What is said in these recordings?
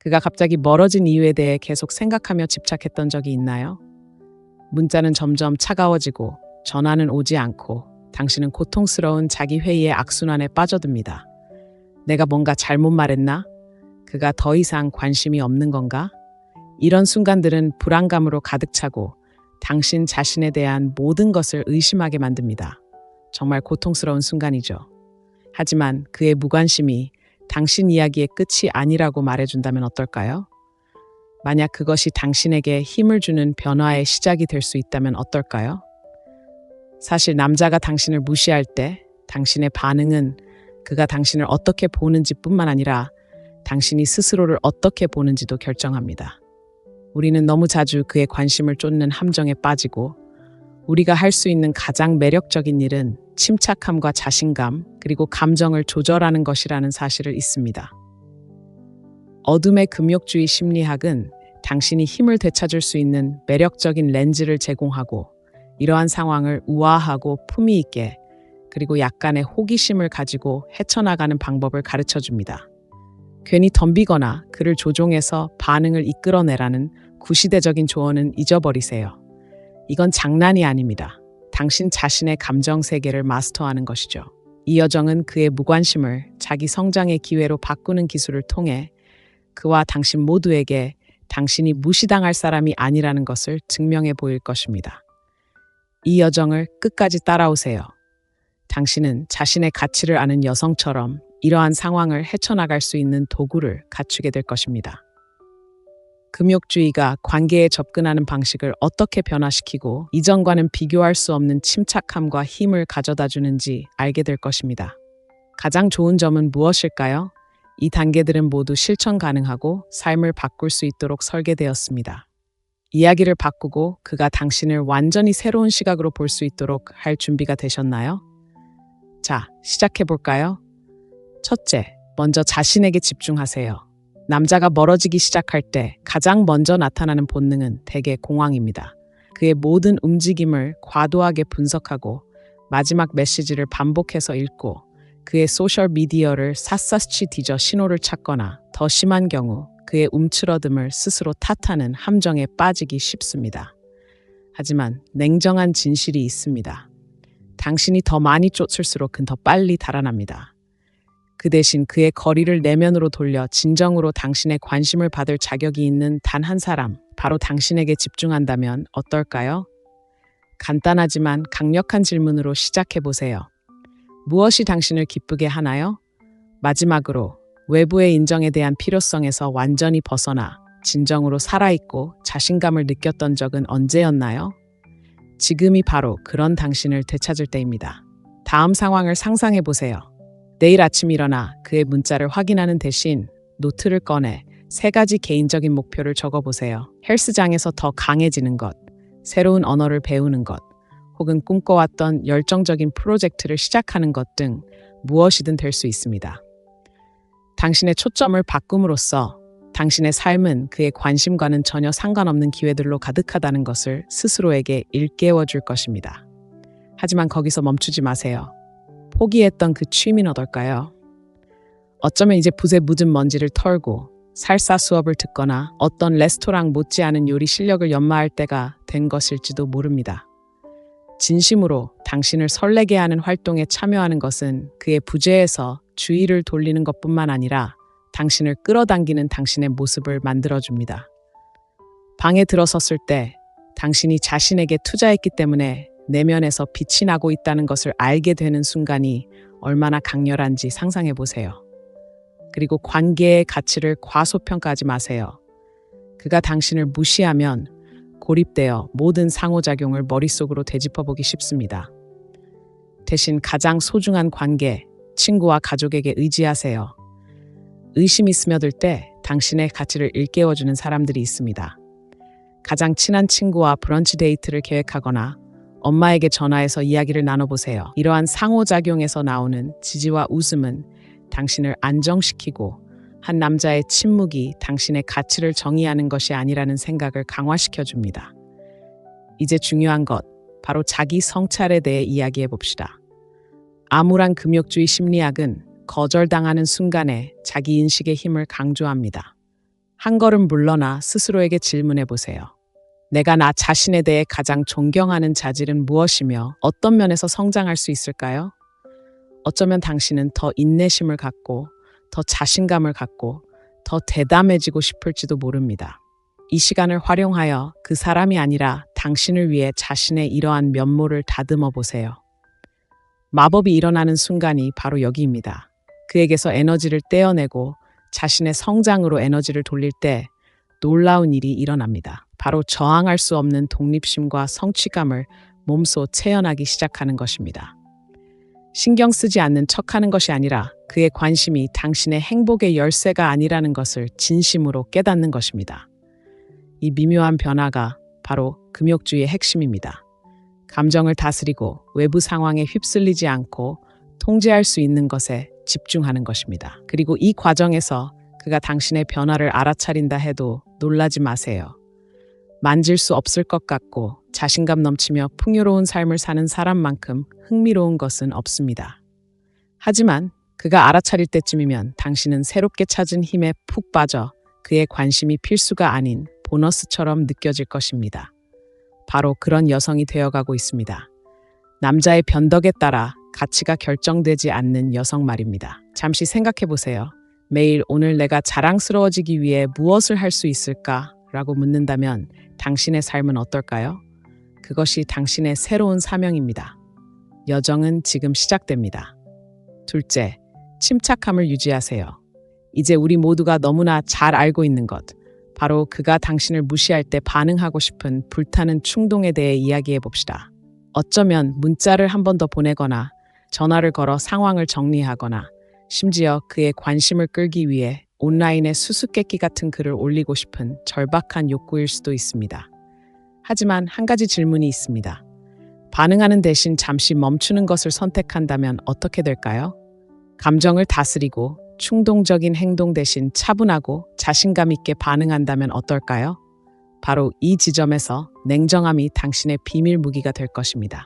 그가 갑자기 멀어진 이유에 대해 계속 생각하며 집착했던 적이 있나요? 문자는 점점 차가워지고 전화는 오지 않고 당신은 고통스러운 자기 회의의 악순환에 빠져듭니다. 내가 뭔가 잘못 말했나? 그가 더 이상 관심이 없는 건가? 이런 순간들은 불안감으로 가득 차고 당신 자신에 대한 모든 것을 의심하게 만듭니다. 정말 고통스러운 순간이죠. 하지만 그의 무관심이 당신 이야기의 끝이 아니라고 말해준다면 어떨까요? 만약 그것이 당신에게 힘을 주는 변화의 시작이 될 수 있다면 어떨까요? 사실 남자가 당신을 무시할 때 당신의 반응은 그가 당신을 어떻게 보는지 뿐만 아니라 당신이 스스로를 어떻게 보는지도 결정합니다. 우리는 너무 자주 그의 관심을 쫓는 함정에 빠지고 우리가 할 수 있는 가장 매력적인 일은 침착함과 자신감 그리고 감정을 조절하는 것이라는 사실을 잊습니다. 어둠의 금욕주의 심리학은 당신이 힘을 되찾을 수 있는 매력적인 렌즈를 제공하고 이러한 상황을 우아하고 품위 있게 그리고 약간의 호기심을 가지고 헤쳐나가는 방법을 가르쳐 줍니다. 괜히 덤비거나 그를 조종해서 반응을 이끌어내라는 구시대적인 조언은 잊어버리세요. 이건 장난이 아닙니다. 당신 자신의 감정 세계를 마스터하는 것이죠. 이 여정은 그의 무관심을 자기 성장의 기회로 바꾸는 기술을 통해 그와 당신 모두에게 당신이 무시당할 사람이 아니라는 것을 증명해 보일 것입니다. 이 여정을 끝까지 따라오세요. 당신은 자신의 가치를 아는 여성처럼 이러한 상황을 헤쳐나갈 수 있는 도구를 갖추게 될 것입니다. 금욕주의가 관계에 접근하는 방식을 어떻게 변화시키고 이전과는 비교할 수 없는 침착함과 힘을 가져다 주는지 알게 될 것입니다. 가장 좋은 점은 무엇일까요? 이 단계들은 모두 실천 가능하고 삶을 바꿀 수 있도록 설계되었습니다. 이야기를 바꾸고 그가 당신을 완전히 새로운 시각으로 볼 수 있도록 할 준비가 되셨나요? 자, 시작해 볼까요? 첫째, 먼저 자신에게 집중하세요. 남자가 멀어지기 시작할 때 가장 먼저 나타나는 본능은 대개 공황입니다. 그의 모든 움직임을 과도하게 분석하고 마지막 메시지를 반복해서 읽고 그의 소셜미디어를 샅샅이 뒤져 신호를 찾거나 더 심한 경우 그의 움츠러듦을 스스로 탓하는 함정에 빠지기 쉽습니다. 하지만 냉정한 진실이 있습니다. 당신이 더 많이 쫓을수록 그는 더 빨리 달아납니다. 그 대신 그의 거리를 내면으로 돌려 진정으로 당신의 관심을 받을 자격이 있는 단 한 사람, 바로 당신에게 집중한다면 어떨까요? 간단하지만 강력한 질문으로 시작해 보세요. 무엇이 당신을 기쁘게 하나요? 마지막으로 외부의 인정에 대한 필요성에서 완전히 벗어나 진정으로 살아있고 자신감을 느꼈던 적은 언제였나요? 지금이 바로 그런 당신을 되찾을 때입니다. 다음 상황을 상상해 보세요. 내일 아침 일어나 그의 문자를 확인하는 대신 노트를 꺼내 3가지 개인적인 목표를 적어보세요. 헬스장에서 더 강해지는 것, 새로운 언어를 배우는 것, 혹은 꿈꿔왔던 열정적인 프로젝트를 시작하는 것 등 무엇이든 될 수 있습니다. 당신의 초점을 바꿈으로써 당신의 삶은 그의 관심과는 전혀 상관없는 기회들로 가득하다는 것을 스스로에게 일깨워 줄 것입니다. 하지만 거기서 멈추지 마세요. 포기했던 그 취미는 어떨까요? 어쩌면 이제 붓에 묻은 먼지를 털고 살사 수업을 듣거나 어떤 레스토랑 못지않은 요리 실력을 연마할 때가 된 것일지도 모릅니다. 진심으로 당신을 설레게 하는 활동에 참여하는 것은 그의 부재에서 주의를 돌리는 것뿐만 아니라 당신을 끌어당기는 당신의 모습을 만들어줍니다. 방에 들어섰을 때 당신이 자신에게 투자했기 때문에 내면에서 빛이 나고 있다는 것을 알게 되는 순간이 얼마나 강렬한지 상상해 보세요. 그리고 관계의 가치를 과소평가하지 마세요. 그가 당신을 무시하면 고립되어 모든 상호작용을 머릿속으로 되짚어보기 쉽습니다. 대신 가장 소중한 관계, 친구와 가족에게 의지하세요. 의심이 스며들 때 당신의 가치를 일깨워주는 사람들이 있습니다. 가장 친한 친구와 브런치 데이트를 계획하거나 엄마에게 전화해서 이야기를 나눠보세요. 이러한 상호작용에서 나오는 지지와 웃음은 당신을 안정시키고 한 남자의 침묵이 당신의 가치를 정의하는 것이 아니라는 생각을 강화시켜줍니다. 이제 중요한 것, 바로 자기 성찰에 대해 이야기해 봅시다. 암울한 금욕주의 심리학은 거절당하는 순간에 자기 인식의 힘을 강조합니다. 한 걸음 물러나 스스로에게 질문해 보세요. 내가 나 자신에 대해 가장 존경하는 자질은 무엇이며 어떤 면에서 성장할 수 있을까요? 어쩌면 당신은 더 인내심을 갖고, 더 자신감을 갖고, 더 대담해지고 싶을지도 모릅니다. 이 시간을 활용하여 그 사람이 아니라 당신을 위해 자신의 이러한 면모를 다듬어 보세요. 마법이 일어나는 순간이 바로 여기입니다. 그에게서 에너지를 떼어내고 자신의 성장으로 에너지를 돌릴 때 놀라운 일이 일어납니다. 바로 저항할 수 없는 독립심과 성취감을 몸소 체현하기 시작하는 것입니다. 신경 쓰지 않는 척하는 것이 아니라 그의 관심이 당신의 행복의 열쇠가 아니라는 것을 진심으로 깨닫는 것입니다. 이 미묘한 변화가 바로 금욕주의의 핵심입니다. 감정을 다스리고 외부 상황에 휩쓸리지 않고 통제할 수 있는 것에 집중하는 것입니다. 그리고 이 과정에서 그가 당신의 변화를 알아차린다 해도 놀라지 마세요. 만질 수 없을 것 같고 자신감 넘치며 풍요로운 삶을 사는 사람만큼 흥미로운 것은 없습니다. 하지만 그가 알아차릴 때쯤이면 당신은 새롭게 찾은 힘에 푹 빠져 그의 관심이 필수가 아닌 보너스처럼 느껴질 것입니다. 바로 그런 여성이 되어가고 있습니다. 남자의 변덕에 따라 가치가 결정되지 않는 여성 말입니다. 잠시 생각해 보세요. 매일 오늘 내가 자랑스러워지기 위해 무엇을 할 수 있을까? 라고 묻는다면 당신의 삶은 어떨까요? 그것이 당신의 새로운 사명입니다. 여정은 지금 시작됩니다. 둘째, 침착함을 유지하세요. 이제 우리 모두가 너무나 잘 알고 있는 것, 바로 그가 당신을 무시할 때 반응하고 싶은 불타는 충동에 대해 이야기해 봅시다. 어쩌면 문자를 한 번 더 보내거나 전화를 걸어 상황을 정리하거나 심지어 그의 관심을 끌기 위해 온라인에 수수께끼 같은 글을 올리고 싶은 절박한 욕구일 수도 있습니다. 하지만 한 가지 질문이 있습니다. 반응하는 대신 잠시 멈추는 것을 선택한다면 어떻게 될까요? 감정을 다스리고 충동적인 행동 대신 차분하고 자신감 있게 반응한다면 어떨까요? 바로 이 지점에서 냉정함이 당신의 비밀 무기가 될 것입니다.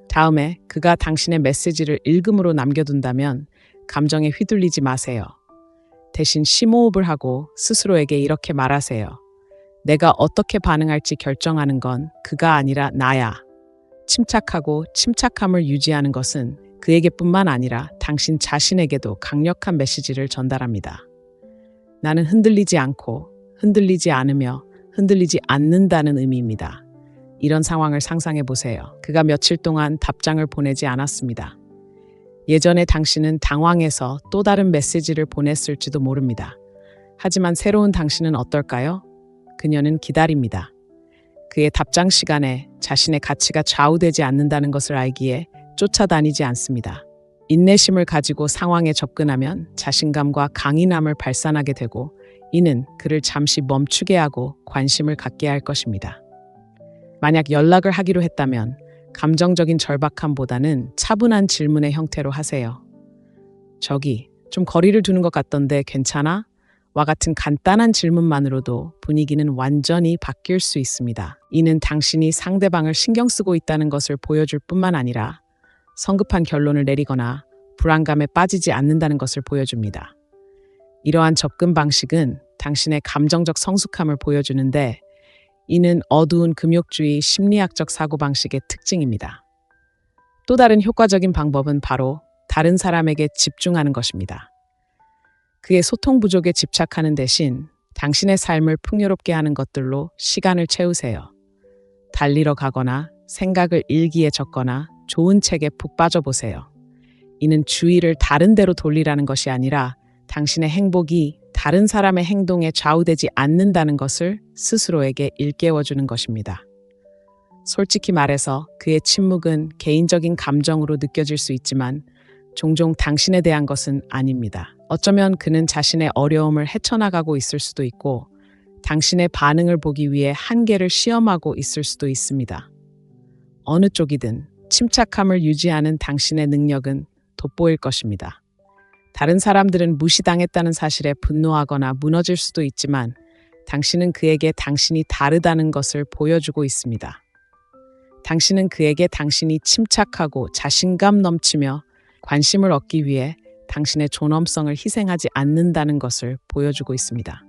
다음에 그가 당신의 메시지를 읽음으로 남겨둔다면 감정에 휘둘리지 마세요. 대신 심호흡을 하고 스스로에게 이렇게 말하세요. 내가 어떻게 반응할지 결정하는 건 그가 아니라 나야. 침착하고 침착함을 유지하는 것은 그에게뿐만 아니라 당신 자신에게도 강력한 메시지를 전달합니다. 나는 흔들리지 않고 흔들리지 않으며 흔들리지 않는다는 의미입니다. 이런 상황을 상상해 보세요. 그가 며칠 동안 답장을 보내지 않았습니다. 예전에 당신은 당황해서 또 다른 메시지를 보냈을지도 모릅니다. 하지만 새로운 당신은 어떨까요? 그녀는 기다립니다. 그의 답장 시간에 자신의 가치가 좌우되지 않는다는 것을 알기에 쫓아다니지 않습니다. 인내심을 가지고 상황에 접근하면 자신감과 강인함을 발산하게 되고 이는 그를 잠시 멈추게 하고 관심을 갖게 할 것입니다. 만약 연락을 하기로 했다면 감정적인 절박함보다는 차분한 질문의 형태로 하세요. 저기, 좀 거리를 두는 것 같던데 괜찮아? 와 같은 간단한 질문만으로도 분위기는 완전히 바뀔 수 있습니다. 이는 당신이 상대방을 신경 쓰고 있다는 것을 보여줄 뿐만 아니라 성급한 결론을 내리거나 불안감에 빠지지 않는다는 것을 보여줍니다. 이러한 접근 방식은 당신의 감정적 성숙함을 보여주는데 이는 어두운 금욕주의 심리학적 사고방식의 특징입니다. 또 다른 효과적인 방법은 바로 다른 사람에게 집중하는 것입니다. 그의 소통 부족에 집착하는 대신 당신의 삶을 풍요롭게 하는 것들로 시간을 채우세요. 달리러 가거나 생각을 일기에 적거나 좋은 책에 푹 빠져보세요. 이는 주의를 다른 데로 돌리라는 것이 아니라 당신의 행복이 다른 사람의 행동에 좌우되지 않는다는 것을 스스로에게 일깨워주는 것입니다. 솔직히 말해서 그의 침묵은 개인적인 감정으로 느껴질 수 있지만 종종 당신에 대한 것은 아닙니다. 어쩌면 그는 자신의 어려움을 헤쳐나가고 있을 수도 있고 당신의 반응을 보기 위해 한계를 시험하고 있을 수도 있습니다. 어느 쪽이든 침착함을 유지하는 당신의 능력은 돋보일 것입니다. 다른 사람들은 무시당했다는 사실에 분노하거나 무너질 수도 있지만 당신은 그에게 당신이 다르다는 것을 보여주고 있습니다. 당신은 그에게 당신이 침착하고 자신감 넘치며 관심을 얻기 위해 당신의 존엄성을 희생하지 않는다는 것을 보여주고 있습니다.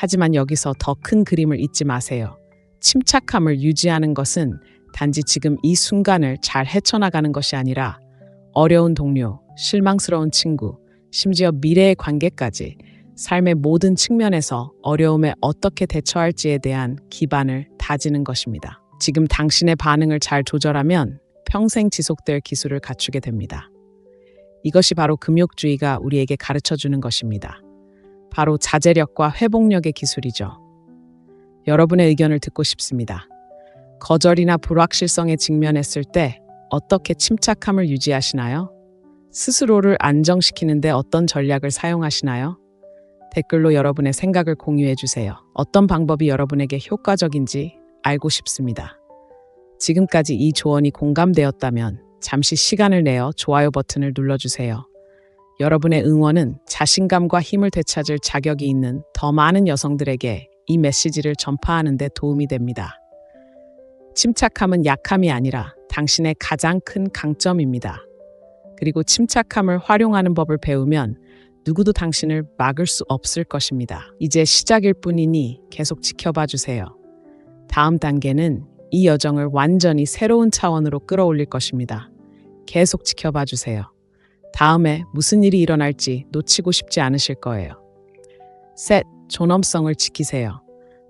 하지만 여기서 더 큰 그림을 잊지 마세요. 침착함을 유지하는 것은 단지 지금 이 순간을 잘 헤쳐나가는 것이 아니라 어려운 동료, 실망스러운 친구, 심지어 미래의 관계까지 삶의 모든 측면에서 어려움에 어떻게 대처할지에 대한 기반을 다지는 것입니다. 지금 당신의 반응을 잘 조절하면 평생 지속될 기술을 갖추게 됩니다. 이것이 바로 금욕주의가 우리에게 가르쳐주는 것입니다. 바로 자제력과 회복력의 기술이죠. 여러분의 의견을 듣고 싶습니다. 거절이나 불확실성에 직면했을 때 어떻게 침착함을 유지하시나요? 스스로를 안정시키는데 어떤 전략을 사용하시나요? 댓글로 여러분의 생각을 공유해 주세요. 어떤 방법이 여러분에게 효과적인지 알고 싶습니다. 지금까지 이 조언이 공감되었다면 잠시 시간을 내어 좋아요 버튼을 눌러주세요. 여러분의 응원은 자신감과 힘을 되찾을 자격이 있는 더 많은 여성들에게 이 메시지를 전파하는 데 도움이 됩니다. 침착함은 약함이 아니라 당신의 가장 큰 강점입니다. 그리고 침착함을 활용하는 법을 배우면 누구도 당신을 막을 수 없을 것입니다. 이제 시작일 뿐이니 계속 지켜봐 주세요. 다음 단계는 이 여정을 완전히 새로운 차원으로 끌어올릴 것입니다. 계속 지켜봐 주세요. 다음에 무슨 일이 일어날지 놓치고 싶지 않으실 거예요. 셋, 존엄성을 지키세요.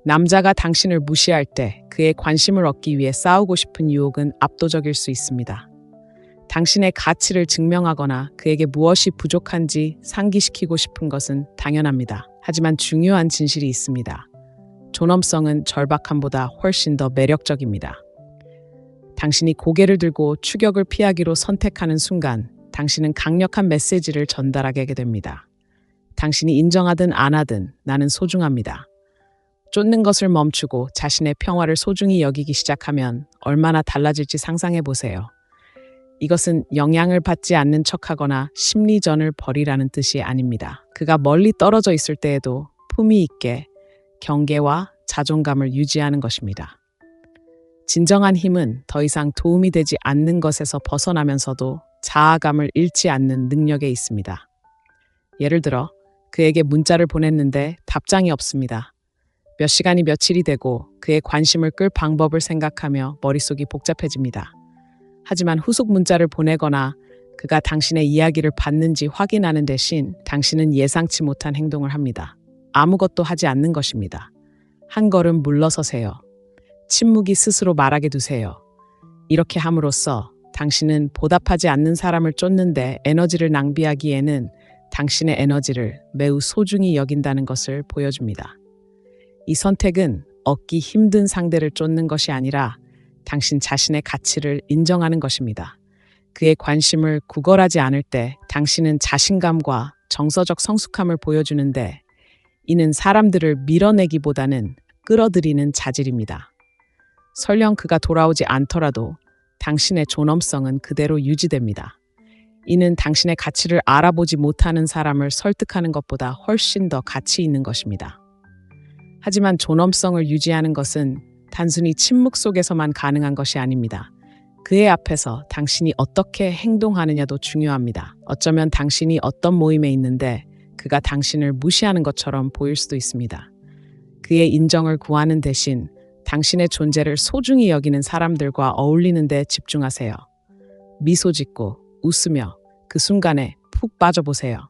남자가 당신을 무시할 때 그의 관심을 얻기 위해 싸우고 싶은 유혹은 압도적일 수 있습니다. 당신의 가치를 증명하거나 그에게 무엇이 부족한지 상기시키고 싶은 것은 당연합니다. 하지만 중요한 진실이 있습니다. 존엄성은 절박함보다 훨씬 더 매력적입니다. 당신이 고개를 들고 추격을 피하기로 선택하는 순간 당신은 강력한 메시지를 전달하게 됩니다. 당신이 인정하든 안 하든 나는 소중합니다. 쫓는 것을 멈추고 자신의 평화를 소중히 여기기 시작하면 얼마나 달라질지 상상해 보세요. 이것은 영향을 받지 않는 척하거나 심리전을 벌이라는 뜻이 아닙니다. 그가 멀리 떨어져 있을 때에도 품위 있게 경계와 자존감을 유지하는 것입니다. 진정한 힘은 더 이상 도움이 되지 않는 것에서 벗어나면서도 자아감을 잃지 않는 능력에 있습니다. 예를 들어 그에게 문자를 보냈는데 답장이 없습니다. 몇 시간이 며칠이 되고 그의 관심을 끌 방법을 생각하며 머릿속이 복잡해집니다. 하지만 후속 문자를 보내거나 그가 당신의 이야기를 받는지 확인하는 대신 당신은 예상치 못한 행동을 합니다. 아무것도 하지 않는 것입니다. 한 걸음 물러서세요. 침묵이 스스로 말하게 두세요. 이렇게 함으로써 당신은 보답하지 않는 사람을 쫓는데 에너지를 낭비하기에는 당신의 에너지를 매우 소중히 여긴다는 것을 보여줍니다. 이 선택은 얻기 힘든 상대를 쫓는 것이 아니라 당신 자신의 가치를 인정하는 것입니다. 그의 관심을 구걸하지 않을 때 당신은 자신감과 정서적 성숙함을 보여주는데 이는 사람들을 밀어내기보다는 끌어들이는 자질입니다. 설령 그가 돌아오지 않더라도 당신의 존엄성은 그대로 유지됩니다. 이는 당신의 가치를 알아보지 못하는 사람을 설득하는 것보다 훨씬 더 가치 있는 것입니다. 하지만 존엄성을 유지하는 것은 단순히 침묵 속에서만 가능한 것이 아닙니다. 그의 앞에서 당신이 어떻게 행동하느냐도 중요합니다. 어쩌면 당신이 어떤 모임에 있는데 그가 당신을 무시하는 것처럼 보일 수도 있습니다. 그의 인정을 구하는 대신 당신의 존재를 소중히 여기는 사람들과 어울리는 데 집중하세요. 미소 짓고 웃으며 그 순간에 푹 빠져보세요.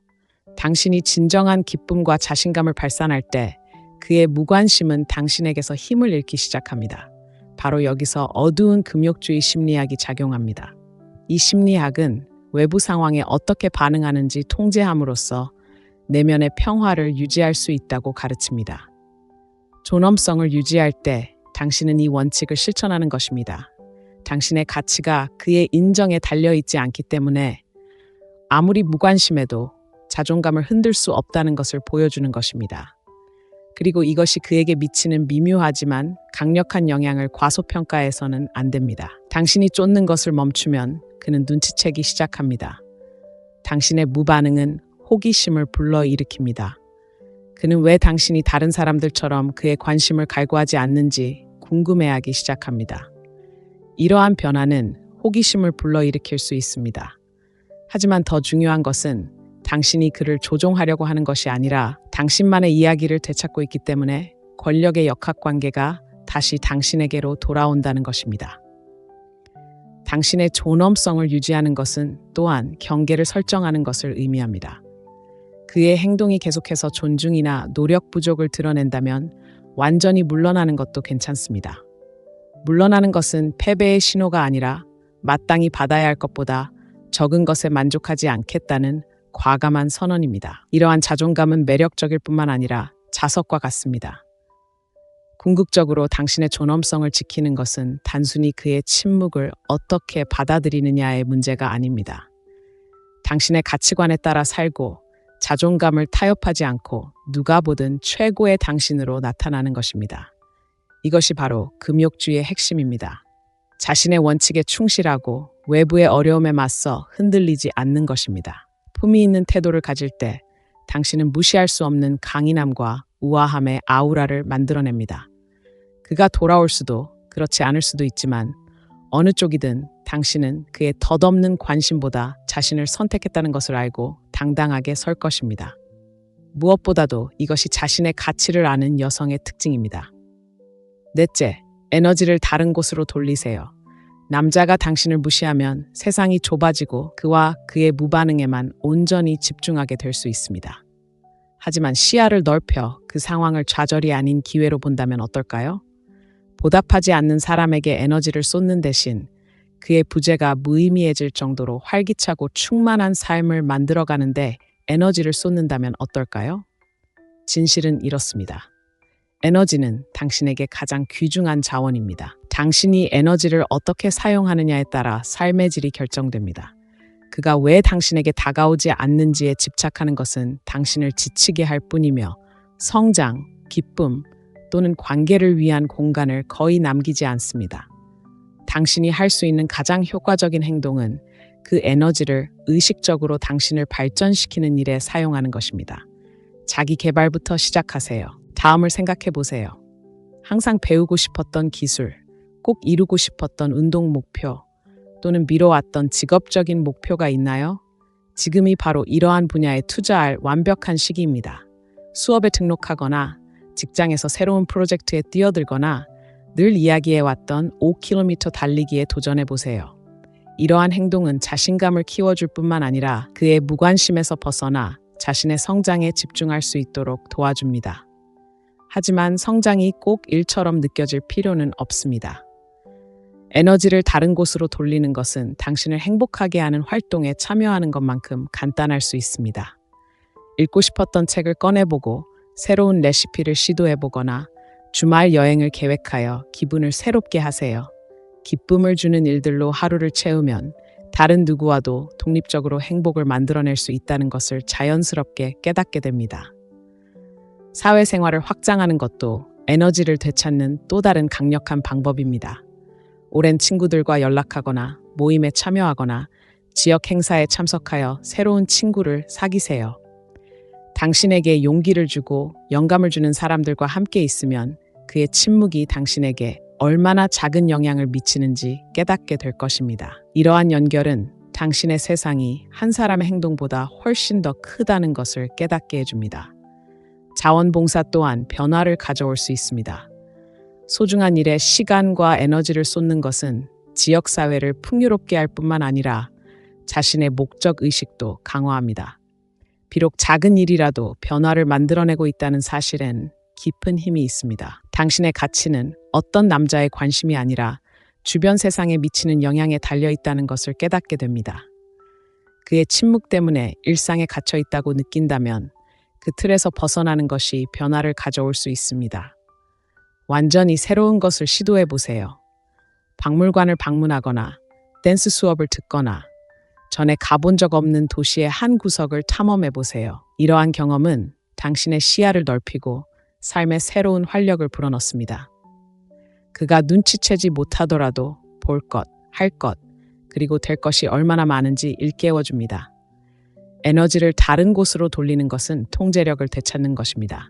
당신이 진정한 기쁨과 자신감을 발산할 때 그의 무관심은 당신에게서 힘을 잃기 시작합니다. 바로 여기서 어두운 금욕주의 심리학이 작용합니다. 이 심리학은 외부 상황에 어떻게 반응하는지 통제함으로써 내면의 평화를 유지할 수 있다고 가르칩니다. 존엄성을 유지할 때 당신은 이 원칙을 실천하는 것입니다. 당신의 가치가 그의 인정에 달려있지 않기 때문에 아무리 무관심해도 자존감을 흔들 수 없다는 것을 보여주는 것입니다. 그리고 이것이 그에게 미치는 미묘하지만 강력한 영향을 과소평가해서는 안 됩니다. 당신이 쫓는 것을 멈추면 그는 눈치채기 시작합니다. 당신의 무반응은 호기심을 불러일으킵니다. 그는 왜 당신이 다른 사람들처럼 그의 관심을 갈구하지 않는지 궁금해하기 시작합니다. 이러한 변화는 호기심을 불러일으킬 수 있습니다. 하지만 더 중요한 것은 당신이 그를 조종하려고 하는 것이 아니라 당신만의 이야기를 되찾고 있기 때문에 권력의 역학관계가 다시 당신에게로 돌아온다는 것입니다. 당신의 존엄성을 유지하는 것은 또한 경계를 설정하는 것을 의미합니다. 그의 행동이 계속해서 존중이나 노력 부족을 드러낸다면 완전히 물러나는 것도 괜찮습니다. 물러나는 것은 패배의 신호가 아니라 마땅히 받아야 할 것보다 적은 것에 만족하지 않겠다는 과감한 선언입니다. 이러한 자존감은 매력적일 뿐만 아니라 자석과 같습니다. 궁극적으로 당신의 존엄성을 지키는 것은 단순히 그의 침묵을 어떻게 받아들이느냐의 문제가 아닙니다. 당신의 가치관에 따라 살고 자존감을 타협하지 않고 누가 보든 최고의 당신으로 나타나는 것입니다. 이것이 바로 금욕주의의 핵심입니다. 자신의 원칙에 충실하고 외부의 어려움에 맞서 흔들리지 않는 것입니다. 품위 있는 태도를 가질 때 당신은 무시할 수 없는 강인함과 우아함의 아우라를 만들어냅니다. 그가 돌아올 수도 그렇지 않을 수도 있지만 어느 쪽이든 당신은 그의 덧없는 관심보다 자신을 선택했다는 것을 알고 당당하게 설 것입니다. 무엇보다도 이것이 자신의 가치를 아는 여성의 특징입니다. 넷째, 에너지를 다른 곳으로 돌리세요. 남자가 당신을 무시하면 세상이 좁아지고 그와 그의 무반응에만 온전히 집중하게 될 수 있습니다. 하지만 시야를 넓혀 그 상황을 좌절이 아닌 기회로 본다면 어떨까요? 보답하지 않는 사람에게 에너지를 쏟는 대신 그의 부재가 무의미해질 정도로 활기차고 충만한 삶을 만들어가는데 에너지를 쏟는다면 어떨까요? 진실은 이렇습니다. 에너지는 당신에게 가장 귀중한 자원입니다. 당신이 에너지를 어떻게 사용하느냐에 따라 삶의 질이 결정됩니다. 그가 왜 당신에게 다가오지 않는지에 집착하는 것은 당신을 지치게 할 뿐이며 성장, 기쁨 또는 관계를 위한 공간을 거의 남기지 않습니다. 당신이 할 수 있는 가장 효과적인 행동은 그 에너지를 의식적으로 당신을 발전시키는 일에 사용하는 것입니다. 자기 개발부터 시작하세요. 다음을 생각해 보세요. 항상 배우고 싶었던 기술, 꼭 이루고 싶었던 운동 목표, 또는 미뤄왔던 직업적인 목표가 있나요? 지금이 바로 이러한 분야에 투자할 완벽한 시기입니다. 수업에 등록하거나 직장에서 새로운 프로젝트에 뛰어들거나 늘 이야기해왔던 5km 달리기에 도전해보세요. 이러한 행동은 자신감을 키워줄 뿐만 아니라 그의 무관심에서 벗어나 자신의 성장에 집중할 수 있도록 도와줍니다. 하지만 성장이 꼭 일처럼 느껴질 필요는 없습니다. 에너지를 다른 곳으로 돌리는 것은 당신을 행복하게 하는 활동에 참여하는 것만큼 간단할 수 있습니다. 읽고 싶었던 책을 꺼내보고 새로운 레시피를 시도해보거나 주말 여행을 계획하여 기분을 새롭게 하세요. 기쁨을 주는 일들로 하루를 채우면 다른 누구와도 독립적으로 행복을 만들어낼 수 있다는 것을 자연스럽게 깨닫게 됩니다. 사회생활을 확장하는 것도 에너지를 되찾는 또 다른 강력한 방법입니다. 오랜 친구들과 연락하거나 모임에 참여하거나 지역 행사에 참석하여 새로운 친구를 사귀세요. 당신에게 용기를 주고 영감을 주는 사람들과 함께 있으면 그의 침묵이 당신에게 얼마나 작은 영향을 미치는지 깨닫게 될 것입니다. 이러한 연결은 당신의 세상이 한 사람의 행동보다 훨씬 더 크다는 것을 깨닫게 해줍니다. 자원봉사 또한 변화를 가져올 수 있습니다. 소중한 일에 시간과 에너지를 쏟는 것은 지역사회를 풍요롭게 할 뿐만 아니라 자신의 목적 의식도 강화합니다. 비록 작은 일이라도 변화를 만들어내고 있다는 사실엔 깊은 힘이 있습니다. 당신의 가치는 어떤 남자의 관심이 아니라 주변 세상에 미치는 영향에 달려 있다는 것을 깨닫게 됩니다. 그의 침묵 때문에 일상에 갇혀 있다고 느낀다면 그 틀에서 벗어나는 것이 변화를 가져올 수 있습니다. 완전히 새로운 것을 시도해 보세요. 박물관을 방문하거나 댄스 수업을 듣거나 전에 가본 적 없는 도시의 한 구석을 탐험해 보세요. 이러한 경험은 당신의 시야를 넓히고 삶에 새로운 활력을 불어넣습니다. 그가 눈치채지 못하더라도 볼 것, 할 것, 그리고 될 것이 얼마나 많은지 일깨워줍니다. 에너지를 다른 곳으로 돌리는 것은 통제력을 되찾는 것입니다.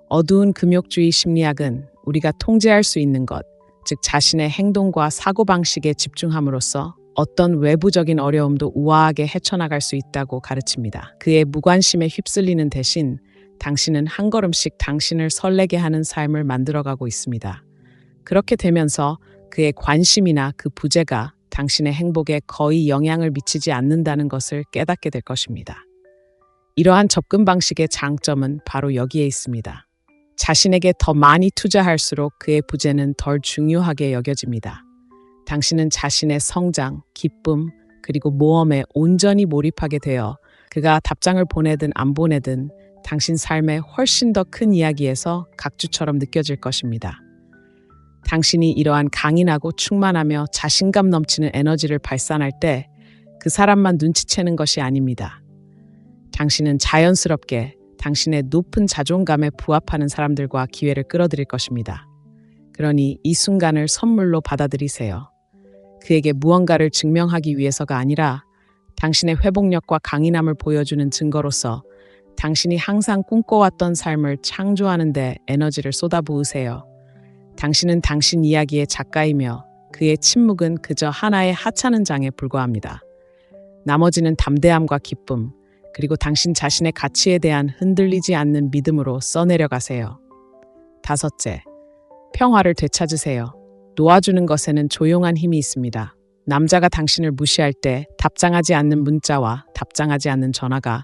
어두운 금욕주의 심리학은 우리가 통제할 수 있는 것, 즉 자신의 행동과 사고방식에 집중함으로써 어떤 외부적인 어려움도 우아하게 헤쳐나갈 수 있다고 가르칩니다. 그의 무관심에 휩쓸리는 대신 당신은 한 걸음씩 당신을 설레게 하는 삶을 만들어가고 있습니다. 그렇게 되면서 그의 관심이나 그 부재가 당신의 행복에 거의 영향을 미치지 않는다는 것을 깨닫게 될 것입니다. 이러한 접근 방식의 장점은 바로 여기에 있습니다. 자신에게 더 많이 투자할수록 그의 부재는 덜 중요하게 여겨집니다. 당신은 자신의 성장, 기쁨, 그리고 모험에 온전히 몰입하게 되어 그가 답장을 보내든 안 보내든 당신 삶의 훨씬 더 큰 이야기에서 각주처럼 느껴질 것입니다. 당신이 이러한 강인하고 충만하며 자신감 넘치는 에너지를 발산할 때 그 사람만 눈치채는 것이 아닙니다. 당신은 자연스럽게 당신의 높은 자존감에 부합하는 사람들과 기회를 끌어들일 것입니다. 그러니 이 순간을 선물로 받아들이세요. 그에게 무언가를 증명하기 위해서가 아니라 당신의 회복력과 강인함을 보여주는 증거로서 당신이 항상 꿈꿔왔던 삶을 창조하는 데 에너지를 쏟아부으세요. 당신은 당신 이야기의 작가이며 그의 침묵은 그저 하나의 하찮은 장에 불과합니다. 나머지는 담대함과 기쁨, 그리고 당신 자신의 가치에 대한 흔들리지 않는 믿음으로 써내려가세요. 5째, 평화를 되찾으세요. 놓아주는 것에는 조용한 힘이 있습니다. 남자가 당신을 무시할 때 답장하지 않는 문자와 답장하지 않는 전화가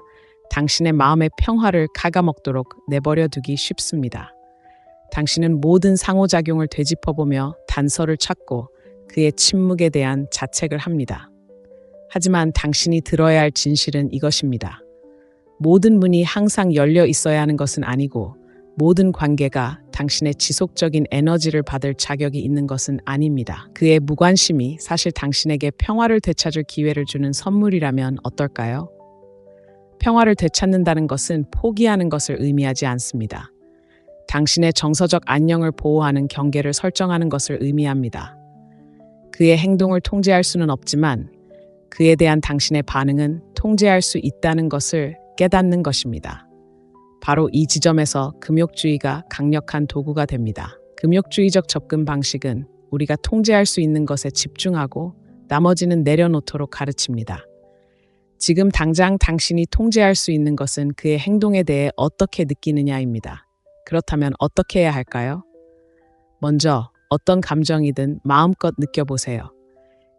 당신의 마음의 평화를 갉아먹도록 내버려 두기 쉽습니다. 당신은 모든 상호작용을 되짚어보며 단서를 찾고 그의 침묵에 대한 자책을 합니다. 하지만 당신이 들어야 할 진실은 이것입니다. 모든 문이 항상 열려 있어야 하는 것은 아니고 모든 관계가 당신의 지속적인 에너지를 받을 자격이 있는 것은 아닙니다. 그의 무관심이 사실 당신에게 평화를 되찾을 기회를 주는 선물이라면 어떨까요? 평화를 되찾는다는 것은 포기하는 것을 의미하지 않습니다. 당신의 정서적 안녕을 보호하는 경계를 설정하는 것을 의미합니다. 그의 행동을 통제할 수는 없지만 그에 대한 당신의 반응은 통제할 수 있다는 것을 깨닫는 것입니다. 바로 이 지점에서 금욕주의가 강력한 도구가 됩니다. 금욕주의적 접근 방식은 우리가 통제할 수 있는 것에 집중하고 나머지는 내려놓도록 가르칩니다. 지금 당장 당신이 통제할 수 있는 것은 그의 행동에 대해 어떻게 느끼느냐입니다. 그렇다면 어떻게 해야 할까요? 먼저 어떤 감정이든 마음껏 느껴보세요.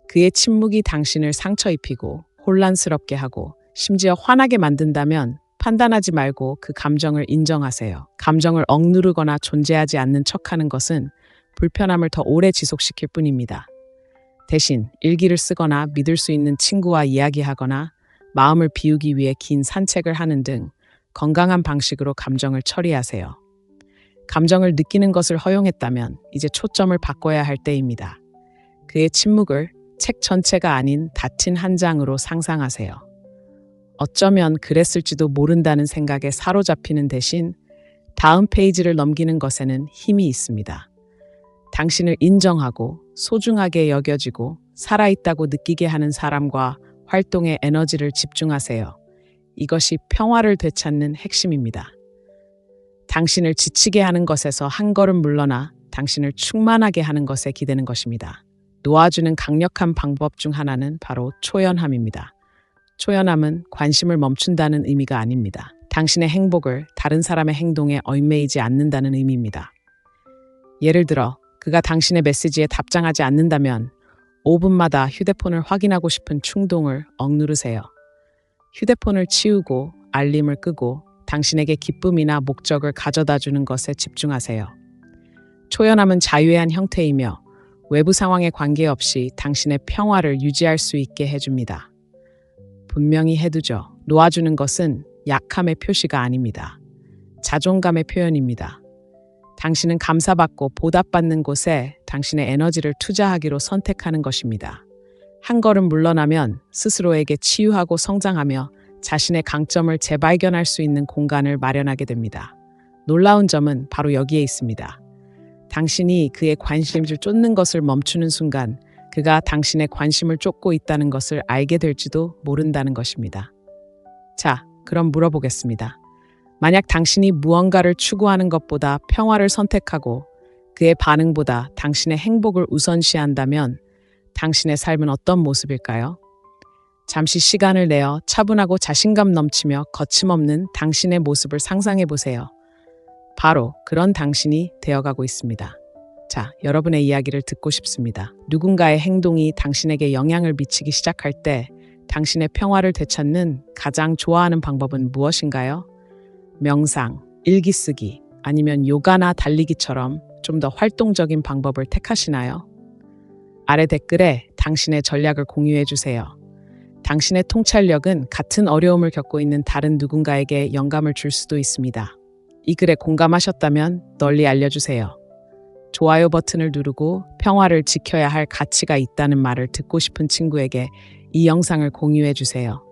그의 침묵이 당신을 상처 입히고 혼란스럽게 하고 심지어 화나게 만든다면 판단하지 말고 그 감정을 인정하세요. 감정을 억누르거나 존재하지 않는 척하는 것은 불편함을 더 오래 지속시킬 뿐입니다. 대신 일기를 쓰거나 믿을 수 있는 친구와 이야기하거나 마음을 비우기 위해 긴 산책을 하는 등 건강한 방식으로 감정을 처리하세요. 감정을 느끼는 것을 허용했다면 이제 초점을 바꿔야 할 때입니다. 그의 침묵을 책 전체가 아닌 닫힌 한 장으로 상상하세요. 어쩌면 그랬을지도 모른다는 생각에 사로잡히는 대신 다음 페이지를 넘기는 것에는 힘이 있습니다. 당신을 인정하고 소중하게 여겨지고 살아있다고 느끼게 하는 사람과 활동에 에너지를 집중하세요. 이것이 평화를 되찾는 핵심입니다. 당신을 지치게 하는 것에서 한 걸음 물러나 당신을 충만하게 하는 것에 기대는 것입니다. 놓아주는 강력한 방법 중 하나는 바로 초연함입니다. 초연함은 관심을 멈춘다는 의미가 아닙니다. 당신의 행복을 다른 사람의 행동에 얽매이지 않는다는 의미입니다. 예를 들어 그가 당신의 메시지에 답장하지 않는다면 5분마다 휴대폰을 확인하고 싶은 충동을 억누르세요. 휴대폰을 치우고 알림을 끄고 당신에게 기쁨이나 목적을 가져다주는 것에 집중하세요. 초연함은 자유의 한 형태이며 외부 상황에 관계없이 당신의 평화를 유지할 수 있게 해줍니다. 분명히 해두죠. 놓아주는 것은 약함의 표시가 아닙니다. 자존감의 표현입니다. 당신은 감사받고 보답받는 곳에 당신의 에너지를 투자하기로 선택하는 것입니다. 한 걸음 물러나면 스스로에게 치유하고 성장하며 자신의 강점을 재발견할 수 있는 공간을 마련하게 됩니다. 놀라운 점은 바로 여기에 있습니다. 당신이 그의 관심을 쫓는 것을 멈추는 순간 그가 당신의 관심을 쫓고 있다는 것을 알게 될지도 모른다는 것입니다. 자, 그럼 물어보겠습니다. 만약 당신이 무언가를 추구하는 것보다 평화를 선택하고 그의 반응보다 당신의 행복을 우선시한다면 당신의 삶은 어떤 모습일까요? 잠시 시간을 내어 차분하고 자신감 넘치며 거침없는 당신의 모습을 상상해 보세요. 바로 그런 당신이 되어가고 있습니다. 자, 여러분의 이야기를 듣고 싶습니다. 누군가의 행동이 당신에게 영향을 미치기 시작할 때 당신의 평화를 되찾는 가장 좋아하는 방법은 무엇인가요? 명상, 일기 쓰기, 아니면 요가나 달리기처럼 좀 더 활동적인 방법을 택하시나요? 아래 댓글에 당신의 전략을 공유해 주세요. 당신의 통찰력은 같은 어려움을 겪고 있는 다른 누군가에게 영감을 줄 수도 있습니다. 이 글에 공감하셨다면 널리 알려주세요. 좋아요 버튼을 누르고 평화를 지켜야 할 가치가 있다는 말을 듣고 싶은 친구에게 이 영상을 공유해 주세요.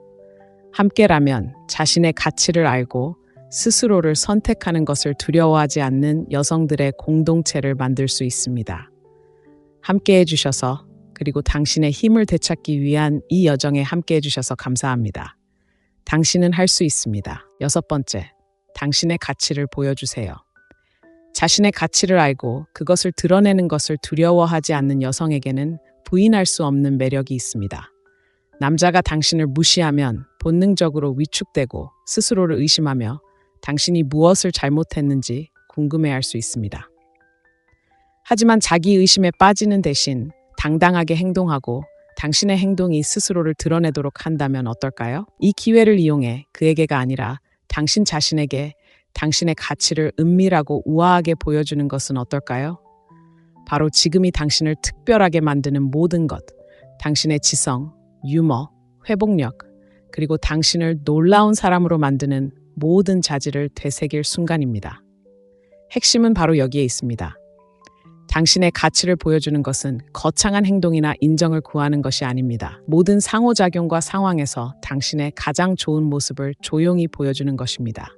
함께라면 자신의 가치를 알고 스스로를 선택하는 것을 두려워하지 않는 여성들의 공동체를 만들 수 있습니다. 함께 해주셔서, 그리고 당신의 힘을 되찾기 위한 이 여정에 함께 해주셔서 감사합니다. 당신은 할 수 있습니다. 6번째, 당신의 가치를 보여주세요. 자신의 가치를 알고 그것을 드러내는 것을 두려워하지 않는 여성에게는 부인할 수 없는 매력이 있습니다. 남자가 당신을 무시하면 본능적으로 위축되고 스스로를 의심하며 당신이 무엇을 잘못했는지 궁금해할 수 있습니다. 하지만 자기 의심에 빠지는 대신 당당하게 행동하고 당신의 행동이 스스로를 드러내도록 한다면 어떨까요? 이 기회를 이용해 그에게가 아니라 당신 자신에게 당신의 가치를 은밀하고 우아하게 보여주는 것은 어떨까요? 바로 지금이 당신을 특별하게 만드는 모든 것, 당신의 지성, 유머, 회복력, 그리고 당신을 놀라운 사람으로 만드는 모든 자질을 되새길 순간입니다. 핵심은 바로 여기에 있습니다. 당신의 가치를 보여주는 것은 거창한 행동이나 인정을 구하는 것이 아닙니다. 모든 상호작용과 상황에서 당신의 가장 좋은 모습을 조용히 보여주는 것입니다.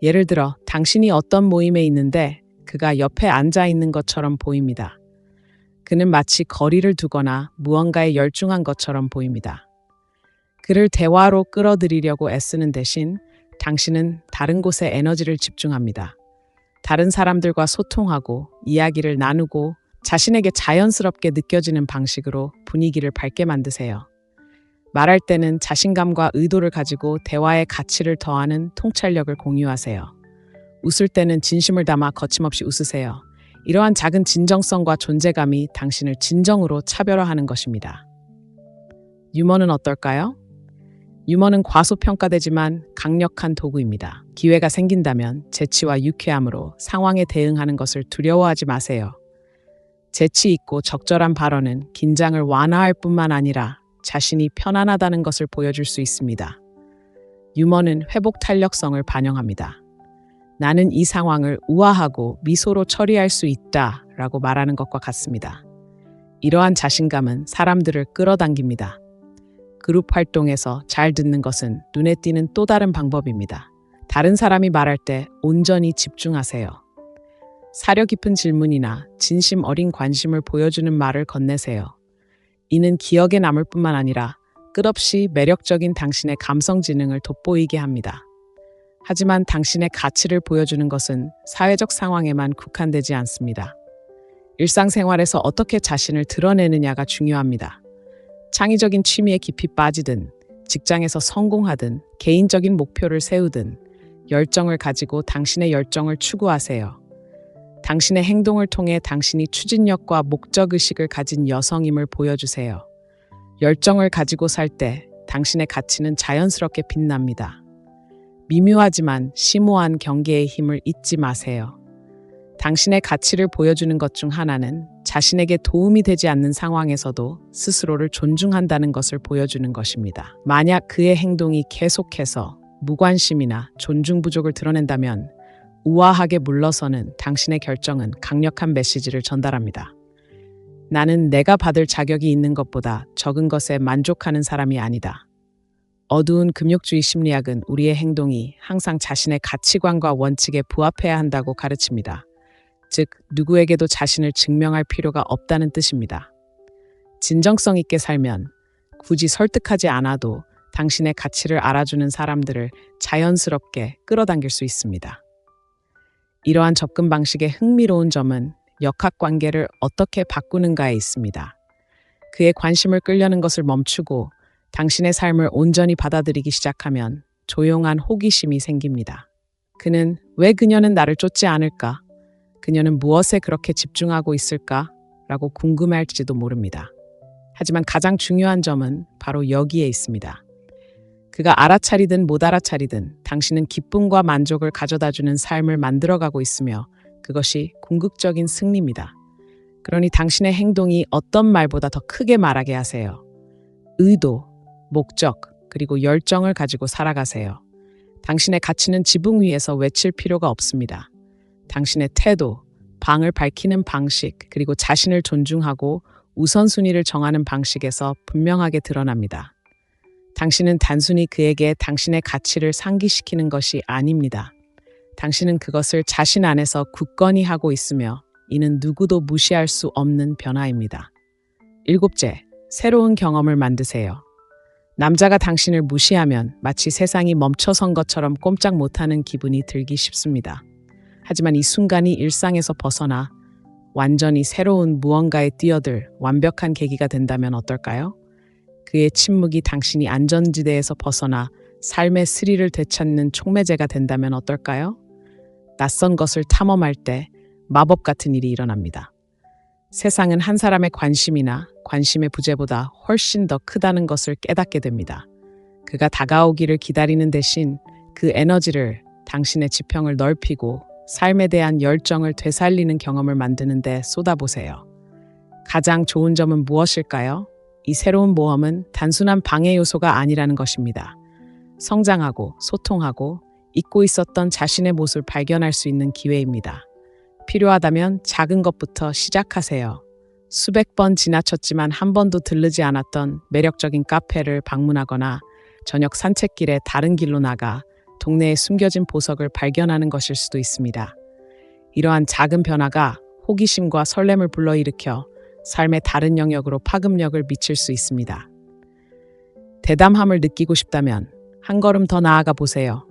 예를 들어, 당신이 어떤 모임에 있는데 그가 옆에 앉아 있는 것처럼 보입니다. 그는 마치 거리를 두거나 무언가에 열중한 것처럼 보입니다. 그를 대화로 끌어들이려고 애쓰는 대신 당신은 다른 곳에 에너지를 집중합니다. 다른 사람들과 소통하고 이야기를 나누고 자신에게 자연스럽게 느껴지는 방식으로 분위기를 밝게 만드세요. 말할 때는 자신감과 의도를 가지고 대화의 가치를 더하는 통찰력을 공유하세요. 웃을 때는 진심을 담아 거침없이 웃으세요. 이러한 작은 진정성과 존재감이 당신을 진정으로 차별화하는 것입니다. 유머는 어떨까요? 유머는 과소평가되지만 강력한 도구입니다. 기회가 생긴다면 재치와 유쾌함으로 상황에 대응하는 것을 두려워하지 마세요. 재치 있고 적절한 발언은 긴장을 완화할 뿐만 아니라 자신이 편안하다는 것을 보여줄 수 있습니다. 유머는 회복 탄력성을 반영합니다. 나는 이 상황을 우아하고 미소로 처리할 수 있다 라고 말하는 것과 같습니다. 이러한 자신감은 사람들을 끌어당깁니다. 그룹 활동에서 잘 듣는 것은 눈에 띄는 또 다른 방법입니다. 다른 사람이 말할 때 온전히 집중하세요. 사려 깊은 질문이나 진심 어린 관심을 보여주는 말을 건네세요. 이는 기억에 남을 뿐만 아니라 끝없이 매력적인 당신의 감성 지능을 돋보이게 합니다. 하지만 당신의 가치를 보여주는 것은 사회적 상황에만 국한되지 않습니다. 일상생활에서 어떻게 자신을 드러내느냐가 중요합니다. 창의적인 취미에 깊이 빠지든, 직장에서 성공하든, 개인적인 목표를 세우든, 열정을 가지고 당신의 열정을 추구하세요. 당신의 행동을 통해 당신이 추진력과 목적의식을 가진 여성임을 보여주세요. 열정을 가지고 살 때 당신의 가치는 자연스럽게 빛납니다. 미묘하지만 심오한 경계의 힘을 잊지 마세요. 당신의 가치를 보여주는 것 중 하나는 자신에게 도움이 되지 않는 상황에서도 스스로를 존중한다는 것을 보여주는 것입니다. 만약 그의 행동이 계속해서 무관심이나 존중 부족을 드러낸다면 우아하게 물러서는 당신의 결정은 강력한 메시지를 전달합니다. 나는 내가 받을 자격이 있는 것보다 적은 것에 만족하는 사람이 아니다. 어두운 금욕주의 심리학은 우리의 행동이 항상 자신의 가치관과 원칙에 부합해야 한다고 가르칩니다. 즉, 누구에게도 자신을 증명할 필요가 없다는 뜻입니다. 진정성 있게 살면 굳이 설득하지 않아도 당신의 가치를 알아주는 사람들을 자연스럽게 끌어당길 수 있습니다. 이러한 접근 방식의 흥미로운 점은 역학관계를 어떻게 바꾸는가에 있습니다. 그의 관심을 끌려는 것을 멈추고 당신의 삶을 온전히 받아들이기 시작하면 조용한 호기심이 생깁니다. 그는 왜 그녀는 나를 쫓지 않을까? 그녀는 무엇에 그렇게 집중하고 있을까? 라고 궁금해할지도 모릅니다. 하지만 가장 중요한 점은 바로 여기에 있습니다. 그가 알아차리든 못 알아차리든 당신은 기쁨과 만족을 가져다주는 삶을 만들어가고 있으며 그것이 궁극적인 승리입니다. 그러니 당신의 행동이 어떤 말보다 더 크게 말하게 하세요. 의도, 목적, 그리고 열정을 가지고 살아가세요. 당신의 가치는 지붕 위에서 외칠 필요가 없습니다. 당신의 태도, 방을 밝히는 방식, 그리고 자신을 존중하고 우선순위를 정하는 방식에서 분명하게 드러납니다. 당신은 단순히 그에게 당신의 가치를 상기시키는 것이 아닙니다. 당신은 그것을 자신 안에서 굳건히 하고 있으며 이는 누구도 무시할 수 없는 변화입니다. 7째, 새로운 경험을 만드세요. 남자가 당신을 무시하면 마치 세상이 멈춰선 것처럼 꼼짝 못하는 기분이 들기 쉽습니다. 하지만 이 순간이 일상에서 벗어나 완전히 새로운 무언가에 뛰어들 완벽한 계기가 된다면 어떨까요? 그의 침묵이 당신이 안전지대에서 벗어나 삶의 스릴을 되찾는 촉매제가 된다면 어떨까요? 낯선 것을 탐험할 때 마법 같은 일이 일어납니다. 세상은 한 사람의 관심이나 관심의 부재보다 훨씬 더 크다는 것을 깨닫게 됩니다. 그가 다가오기를 기다리는 대신 그 에너지를 당신의 지평을 넓히고 삶에 대한 열정을 되살리는 경험을 만드는 데 쏟아보세요. 가장 좋은 점은 무엇일까요? 이 새로운 모험은 단순한 방해 요소가 아니라는 것입니다. 성장하고 소통하고 잊고 있었던 자신의 모습을 발견할 수 있는 기회입니다. 필요하다면 작은 것부터 시작하세요. 수백 번 지나쳤지만 한 번도 들르지 않았던 매력적인 카페를 방문하거나 저녁 산책길에 다른 길로 나가 동네에 숨겨진 보석을 발견하는 것일 수도 있습니다. 이러한 작은 변화가 호기심과 설렘을 불러일으켜 삶의 다른 영역으로 파급력을 미칠 수 있습니다. 대담함을 느끼고 싶다면 한 걸음 더 나아가 보세요.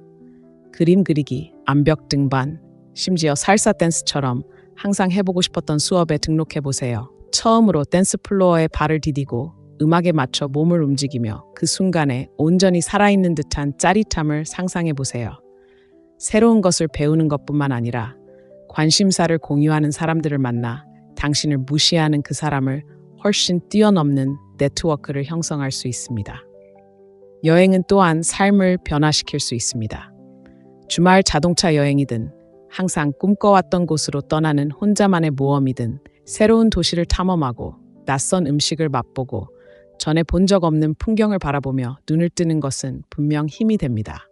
그림 그리기, 암벽 등반, 심지어 살사 댄스처럼 항상 해보고 싶었던 수업에 등록해 보세요. 처음으로 댄스 플로어에 발을 디디고 음악에 맞춰 몸을 움직이며 그 순간에 온전히 살아있는 듯한 짜릿함을 상상해 보세요. 새로운 것을 배우는 것뿐만 아니라 관심사를 공유하는 사람들을 만나 당신을 무시하는 그 사람을 훨씬 뛰어넘는 네트워크를 형성할 수 있습니다. 여행은 또한 삶을 변화시킬 수 있습니다. 주말 자동차 여행이든 항상 꿈꿔왔던 곳으로 떠나는 혼자만의 모험이든 새로운 도시를 탐험하고 낯선 음식을 맛보고 전에 본 적 없는 풍경을 바라보며 눈을 뜨는 것은 분명 힘이 됩니다.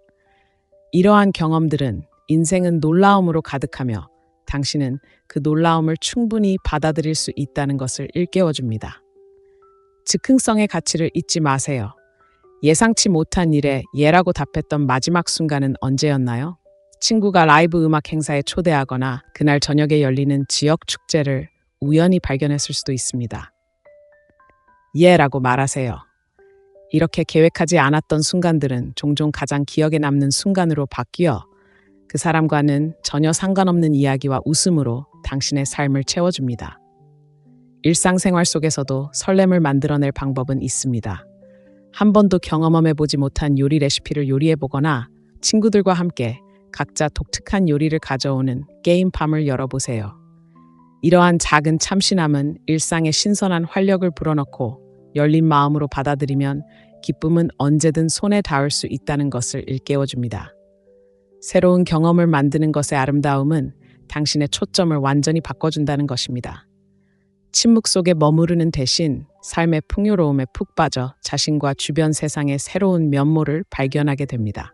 이러한 경험들은 인생은 놀라움으로 가득하며 당신은 그 놀라움을 충분히 받아들일 수 있다는 것을 일깨워줍니다. 즉흥성의 가치를 잊지 마세요. 예상치 못한 일에 예라고 답했던 마지막 순간은 언제였나요? 친구가 라이브 음악 행사에 초대하거나 그날 저녁에 열리는 지역 축제를 우연히 발견했을 수도 있습니다. 예라고 말하세요. 이렇게 계획하지 않았던 순간들은 종종 가장 기억에 남는 순간으로 바뀌어 그 사람과는 전혀 상관없는 이야기와 웃음으로 당신의 삶을 채워줍니다. 일상생활 속에서도 설렘을 만들어낼 방법은 있습니다. 한 번도 경험해보지 못한 요리 레시피를 요리해보거나 친구들과 함께 각자 독특한 요리를 가져오는 게임팜을 열어보세요. 이러한 작은 참신함은 일상에 신선한 활력을 불어넣고 열린 마음으로 받아들이면 기쁨은 언제든 손에 닿을 수 있다는 것을 일깨워줍니다. 새로운 경험을 만드는 것의 아름다움은 당신의 초점을 완전히 바꿔준다는 것입니다. 침묵 속에 머무르는 대신 삶의 풍요로움에 푹 빠져 자신과 주변 세상의 새로운 면모를 발견하게 됩니다.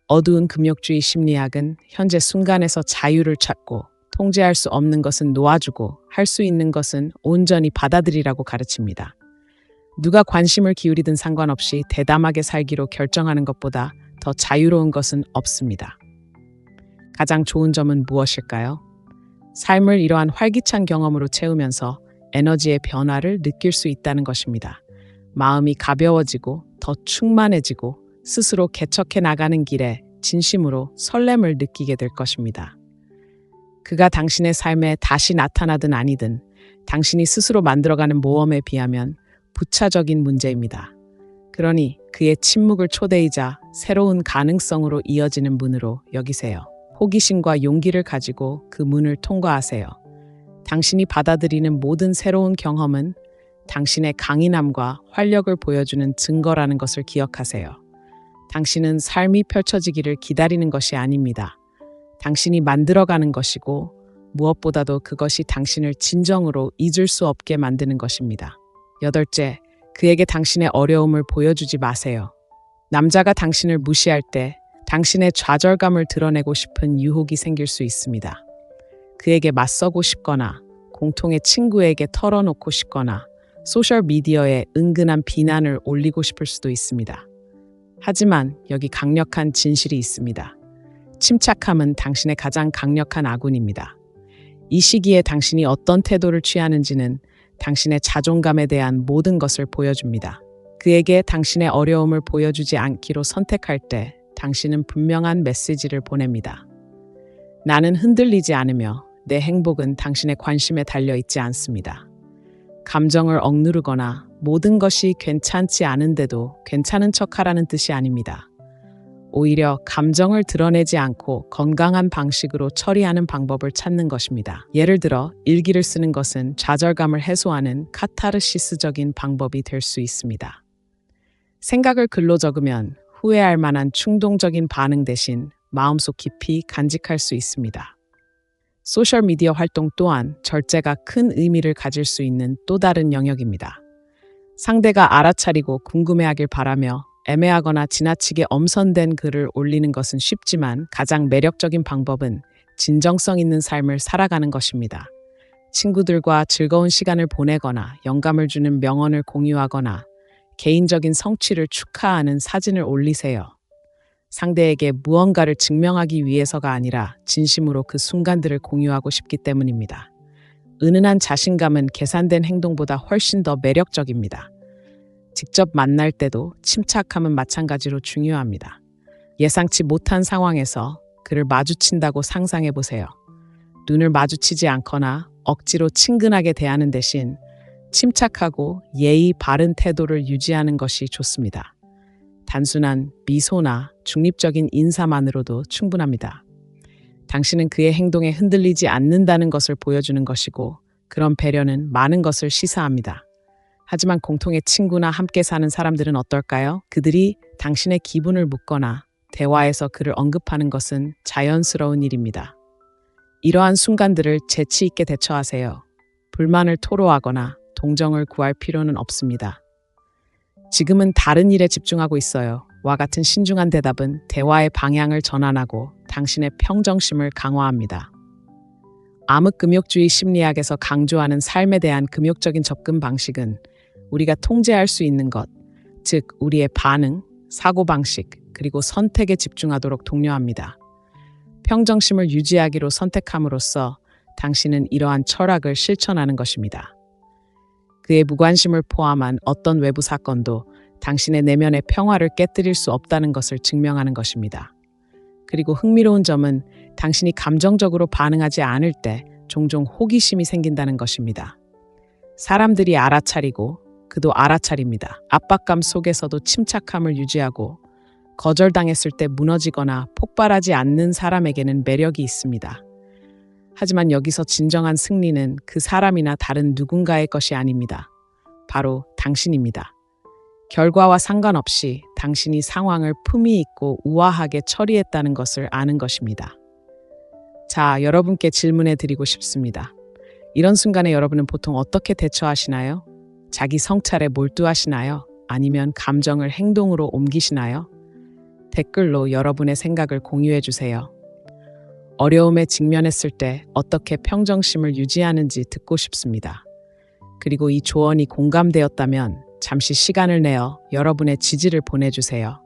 어두운 금욕주의 심리학은 현재 순간에서 자유를 찾고 통제할 수 없는 것은 놓아주고 할 수 있는 것은 온전히 받아들이라고 가르칩니다. 누가 관심을 기울이든 상관없이 대담하게 살기로 결정하는 것보다 더 자유로운 것은 없습니다. 가장 좋은 점은 무엇일까요? 삶을 이러한 활기찬 경험으로 채우면서 에너지의 변화를 느낄 수 있다는 것입니다. 마음이 가벼워지고 더 충만해지고 스스로 개척해 나가는 길에 진심으로 설렘을 느끼게 될 것입니다. 그가 당신의 삶에 다시 나타나든 아니든 당신이 스스로 만들어가는 모험에 비하면 부차적인 문제입니다. 그러니 그의 침묵을 초대이자 새로운 가능성으로 이어지는 문으로 여기세요. 호기심과 용기를 가지고 그 문을 통과하세요. 당신이 받아들이는 모든 새로운 경험은 당신의 강인함과 활력을 보여주는 증거라는 것을 기억하세요. 당신은 삶이 펼쳐지기를 기다리는 것이 아닙니다. 당신이 만들어가는 것이고 무엇보다도 그것이 당신을 진정으로 잊을 수 없게 만드는 것입니다. 여덟째, 그에게 당신의 어려움을 보여주지 마세요. 남자가 당신을 무시할 때 당신의 좌절감을 드러내고 싶은 유혹이 생길 수 있습니다. 그에게 맞서고 싶거나 공통의 친구에게 털어놓고 싶거나 소셜미디어에 은근한 비난을 올리고 싶을 수도 있습니다. 하지만 여기 강력한 진실이 있습니다. 침착함은 당신의 가장 강력한 아군입니다. 이 시기에 당신이 어떤 태도를 취하는지는 당신의 자존감에 대한 모든 것을 보여줍니다. 그에게 당신의 어려움을 보여주지 않기로 선택할 때 당신은 분명한 메시지를 보냅니다. 나는 흔들리지 않으며 내 행복은 당신의 관심에 달려 있지 않습니다. 감정을 억누르거나 모든 것이 괜찮지 않은데도 괜찮은 척하라는 뜻이 아닙니다. 오히려 감정을 드러내지 않고 건강한 방식으로 처리하는 방법을 찾는 것입니다. 예를 들어 일기를 쓰는 것은 좌절감을 해소하는 카타르시스적인 방법이 될 수 있습니다. 생각을 글로 적으면 후회할 만한 충동적인 반응 대신 마음속 깊이 간직할 수 있습니다. 소셜미디어 활동 또한 절제가 큰 의미를 가질 수 있는 또 다른 영역입니다. 상대가 알아차리고 궁금해하길 바라며 애매하거나 지나치게 엄선된 글을 올리는 것은 쉽지만 가장 매력적인 방법은 진정성 있는 삶을 살아가는 것입니다. 친구들과 즐거운 시간을 보내거나 영감을 주는 명언을 공유하거나 개인적인 성취를 축하하는 사진을 올리세요. 상대에게 무언가를 증명하기 위해서가 아니라 진심으로 그 순간들을 공유하고 싶기 때문입니다. 은은한 자신감은 계산된 행동보다 훨씬 더 매력적입니다. 직접 만날 때도 침착함은 마찬가지로 중요합니다. 예상치 못한 상황에서 그를 마주친다고 상상해 보세요. 눈을 마주치지 않거나 억지로 친근하게 대하는 대신 침착하고 예의 바른 태도를 유지하는 것이 좋습니다. 단순한 미소나 중립적인 인사만으로도 충분합니다. 당신은 그의 행동에 흔들리지 않는다는 것을 보여주는 것이고 그런 배려는 많은 것을 시사합니다. 하지만 공통의 친구나 함께 사는 사람들은 어떨까요? 그들이 당신의 기분을 묻거나 대화에서 그를 언급하는 것은 자연스러운 일입니다. 이러한 순간들을 재치 있게 대처하세요. 불만을 토로하거나 동정을 구할 필요는 없습니다. 지금은 다른 일에 집중하고 있어요. 와 같은 신중한 대답은 대화의 방향을 전환하고 당신의 평정심을 강화합니다. 암흑금욕주의 심리학에서 강조하는 삶에 대한 금욕적인 접근 방식은 우리가 통제할 수 있는 것, 즉 우리의 반응, 사고방식, 그리고 선택에 집중하도록 독려합니다. 평정심을 유지하기로 선택함으로써 당신은 이러한 철학을 실천하는 것입니다. 그의 무관심을 포함한 어떤 외부 사건도 당신의 내면의 평화를 깨뜨릴 수 없다는 것을 증명하는 것입니다. 그리고 흥미로운 점은 당신이 감정적으로 반응하지 않을 때 종종 호기심이 생긴다는 것입니다. 사람들이 알아차리고 그도 알아차립니다. 압박감 속에서도 침착함을 유지하고 거절당했을 때 무너지거나 폭발하지 않는 사람에게는 매력이 있습니다. 하지만 여기서 진정한 승리는 그 사람이나 다른 누군가의 것이 아닙니다. 바로 당신입니다. 결과와 상관없이 당신이 상황을 품위 있고 우아하게 처리했다는 것을 아는 것입니다. 자, 여러분께 질문해 드리고 싶습니다. 이런 순간에 여러분은 보통 어떻게 대처하시나요? 자기 성찰에 몰두하시나요? 아니면 감정을 행동으로 옮기시나요? 댓글로 여러분의 생각을 공유해 주세요. 어려움에 직면했을 때 어떻게 평정심을 유지하는지 듣고 싶습니다. 그리고 이 조언이 공감되었다면 잠시 시간을 내어 여러분의 지지를 보내주세요.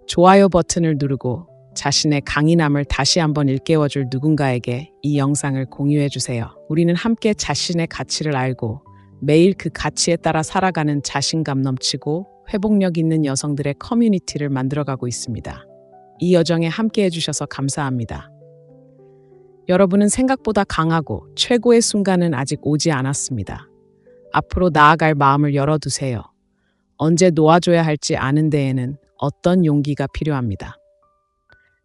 좋아요 버튼을 누르고 자신의 강인함을 다시 한번 일깨워줄 누군가에게 이 영상을 공유해주세요. 우리는 함께 자신의 가치를 알고 매일 그 가치에 따라 살아가는 자신감 넘치고 회복력 있는 여성들의 커뮤니티를 만들어가고 있습니다. 이 여정에 함께 해주셔서 감사합니다. 여러분은 생각보다 강하고 최고의 순간은 아직 오지 않았습니다. 앞으로 나아갈 마음을 열어두세요. 언제 놓아줘야 할지 아는 데에는 어떤 용기가 필요합니다.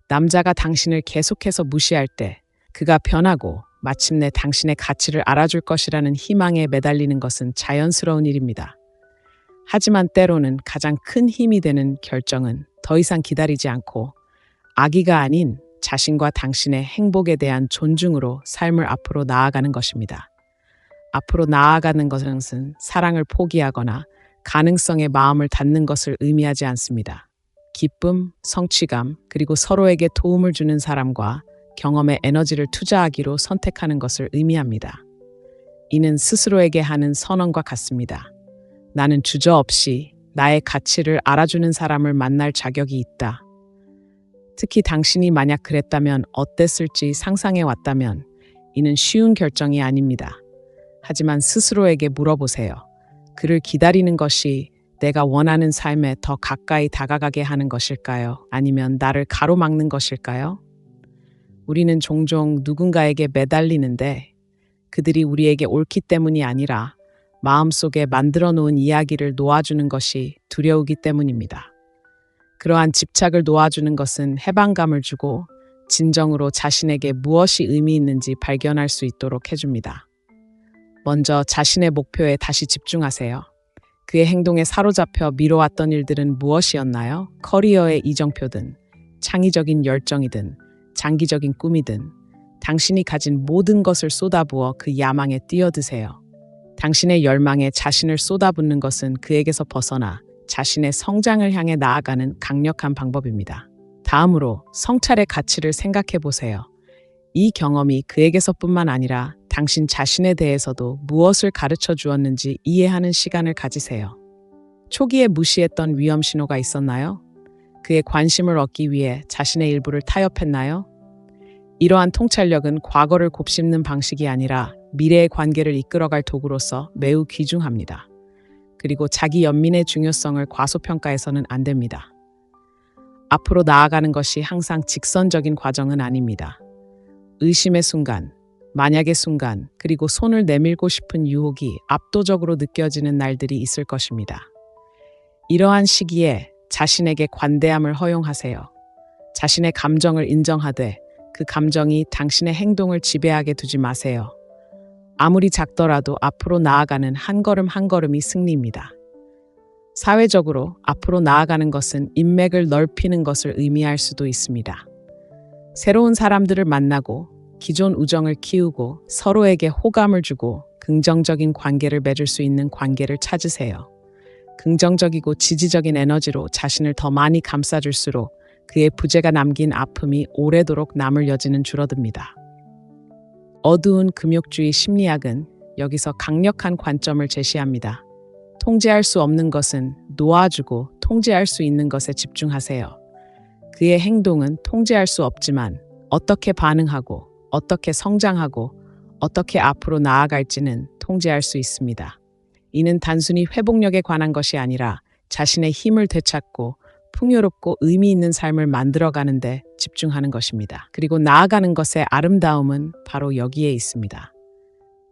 남자가 당신을 계속해서 무시할 때 그가 변하고 마침내 당신의 가치를 알아줄 것이라는 희망에 매달리는 것은 자연스러운 일입니다. 하지만 때로는 가장 큰 힘이 되는 결정은 더 이상 기다리지 않고 아기가 아닌 자신과 당신의 행복에 대한 존중으로 삶을 앞으로 나아가는 것입니다. 앞으로 나아가는 것은 사랑을 포기하거나 가능성에 마음을 닫는 것을 의미하지 않습니다. 기쁨, 성취감, 그리고 서로에게 도움을 주는 사람과 경험에 에너지를 투자하기로 선택하는 것을 의미합니다. 이는 스스로에게 하는 선언과 같습니다. 나는 주저없이 나의 가치를 알아주는 사람을 만날 자격이 있다. 특히 당신이 만약 그랬다면 어땠을지 상상해 왔다면 이는 쉬운 결정이 아닙니다. 하지만 스스로에게 물어보세요. 그를 기다리는 것이 내가 원하는 삶에 더 가까이 다가가게 하는 것일까요? 아니면 나를 가로막는 것일까요? 우리는 종종 누군가에게 매달리는데 그들이 우리에게 옳기 때문이 아니라 마음속에 만들어 놓은 이야기를 놓아주는 것이 두려우기 때문입니다. 그러한 집착을 놓아주는 것은 해방감을 주고 진정으로 자신에게 무엇이 의미 있는지 발견할 수 있도록 해줍니다. 먼저 자신의 목표에 다시 집중하세요. 그의 행동에 사로잡혀 미뤄왔던 일들은 무엇이었나요? 커리어의 이정표든, 창의적인 열정이든, 장기적인 꿈이든, 당신이 가진 모든 것을 쏟아부어 그 야망에 뛰어드세요. 당신의 열망에 자신을 쏟아붓는 것은 그에게서 벗어나 자신의 성장을 향해 나아가는 강력한 방법입니다. 다음으로 성찰의 가치를 생각해 보세요. 이 경험이 그에게서뿐만 아니라 당신 자신에 대해서도 무엇을 가르쳐 주었는지 이해하는 시간을 가지세요. 초기에 무시했던 위험 신호가 있었나요? 그의 관심을 얻기 위해 자신의 일부를 타협했나요? 이러한 통찰력은 과거를 곱씹는 방식이 아니라 미래의 관계를 이끌어갈 도구로서 매우 귀중합니다. 그리고 자기 연민의 중요성을 과소평가해서는 안 됩니다. 앞으로 나아가는 것이 항상 직선적인 과정은 아닙니다. 의심의 순간, 만약의 순간, 그리고 손을 내밀고 싶은 유혹이 압도적으로 느껴지는 날들이 있을 것입니다. 이러한 시기에 자신에게 관대함을 허용하세요. 자신의 감정을 인정하되 그 감정이 당신의 행동을 지배하게 두지 마세요. 아무리 작더라도 앞으로 나아가는 한 걸음 한 걸음이 승리입니다. 사회적으로 앞으로 나아가는 것은 인맥을 넓히는 것을 의미할 수도 있습니다. 새로운 사람들을 만나고 기존 우정을 키우고 서로에게 호감을 주고 긍정적인 관계를 맺을 수 있는 관계를 찾으세요. 긍정적이고 지지적인 에너지로 자신을 더 많이 감싸줄수록 그의 부재가 남긴 아픔이 오래도록 남을 여지는 줄어듭니다. 어두운 금욕주의 심리학은 여기서 강력한 관점을 제시합니다. 통제할 수 없는 것은 놓아주고 통제할 수 있는 것에 집중하세요. 그의 행동은 통제할 수 없지만 어떻게 반응하고 어떻게 성장하고 어떻게 앞으로 나아갈지는 통제할 수 있습니다. 이는 단순히 회복력에 관한 것이 아니라 자신의 힘을 되찾고 풍요롭고 의미 있는 삶을 만들어가는 데 집중하는 것입니다. 그리고 나아가는 것의 아름다움은 바로 여기에 있습니다.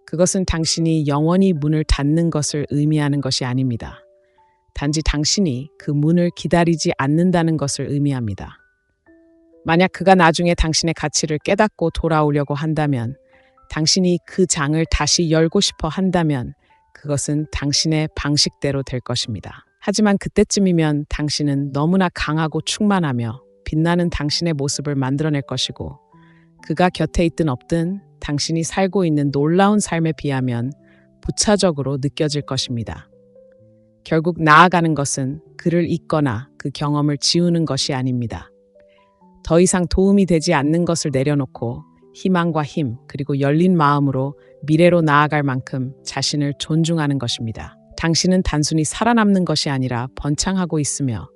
그것은 당신이 영원히 문을 닫는 것을 의미하는 것이 아닙니다. 단지 당신이 그 문을 기다리지 않는다는 것을 의미합니다. 만약 그가 나중에 당신의 가치를 깨닫고 돌아오려고 한다면, 당신이 그 장을 다시 열고 싶어 한다면 그것은 당신의 방식대로 될 것입니다. 하지만 그때쯤이면 당신은 너무나 강하고 충만하며 빛나는 당신의 모습을 만들어낼 것이고, 그가 곁에 있든 없든 당신이 살고 있는 놀라운 삶에 비하면 부차적으로 느껴질 것입니다. 결국 나아가는 것은 그를 잊거나 그 경험을 지우는 것이 아닙니다. 더 이상 도움이 되지 않는 것을 내려놓고 희망과 힘 그리고 열린 마음으로 미래로 나아갈 만큼 자신을 존중하는 것입니다. 당신은 단순히 살아남는 것이 아니라 번창하고 있으며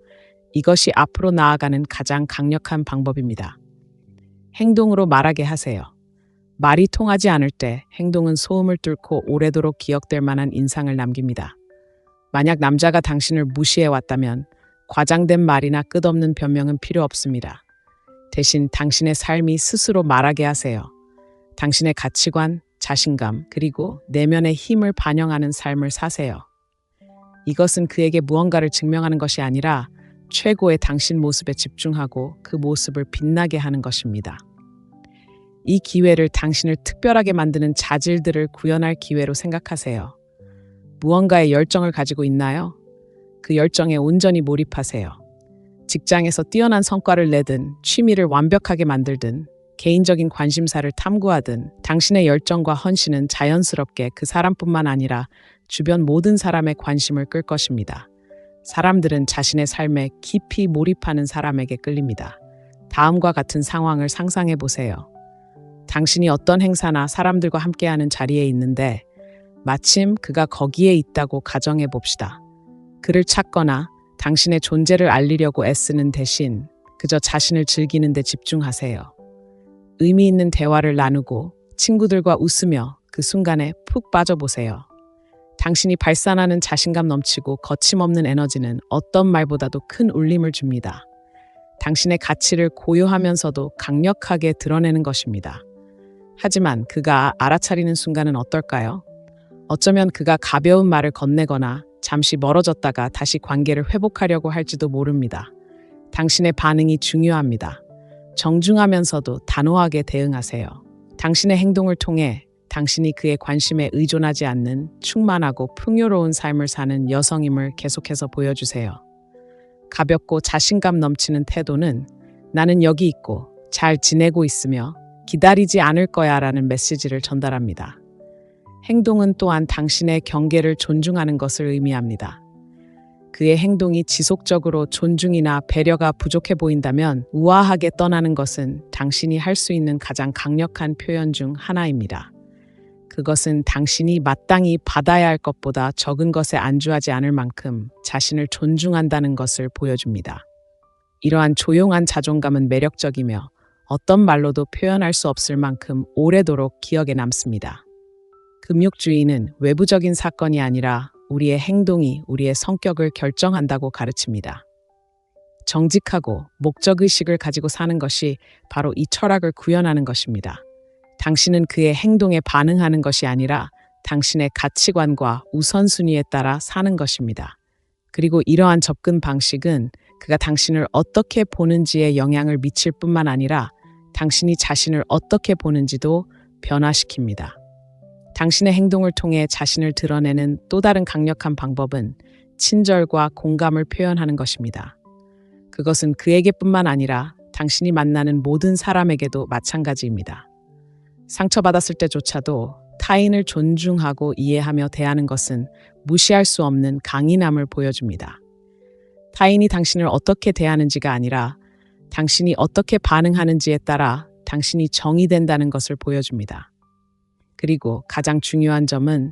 이것이 앞으로 나아가는 가장 강력한 방법입니다. 행동으로 말하게 하세요. 말이 통하지 않을 때 행동은 소음을 뚫고 오래도록 기억될 만한 인상을 남깁니다. 만약 남자가 당신을 무시해왔다면 과장된 말이나 끝없는 변명은 필요 없습니다. 대신 당신의 삶이 스스로 말하게 하세요. 당신의 가치관, 자신감, 그리고 내면의 힘을 반영하는 삶을 사세요. 이것은 그에게 무언가를 증명하는 것이 아니라 최고의 당신 모습에 집중하고 그 모습을 빛나게 하는 것입니다. 이 기회를 당신을 특별하게 만드는 자질들을 구현할 기회로 생각하세요. 무언가에 열정을 가지고 있나요? 그 열정에 온전히 몰입하세요. 직장에서 뛰어난 성과를 내든 취미를 완벽하게 만들든 개인적인 관심사를 탐구하든 당신의 열정과 헌신은 자연스럽게 그 사람뿐만 아니라 주변 모든 사람의 관심을 끌 것입니다. 사람들은 자신의 삶에 깊이 몰입하는 사람에게 끌립니다. 다음과 같은 상황을 상상해 보세요. 당신이 어떤 행사나 사람들과 함께하는 자리에 있는데 마침 그가 거기에 있다고 가정해 봅시다. 그를 찾거나 당신의 존재를 알리려고 애쓰는 대신 그저 자신을 즐기는 데 집중하세요. 의미 있는 대화를 나누고 친구들과 웃으며 그 순간에 푹 빠져보세요. 당신이 발산하는 자신감 넘치고 거침없는 에너지는 어떤 말보다도 큰 울림을 줍니다. 당신의 가치를 고요하면서도 강력하게 드러내는 것입니다. 하지만 그가 알아차리는 순간은 어떨까요? 어쩌면 그가 가벼운 말을 건네거나 잠시 멀어졌다가 다시 관계를 회복하려고 할지도 모릅니다. 당신의 반응이 중요합니다. 정중하면서도 단호하게 대응하세요. 당신의 행동을 통해 당신이 그의 관심에 의존하지 않는 충만하고 풍요로운 삶을 사는 여성임을 계속해서 보여주세요. 가볍고 자신감 넘치는 태도는 나는 여기 있고 잘 지내고 있으며 기다리지 않을 거야 라는 메시지를 전달합니다. 행동은 또한 당신의 경계를 존중하는 것을 의미합니다. 그의 행동이 지속적으로 존중이나 배려가 부족해 보인다면 우아하게 떠나는 것은 당신이 할 수 있는 가장 강력한 표현 중 하나입니다. 그것은 당신이 마땅히 받아야 할 것보다 적은 것에 안주하지 않을 만큼 자신을 존중한다는 것을 보여줍니다. 이러한 조용한 자존감은 매력적이며 어떤 말로도 표현할 수 없을 만큼 오래도록 기억에 남습니다. 금욕주의는 외부적인 사건이 아니라 우리의 행동이 우리의 성격을 결정한다고 가르칩니다. 정직하고 목적의식을 가지고 사는 것이 바로 이 철학을 구현하는 것입니다. 당신은 그의 행동에 반응하는 것이 아니라 당신의 가치관과 우선순위에 따라 사는 것입니다. 그리고 이러한 접근 방식은 그가 당신을 어떻게 보는지에 영향을 미칠 뿐만 아니라 당신이 자신을 어떻게 보는지도 변화시킵니다. 당신의 행동을 통해 자신을 드러내는 또 다른 강력한 방법은 친절과 공감을 표현하는 것입니다. 그것은 그에게뿐만 아니라 당신이 만나는 모든 사람에게도 마찬가지입니다. 상처받았을 때조차도 타인을 존중하고 이해하며 대하는 것은 무시할 수 없는 강인함을 보여줍니다. 타인이 당신을 어떻게 대하는지가 아니라 당신이 어떻게 반응하는지에 따라 당신이 정의된다는 것을 보여줍니다. 그리고 가장 중요한 점은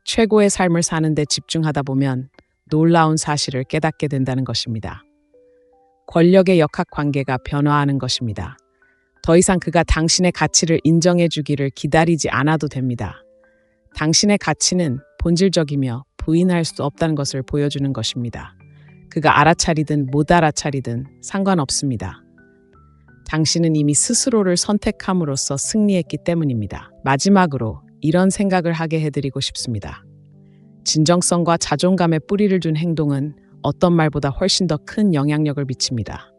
최고의 삶을 사는 데 집중하다 보면 놀라운 사실을 깨닫게 된다는 것입니다. 권력의 역학관계가 변화하는 것입니다. 더 이상 그가 당신의 가치를 인정해 주기를 기다리지 않아도 됩니다. 당신의 가치는 본질적이며 부인할 수 없다는 것을 보여주는 것입니다. 그가 알아차리든 못 알아차리든 상관없습니다. 당신은 이미 스스로를 선택함으로써 승리했기 때문입니다. 마지막으로 이런 생각을 하게 해드리고 싶습니다. 진정성과 자존감에 뿌리를 둔 행동은 어떤 말보다 훨씬 더 큰 영향력을 미칩니다.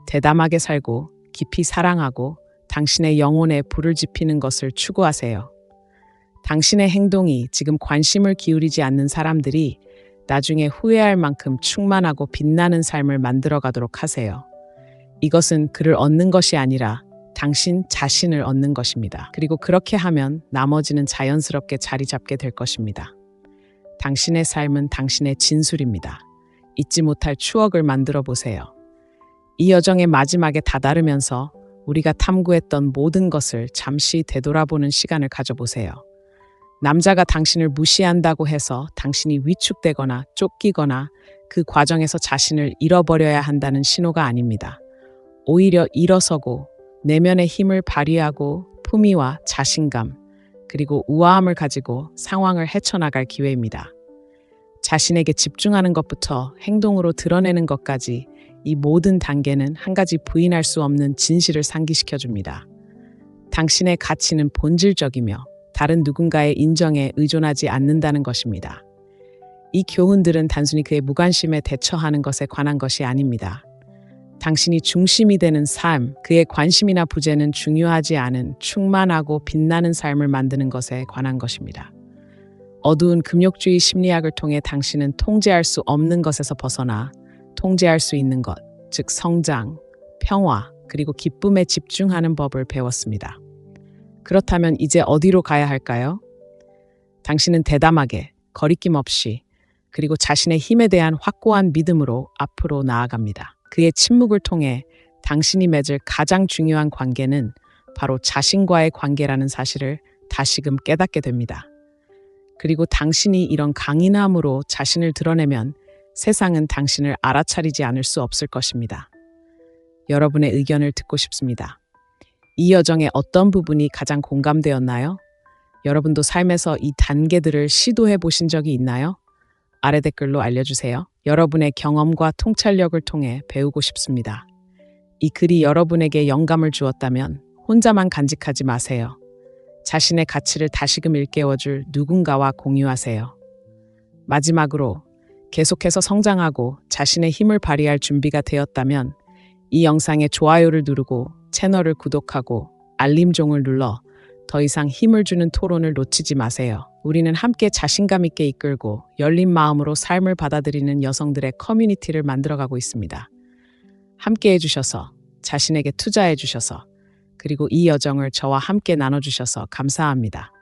대담하게 살고 깊이 사랑하고 당신의 영혼에 불을 지피는 것을 추구하세요. 당신의 행동이 지금 관심을 기울이지 않는 사람들이 나중에 후회할 만큼 충만하고 빛나는 삶을 만들어가도록 하세요. 이것은 그를 얻는 것이 아니라 당신 자신을 얻는 것입니다. 그리고 그렇게 하면 나머지는 자연스럽게 자리 잡게 될 것입니다. 당신의 삶은 당신의 진술입니다. 잊지 못할 추억을 만들어 보세요. 이 여정의 마지막에 다다르면서 우리가 탐구했던 모든 것을 잠시 되돌아보는 시간을 가져보세요. 남자가 당신을 무시한다고 해서 당신이 위축되거나 쫓기거나 그 과정에서 자신을 잃어버려야 한다는 신호가 아닙니다. 오히려 일어서고 내면의 힘을 발휘하고 품위와 자신감, 그리고 우아함을 가지고 상황을 헤쳐나갈 기회입니다. 자신에게 집중하는 것부터 행동으로 드러내는 것까지 이 모든 단계는 한 가지 부인할 수 없는 진실을 상기시켜줍니다. 당신의 가치는 본질적이며 다른 누군가의 인정에 의존하지 않는다는 것입니다. 이 교훈들은 단순히 그의 무관심에 대처하는 것에 관한 것이 아닙니다. 당신이 중심이 되는 삶, 그의 관심이나 부재는 중요하지 않은 충만하고 빛나는 삶을 만드는 것에 관한 것입니다. 어두운 금욕주의 심리학을 통해 당신은 통제할 수 없는 것에서 벗어나 통제할 수 있는 것, 즉 성장, 평화, 그리고 기쁨에 집중하는 법을 배웠습니다. 그렇다면 이제 어디로 가야 할까요? 당신은 대담하게, 거리낌 없이, 그리고 자신의 힘에 대한 확고한 믿음으로 앞으로 나아갑니다. 그의 침묵을 통해 당신이 맺을 가장 중요한 관계는 바로 자신과의 관계라는 사실을 다시금 깨닫게 됩니다. 그리고 당신이 이런 강인함으로 자신을 드러내면 세상은 당신을 알아차리지 않을 수 없을 것입니다. 여러분의 의견을 듣고 싶습니다. 이 여정의 어떤 부분이 가장 공감되었나요? 여러분도 삶에서 이 단계들을 시도해 보신 적이 있나요? 아래 댓글로 알려주세요. 여러분의 경험과 통찰력을 통해 배우고 싶습니다. 이 글이 여러분에게 영감을 주었다면 혼자만 간직하지 마세요. 자신의 가치를 다시금 일깨워줄 누군가와 공유하세요. 마지막으로 계속해서 성장하고 자신의 힘을 발휘할 준비가 되었다면 이 영상에 좋아요를 누르고 채널을 구독하고 알림종을 눌러 더 이상 힘을 주는 토론을 놓치지 마세요. 우리는 함께 자신감 있게 이끌고 열린 마음으로 삶을 받아들이는 여성들의 커뮤니티를 만들어가고 있습니다. 함께 해주셔서, 자신에게 투자해주셔서, 그리고 이 여정을 저와 함께 나눠주셔서 감사합니다.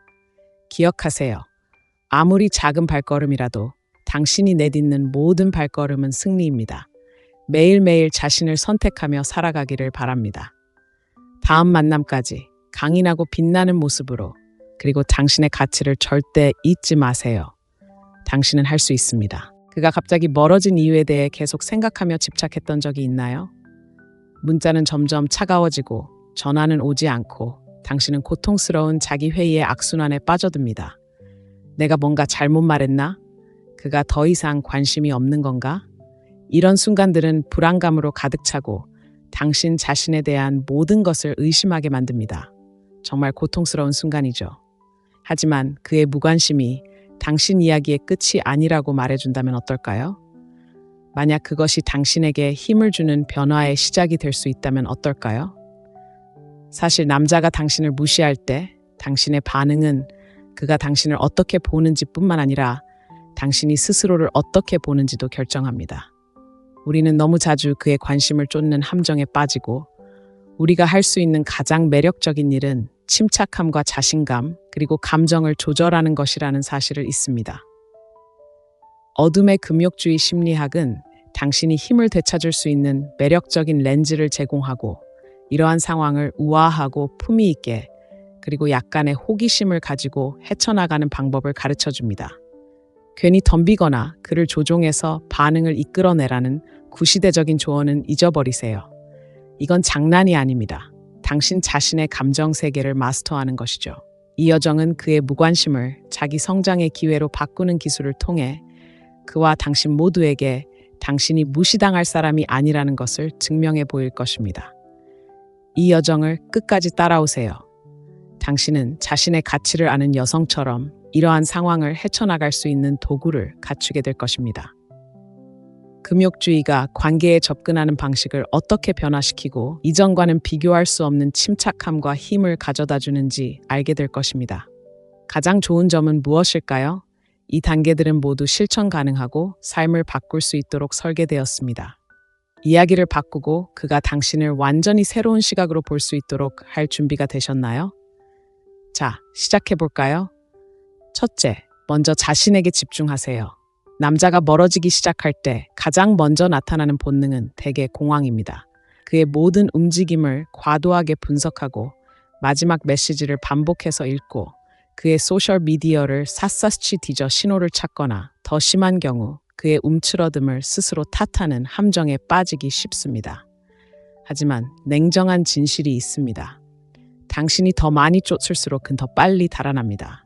기억하세요. 아무리 작은 발걸음이라도 당신이 내딛는 모든 발걸음은 승리입니다. 매일매일 자신을 선택하며 살아가기를 바랍니다. 다음 만남까지 강인하고 빛나는 모습으로, 그리고 당신의 가치를 절대 잊지 마세요. 당신은 할 수 있습니다. 그가 갑자기 멀어진 이유에 대해 계속 생각하며 집착했던 적이 있나요? 문자는 점점 차가워지고 전화는 오지 않고 당신은 고통스러운 자기 회의의 악순환에 빠져듭니다. 내가 뭔가 잘못 말했나? 그가 더 이상 관심이 없는 건가? 이런 순간들은 불안감으로 가득 차고 당신 자신에 대한 모든 것을 의심하게 만듭니다. 정말 고통스러운 순간이죠. 하지만 그의 무관심이 당신 이야기의 끝이 아니라고 말해준다면 어떨까요? 만약 그것이 당신에게 힘을 주는 변화의 시작이 될 수 있다면 어떨까요? 사실 남자가 당신을 무시할 때 당신의 반응은 그가 당신을 어떻게 보는지 뿐만 아니라 당신이 스스로를 어떻게 보는지도 결정합니다. 우리는 너무 자주 그의 관심을 쫓는 함정에 빠지고 우리가 할 수 있는 가장 매력적인 일은 침착함과 자신감, 그리고 감정을 조절하는 것이라는 사실을 잊습니다. 어둠의 금욕주의 심리학은 당신이 힘을 되찾을 수 있는 매력적인 렌즈를 제공하고 이러한 상황을 우아하고 품위 있게 그리고 약간의 호기심을 가지고 헤쳐나가는 방법을 가르쳐 줍니다. 괜히 덤비거나 그를 조종해서 반응을 이끌어내라는 구시대적인 조언은 잊어버리세요. 이건 장난이 아닙니다. 당신 자신의 감정 세계를 마스터하는 것이죠. 이 여정은 그의 무관심을 자기 성장의 기회로 바꾸는 기술을 통해 그와 당신 모두에게 당신이 무시당할 사람이 아니라는 것을 증명해 보일 것입니다. 이 여정을 끝까지 따라오세요. 당신은 자신의 가치를 아는 여성처럼 이러한 상황을 헤쳐나갈 수 있는 도구를 갖추게 될 것입니다. 금욕주의가 관계에 접근하는 방식을 어떻게 변화시키고 이전과는 비교할 수 없는 침착함과 힘을 가져다 주는지 알게 될 것입니다. 가장 좋은 점은 무엇일까요? 이 단계들은 모두 실천 가능하고 삶을 바꿀 수 있도록 설계되었습니다. 이야기를 바꾸고 그가 당신을 완전히 새로운 시각으로 볼 수 있도록 할 준비가 되셨나요? 자, 시작해볼까요? 첫째, 먼저 자신에게 집중하세요. 남자가 멀어지기 시작할 때 가장 먼저 나타나는 본능은 대개 공황입니다. 그의 모든 움직임을 과도하게 분석하고 마지막 메시지를 반복해서 읽고 그의 소셜미디어를 샅샅이 뒤져 신호를 찾거나 더 심한 경우 그의 움츠러듦을 스스로 탓하는 함정에 빠지기 쉽습니다. 하지만 냉정한 진실이 있습니다. 당신이 더 많이 쫓을수록 그는 더 빨리 달아납니다.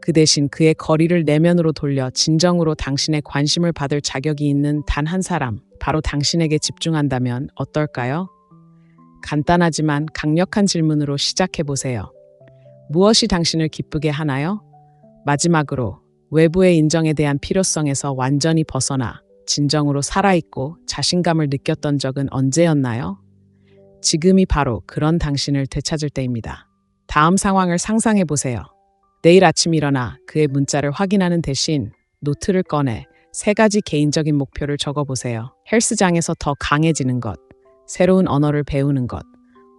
그 대신 그의 거리를 내면으로 돌려 진정으로 당신의 관심을 받을 자격이 있는 단 한 사람, 바로 당신에게 집중한다면 어떨까요? 간단하지만 강력한 질문으로 시작해 보세요. 무엇이 당신을 기쁘게 하나요? 마지막으로 외부의 인정에 대한 필요성에서 완전히 벗어나 진정으로 살아있고 자신감을 느꼈던 적은 언제였나요? 지금이 바로 그런 당신을 되찾을 때입니다. 다음 상황을 상상해 보세요. 내일 아침 일어나 그의 문자를 확인하는 대신 노트를 꺼내 3가지 개인적인 목표를 적어보세요. 헬스장에서 더 강해지는 것, 새로운 언어를 배우는 것,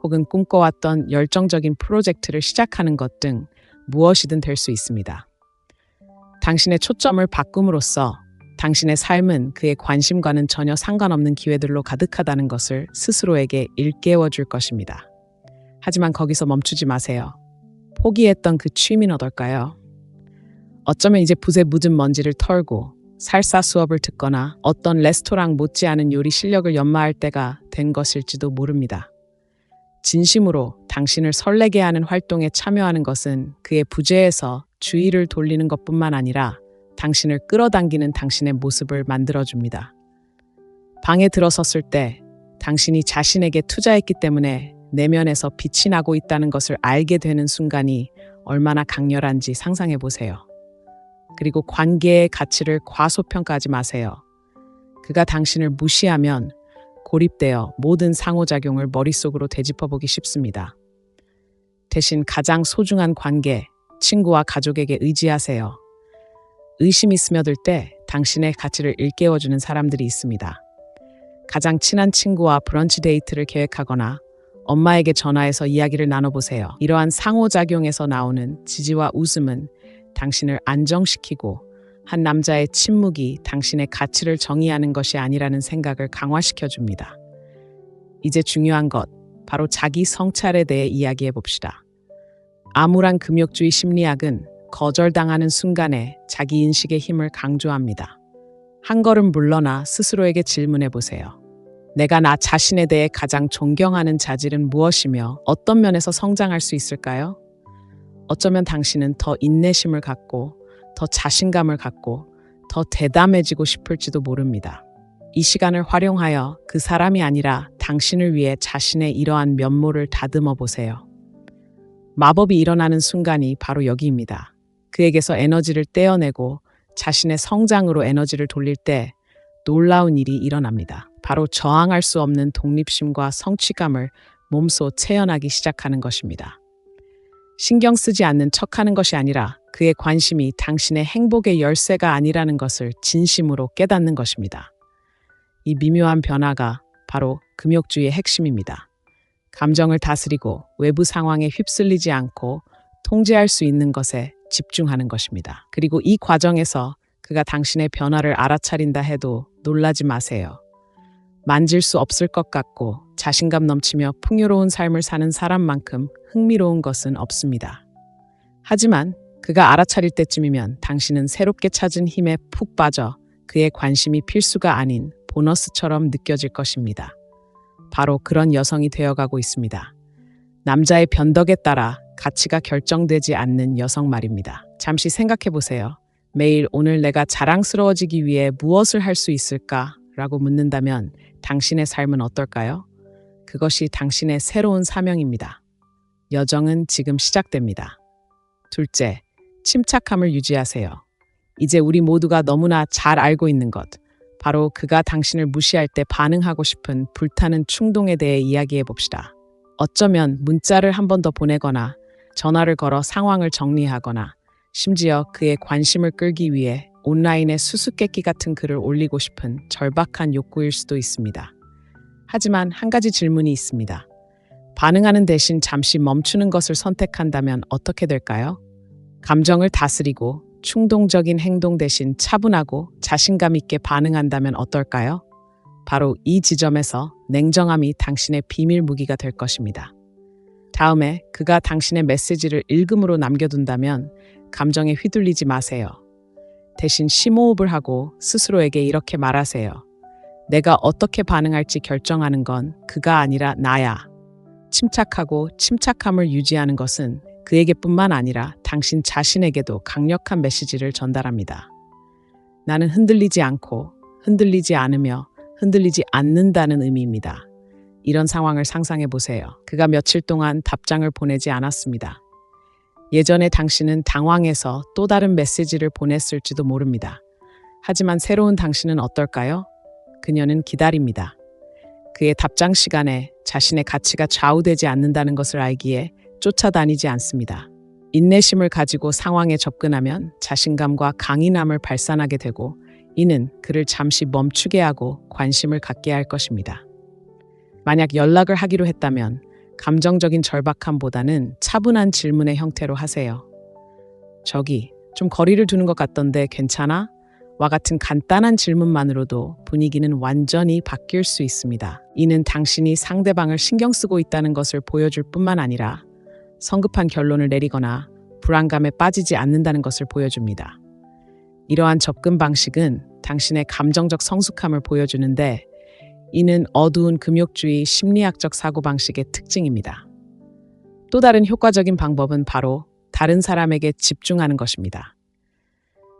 혹은 꿈꿔왔던 열정적인 프로젝트를 시작하는 것 등 무엇이든 될 수 있습니다. 당신의 초점을 바꿈으로써 당신의 삶은 그의 관심과는 전혀 상관없는 기회들로 가득하다는 것을 스스로에게 일깨워 줄 것입니다. 하지만 거기서 멈추지 마세요. 포기했던 그 취미는 어떨까요? 어쩌면 이제 붓에 묻은 먼지를 털고 살사 수업을 듣거나 어떤 레스토랑 못지않은 요리 실력을 연마할 때가 된 것일지도 모릅니다. 진심으로 당신을 설레게 하는 활동에 참여하는 것은 그의 부재에서 주의를 돌리는 것뿐만 아니라 당신을 끌어당기는 당신의 모습을 만들어줍니다. 방에 들어섰을 때 당신이 자신에게 투자했기 때문에 내면에서 빛이 나고 있다는 것을 알게 되는 순간이 얼마나 강렬한지 상상해 보세요. 그리고 관계의 가치를 과소평가하지 마세요. 그가 당신을 무시하면 고립되어 모든 상호작용을 머릿속으로 되짚어보기 쉽습니다. 대신 가장 소중한 관계, 친구와 가족에게 의지하세요. 의심이 스며들 때 당신의 가치를 일깨워주는 사람들이 있습니다. 가장 친한 친구와 브런치 데이트를 계획하거나 엄마에게 전화해서 이야기를 나눠보세요. 이러한 상호작용에서 나오는 지지와 웃음은 당신을 안정시키고 한 남자의 침묵이 당신의 가치를 정의하는 것이 아니라는 생각을 강화시켜줍니다. 이제 중요한 것, 바로 자기 성찰에 대해 이야기해 봅시다. 암울한 금욕주의 심리학은 거절당하는 순간에 자기 인식의 힘을 강조합니다. 한 걸음 물러나 스스로에게 질문해 보세요. 내가 나 자신에 대해 가장 존경하는 자질은 무엇이며 어떤 면에서 성장할 수 있을까요? 어쩌면 당신은 더 인내심을 갖고 더 자신감을 갖고 더 대담해지고 싶을지도 모릅니다. 이 시간을 활용하여 그 사람이 아니라 당신을 위해 자신의 이러한 면모를 다듬어 보세요. 마법이 일어나는 순간이 바로 여기입니다. 그에게서 에너지를 떼어내고 자신의 성장으로 에너지를 돌릴 때 놀라운 일이 일어납니다. 바로 저항할 수 없는 독립심과 성취감을 몸소 체현하기 시작하는 것입니다. 신경 쓰지 않는 척하는 것이 아니라 그의 관심이 당신의 행복의 열쇠가 아니라는 것을 진심으로 깨닫는 것입니다. 이 미묘한 변화가 바로 금욕주의의 핵심입니다. 감정을 다스리고 외부 상황에 휩쓸리지 않고 통제할 수 있는 것에 집중하는 것입니다. 그리고 이 과정에서 그가 당신의 변화를 알아차린다 해도 놀라지 마세요. 만질 수 없을 것 같고 자신감 넘치며 풍요로운 삶을 사는 사람만큼 흥미로운 것은 없습니다. 하지만 그가 알아차릴 때쯤이면 당신은 새롭게 찾은 힘에 푹 빠져 그의 관심이 필수가 아닌 보너스처럼 느껴질 것입니다. 바로 그런 여성이 되어가고 있습니다. 남자의 변덕에 따라 가치가 결정되지 않는 여성 말입니다. 잠시 생각해 보세요. 매일 오늘 내가 자랑스러워지기 위해 무엇을 할 수 있을까? 라고 묻는다면 당신의 삶은 어떨까요? 그것이 당신의 새로운 사명입니다. 여정은 지금 시작됩니다. 둘째, 침착함을 유지하세요. 이제 우리 모두가 너무나 잘 알고 있는 것, 바로 그가 당신을 무시할 때 반응하고 싶은 불타는 충동에 대해 이야기해 봅시다. 어쩌면 문자를 한 번 더 보내거나 전화를 걸어 상황을 정리하거나 심지어 그의 관심을 끌기 위해 온라인에 수수께끼 같은 글을 올리고 싶은 절박한 욕구일 수도 있습니다. 하지만 한 가지 질문이 있습니다. 반응하는 대신 잠시 멈추는 것을 선택한다면 어떻게 될까요? 감정을 다스리고 충동적인 행동 대신 차분하고 자신감 있게 반응한다면 어떨까요? 바로 이 지점에서 냉정함이 당신의 비밀 무기가 될 것입니다. 다음에 그가 당신의 메시지를 읽음으로 남겨둔다면 감정에 휘둘리지 마세요. 대신 심호흡을 하고 스스로에게 이렇게 말하세요. 내가 어떻게 반응할지 결정하는 건 그가 아니라 나야. 침착하고 침착함을 유지하는 것은 그에게뿐만 아니라 당신 자신에게도 강력한 메시지를 전달합니다. 나는 흔들리지 않고 흔들리지 않으며 흔들리지 않는다는 의미입니다. 이런 상황을 상상해 보세요. 그가 며칠 동안 답장을 보내지 않았습니다. 예전에 당신은 당황해서 또 다른 메시지를 보냈을지도 모릅니다. 하지만 새로운 당신은 어떨까요? 그녀는 기다립니다. 그의 답장 시간에 자신의 가치가 좌우되지 않는다는 것을 알기에 쫓아다니지 않습니다. 인내심을 가지고 상황에 접근하면 자신감과 강인함을 발산하게 되고 이는 그를 잠시 멈추게 하고 관심을 갖게 할 것입니다. 만약 연락을 하기로 했다면 감정적인 절박함보다는 차분한 질문의 형태로 하세요. 저기, 좀 거리를 두는 것 같던데 괜찮아? 와 같은 간단한 질문만으로도 분위기는 완전히 바뀔 수 있습니다. 이는 당신이 상대방을 신경 쓰고 있다는 것을 보여줄 뿐만 아니라 성급한 결론을 내리거나 불안감에 빠지지 않는다는 것을 보여줍니다. 이러한 접근 방식은 당신의 감정적 성숙함을 보여주는데 이는 어두운 금욕주의 심리학적 사고방식의 특징입니다. 또 다른 효과적인 방법은 바로 다른 사람에게 집중하는 것입니다.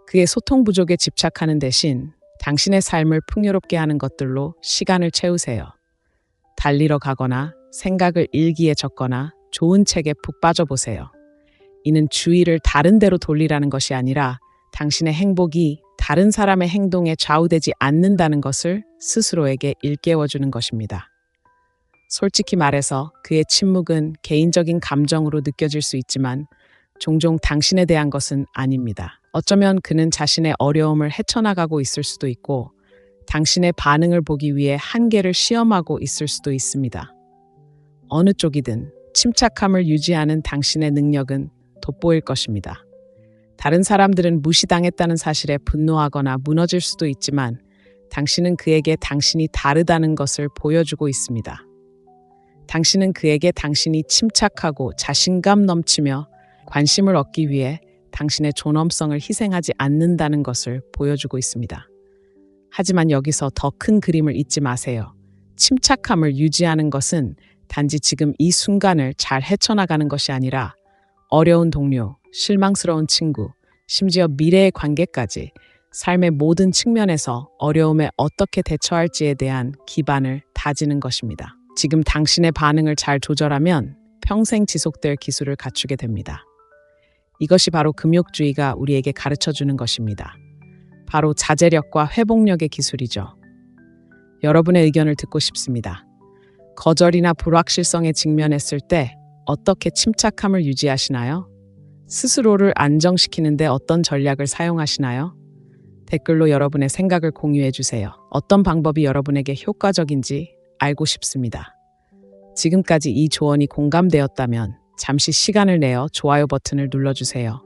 그의 소통 부족에 집착하는 대신 당신의 삶을 풍요롭게 하는 것들로 시간을 채우세요. 달리러 가거나 생각을 일기에 적거나 좋은 책에 푹 빠져보세요. 이는 주의를 다른 데로 돌리라는 것이 아니라 당신의 행복이 다른 사람의 행동에 좌우되지 않는다는 것을 스스로에게 일깨워주는 것입니다. 솔직히 말해서 그의 침묵은 개인적인 감정으로 느껴질 수 있지만 종종 당신에 대한 것은 아닙니다. 어쩌면 그는 자신의 어려움을 헤쳐나가고 있을 수도 있고 당신의 반응을 보기 위해 한계를 시험하고 있을 수도 있습니다. 어느 쪽이든 침착함을 유지하는 당신의 능력은 돋보일 것입니다. 다른 사람들은 무시당했다는 사실에 분노하거나 무너질 수도 있지만 당신은 그에게 당신이 다르다는 것을 보여주고 있습니다. 당신은 그에게 당신이 침착하고 자신감 넘치며 관심을 얻기 위해 당신의 존엄성을 희생하지 않는다는 것을 보여주고 있습니다. 하지만 여기서 더 큰 그림을 잊지 마세요. 침착함을 유지하는 것은 단지 지금 이 순간을 잘 헤쳐나가는 것이 아니라 어려운 동료, 실망스러운 친구, 심지어 미래의 관계까지 삶의 모든 측면에서 어려움에 어떻게 대처할지에 대한 기반을 다지는 것입니다. 지금 당신의 반응을 잘 조절하면 평생 지속될 기술을 갖추게 됩니다. 이것이 바로 금욕주의가 우리에게 가르쳐주는 것입니다. 바로 자제력과 회복력의 기술이죠. 여러분의 의견을 듣고 싶습니다. 거절이나 불확실성에 직면했을 때 어떻게 침착함을 유지하시나요? 스스로를 안정시키는데 어떤 전략을 사용하시나요? 댓글로 여러분의 생각을 공유해 주세요. 어떤 방법이 여러분에게 효과적인지 알고 싶습니다. 지금까지 이 조언이 공감되었다면 잠시 시간을 내어 좋아요 버튼을 눌러주세요.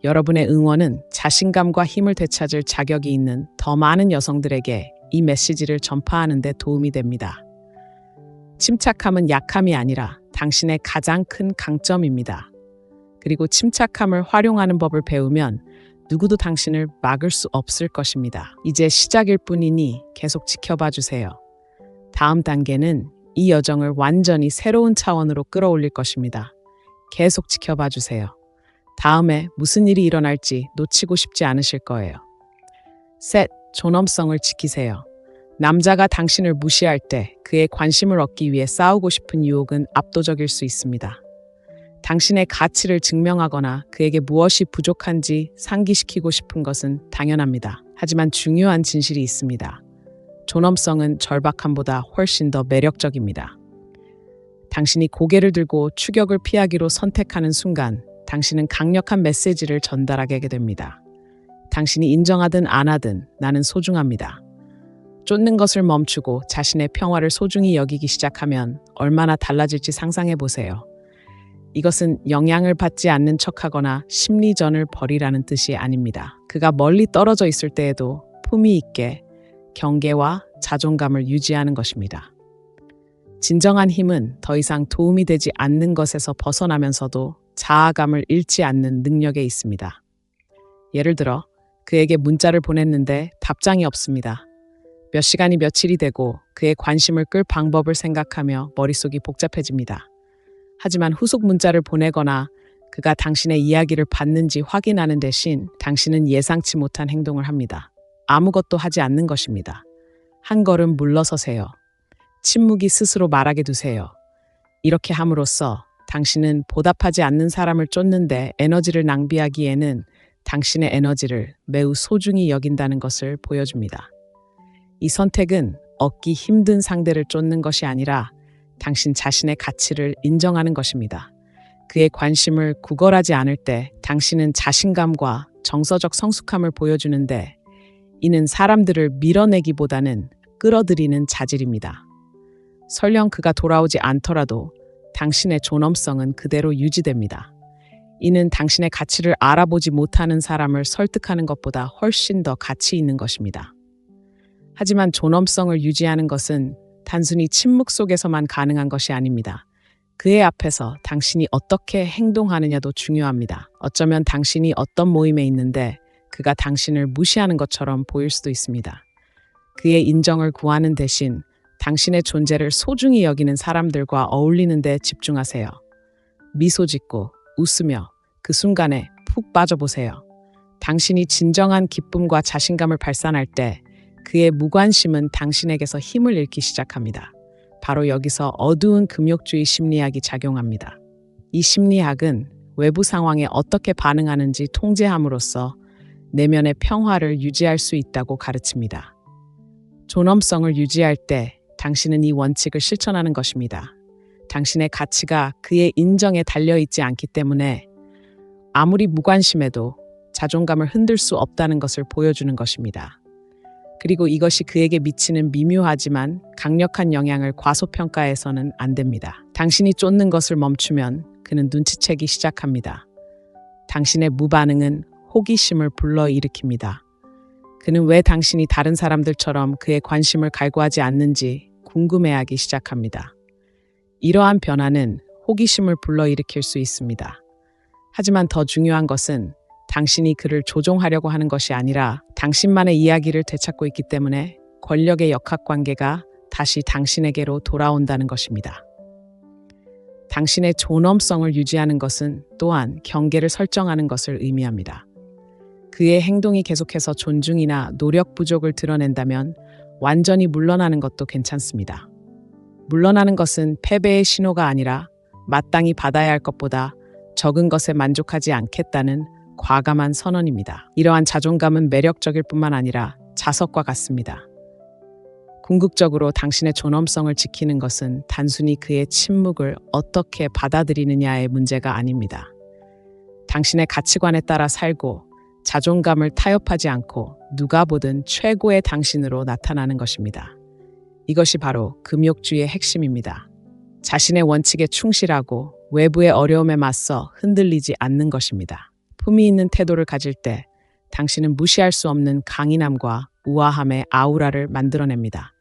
여러분의 응원은 자신감과 힘을 되찾을 자격이 있는 더 많은 여성들에게 이 메시지를 전파하는 데 도움이 됩니다. 침착함은 약함이 아니라 당신의 가장 큰 강점입니다. 그리고 침착함을 활용하는 법을 배우면 누구도 당신을 막을 수 없을 것입니다. 이제 시작일 뿐이니 계속 지켜봐 주세요. 다음 단계는 이 여정을 완전히 새로운 차원으로 끌어올릴 것입니다. 계속 지켜봐 주세요. 다음에 무슨 일이 일어날지 놓치고 싶지 않으실 거예요. 셋, 존엄성을 지키세요. 남자가 당신을 무시할 때 그의 관심을 얻기 위해 싸우고 싶은 유혹은 압도적일 수 있습니다. 당신의 가치를 증명하거나 그에게 무엇이 부족한지 상기시키고 싶은 것은 당연합니다. 하지만 중요한 진실이 있습니다. 존엄성은 절박함보다 훨씬 더 매력적입니다. 당신이 고개를 들고 추격을 피하기로 선택하는 순간 당신은 강력한 메시지를 전달하게 됩니다. 당신이 인정하든 안 하든 나는 소중합니다. 쫓는 것을 멈추고 자신의 평화를 소중히 여기기 시작하면 얼마나 달라질지 상상해 보세요. 이것은 영향을 받지 않는 척하거나 심리전을 벌이라는 뜻이 아닙니다. 그가 멀리 떨어져 있을 때에도 품위 있게 경계와 자존감을 유지하는 것입니다. 진정한 힘은 더 이상 도움이 되지 않는 것에서 벗어나면서도 자아감을 잃지 않는 능력에 있습니다. 예를 들어 그에게 문자를 보냈는데 답장이 없습니다. 몇 시간이 며칠이 되고 그의 관심을 끌 방법을 생각하며 머릿속이 복잡해집니다. 하지만 후속 문자를 보내거나 그가 당신의 이야기를 받는지 확인하는 대신 당신은 예상치 못한 행동을 합니다. 아무것도 하지 않는 것입니다. 한 걸음 물러서세요. 침묵이 스스로 말하게 두세요. 이렇게 함으로써 당신은 보답하지 않는 사람을 쫓는데 에너지를 낭비하기에는 당신의 에너지를 매우 소중히 여긴다는 것을 보여줍니다. 이 선택은 얻기 힘든 상대를 쫓는 것이 아니라 당신 자신의 가치를 인정하는 것입니다. 그의 관심을 구걸하지 않을 때 당신은 자신감과 정서적 성숙함을 보여주는데, 이는 사람들을 밀어내기보다는 끌어들이는 자질입니다. 설령 그가 돌아오지 않더라도 당신의 존엄성은 그대로 유지됩니다. 이는 당신의 가치를 알아보지 못하는 사람을 설득하는 것보다 훨씬 더 가치 있는 것입니다. 하지만 존엄성을 유지하는 것은 단순히 침묵 속에서만 가능한 것이 아닙니다. 그의 앞에서 당신이 어떻게 행동하느냐도 중요합니다. 어쩌면 당신이 어떤 모임에 있는데 그가 당신을 무시하는 것처럼 보일 수도 있습니다. 그의 인정을 구하는 대신 당신의 존재를 소중히 여기는 사람들과 어울리는 데 집중하세요. 미소 짓고 웃으며 그 순간에 푹 빠져보세요. 당신이 진정한 기쁨과 자신감을 발산할 때 그의 무관심은 당신에게서 힘을 잃기 시작합니다. 바로 여기서 어두운 금욕주의 심리학이 작용합니다. 이 심리학은 외부 상황에 어떻게 반응하는지 통제함으로써 내면의 평화를 유지할 수 있다고 가르칩니다. 존엄성을 유지할 때 당신은 이 원칙을 실천하는 것입니다. 당신의 가치가 그의 인정에 달려있지 않기 때문에 아무리 무관심해도 자존감을 흔들 수 없다는 것을 보여주는 것입니다. 그리고 이것이 그에게 미치는 미묘하지만 강력한 영향을 과소평가해서는 안 됩니다. 당신이 쫓는 것을 멈추면 그는 눈치채기 시작합니다. 당신의 무반응은 호기심을 불러일으킵니다. 그는 왜 당신이 다른 사람들처럼 그의 관심을 갈구하지 않는지 궁금해하기 시작합니다. 이러한 변화는 호기심을 불러일으킬 수 있습니다. 하지만 더 중요한 것은 당신이 그를 조종하려고 하는 것이 아니라 당신만의 이야기를 되찾고 있기 때문에 권력의 역학관계가 다시 당신에게로 돌아온다는 것입니다. 당신의 존엄성을 유지하는 것은 또한 경계를 설정하는 것을 의미합니다. 그의 행동이 계속해서 존중이나 노력 부족을 드러낸다면 완전히 물러나는 것도 괜찮습니다. 물러나는 것은 패배의 신호가 아니라 마땅히 받아야 할 것보다 적은 것에 만족하지 않겠다는 과감한 선언입니다. 이러한 자존감은 매력적일 뿐만 아니라 자석과 같습니다. 궁극적으로 당신의 존엄성을 지키는 것은 단순히 그의 침묵을 어떻게 받아들이느냐의 문제가 아닙니다. 당신의 가치관에 따라 살고 자존감을 타협하지 않고 누가 보든 최고의 당신으로 나타나는 것입니다. 이것이 바로 금욕주의의 핵심입니다. 자신의 원칙에 충실하고 외부의 어려움에 맞서 흔들리지 않는 것입니다. 품위 있는 태도를 가질 때 당신은 무시할 수 없는 강인함과 우아함의 아우라를 만들어냅니다.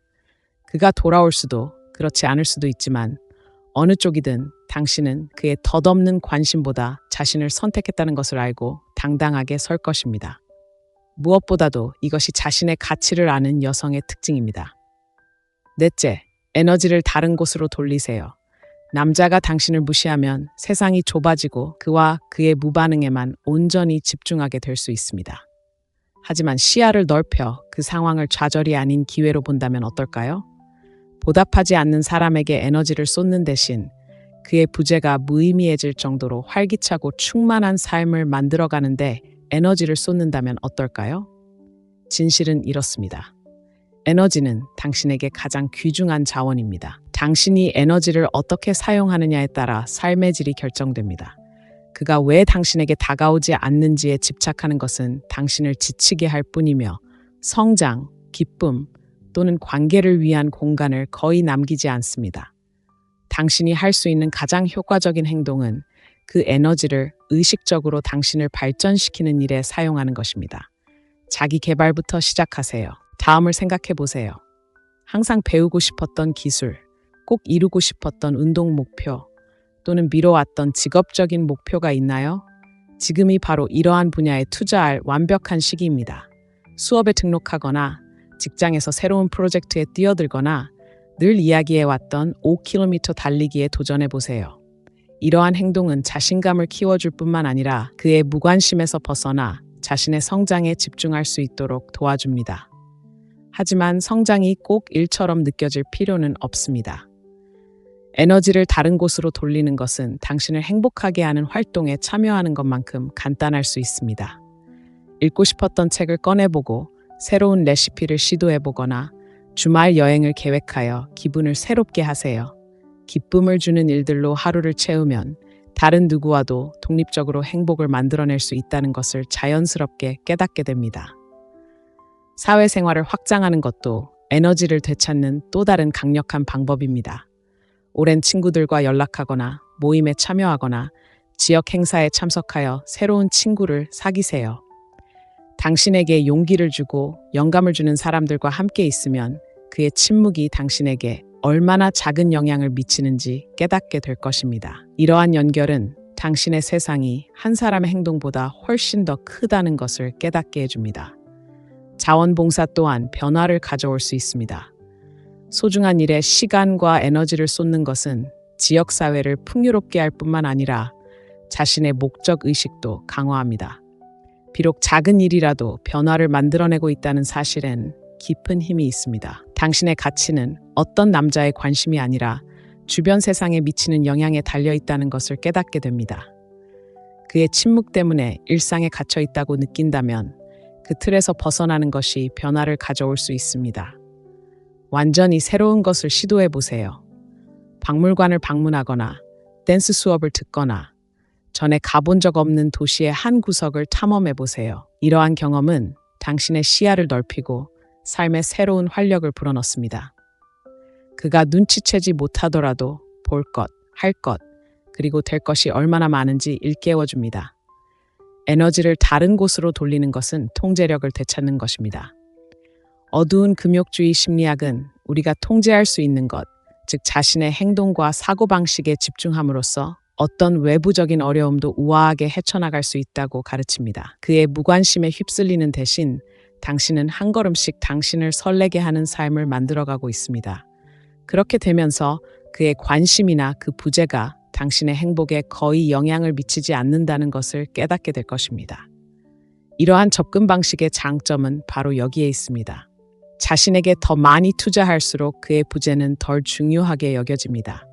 그가 돌아올 수도 그렇지 않을 수도 있지만 어느 쪽이든 당신은 그의 덧없는 관심보다 자신을 선택했다는 것을 알고 당당하게 설 것입니다. 무엇보다도 이것이 자신의 가치를 아는 여성의 특징입니다. 넷째, 에너지를 다른 곳으로 돌리세요. 남자가 당신을 무시하면 세상이 좁아지고 그와 그의 무반응에만 온전히 집중하게 될 수 있습니다. 하지만 시야를 넓혀 그 상황을 좌절이 아닌 기회로 본다면 어떨까요? 보답하지 않는 사람에게 에너지를 쏟는 대신 그의 부재가 무의미해질 정도로 활기차고 충만한 삶을 만들어가는데 에너지를 쏟는다면 어떨까요? 진실은 이렇습니다. 에너지는 당신에게 가장 귀중한 자원입니다. 당신이 에너지를 어떻게 사용하느냐에 따라 삶의 질이 결정됩니다. 그가 왜 당신에게 다가오지 않는지에 집착하는 것은 당신을 지치게 할 뿐이며 성장, 기쁨 또는 관계를 위한 공간을 거의 남기지 않습니다. 당신이 할 수 있는 가장 효과적인 행동은 그 에너지를 의식적으로 당신을 발전시키는 일에 사용하는 것입니다. 자기 개발부터 시작하세요. 다음을 생각해 보세요. 항상 배우고 싶었던 기술, 꼭 이루고 싶었던 운동 목표, 또는 미뤄왔던 직업적인 목표가 있나요? 지금이 바로 이러한 분야에 투자할 완벽한 시기입니다. 수업에 등록하거나 직장에서 새로운 프로젝트에 뛰어들거나 늘 이야기해왔던 5km 달리기에 도전해보세요. 이러한 행동은 자신감을 키워줄 뿐만 아니라 그의 무관심에서 벗어나 자신의 성장에 집중할 수 있도록 도와줍니다. 하지만 성장이 꼭 일처럼 느껴질 필요는 없습니다. 에너지를 다른 곳으로 돌리는 것은 당신을 행복하게 하는 활동에 참여하는 것만큼 간단할 수 있습니다. 읽고 싶었던 책을 꺼내보고 새로운 레시피를 시도해보거나 주말 여행을 계획하여 기분을 새롭게 하세요. 기쁨을 주는 일들로 하루를 채우면 다른 누구와도 독립적으로 행복을 만들어낼 수 있다는 것을 자연스럽게 깨닫게 됩니다. 사회생활을 확장하는 것도 에너지를 되찾는 또 다른 강력한 방법입니다. 오랜 친구들과 연락하거나 모임에 참여하거나 지역 행사에 참석하여 새로운 친구를 사귀세요. 당신에게 용기를 주고 영감을 주는 사람들과 함께 있으면 그의 침묵이 당신에게 얼마나 작은 영향을 미치는지 깨닫게 될 것입니다. 이러한 연결은 당신의 세상이 한 사람의 행동보다 훨씬 더 크다는 것을 깨닫게 해줍니다. 자원봉사 또한 변화를 가져올 수 있습니다. 소중한 일에 시간과 에너지를 쏟는 것은 지역사회를 풍요롭게 할 뿐만 아니라 자신의 목적 의식도 강화합니다. 비록 작은 일이라도 변화를 만들어내고 있다는 사실엔 깊은 힘이 있습니다. 당신의 가치는 어떤 남자의 관심이 아니라 주변 세상에 미치는 영향에 달려 있다는 것을 깨닫게 됩니다. 그의 침묵 때문에 일상에 갇혀 있다고 느낀다면 그 틀에서 벗어나는 것이 변화를 가져올 수 있습니다. 완전히 새로운 것을 시도해 보세요. 박물관을 방문하거나 댄스 수업을 듣거나 전에 가본 적 없는 도시의 한 구석을 탐험해 보세요. 이러한 경험은 당신의 시야를 넓히고 삶에 새로운 활력을 불어넣습니다. 그가 눈치채지 못하더라도 볼 것, 할 것, 그리고 될 것이 얼마나 많은지 일깨워줍니다. 에너지를 다른 곳으로 돌리는 것은 통제력을 되찾는 것입니다. 어두운 금욕주의 심리학은 우리가 통제할 수 있는 것, 즉 자신의 행동과 사고방식에 집중함으로써 어떤 외부적인 어려움도 우아하게 헤쳐나갈 수 있다고 가르칩니다. 그의 무관심에 휩쓸리는 대신 당신은 한 걸음씩 당신을 설레게 하는 삶을 만들어가고 있습니다. 그렇게 되면서 그의 관심이나 그 부재가 당신의 행복에 거의 영향을 미치지 않는다는 것을 깨닫게 될 것입니다. 이러한 접근 방식의 장점은 바로 여기에 있습니다. 자신에게 더 많이 투자할수록 그의 부재는 덜 중요하게 여겨집니다.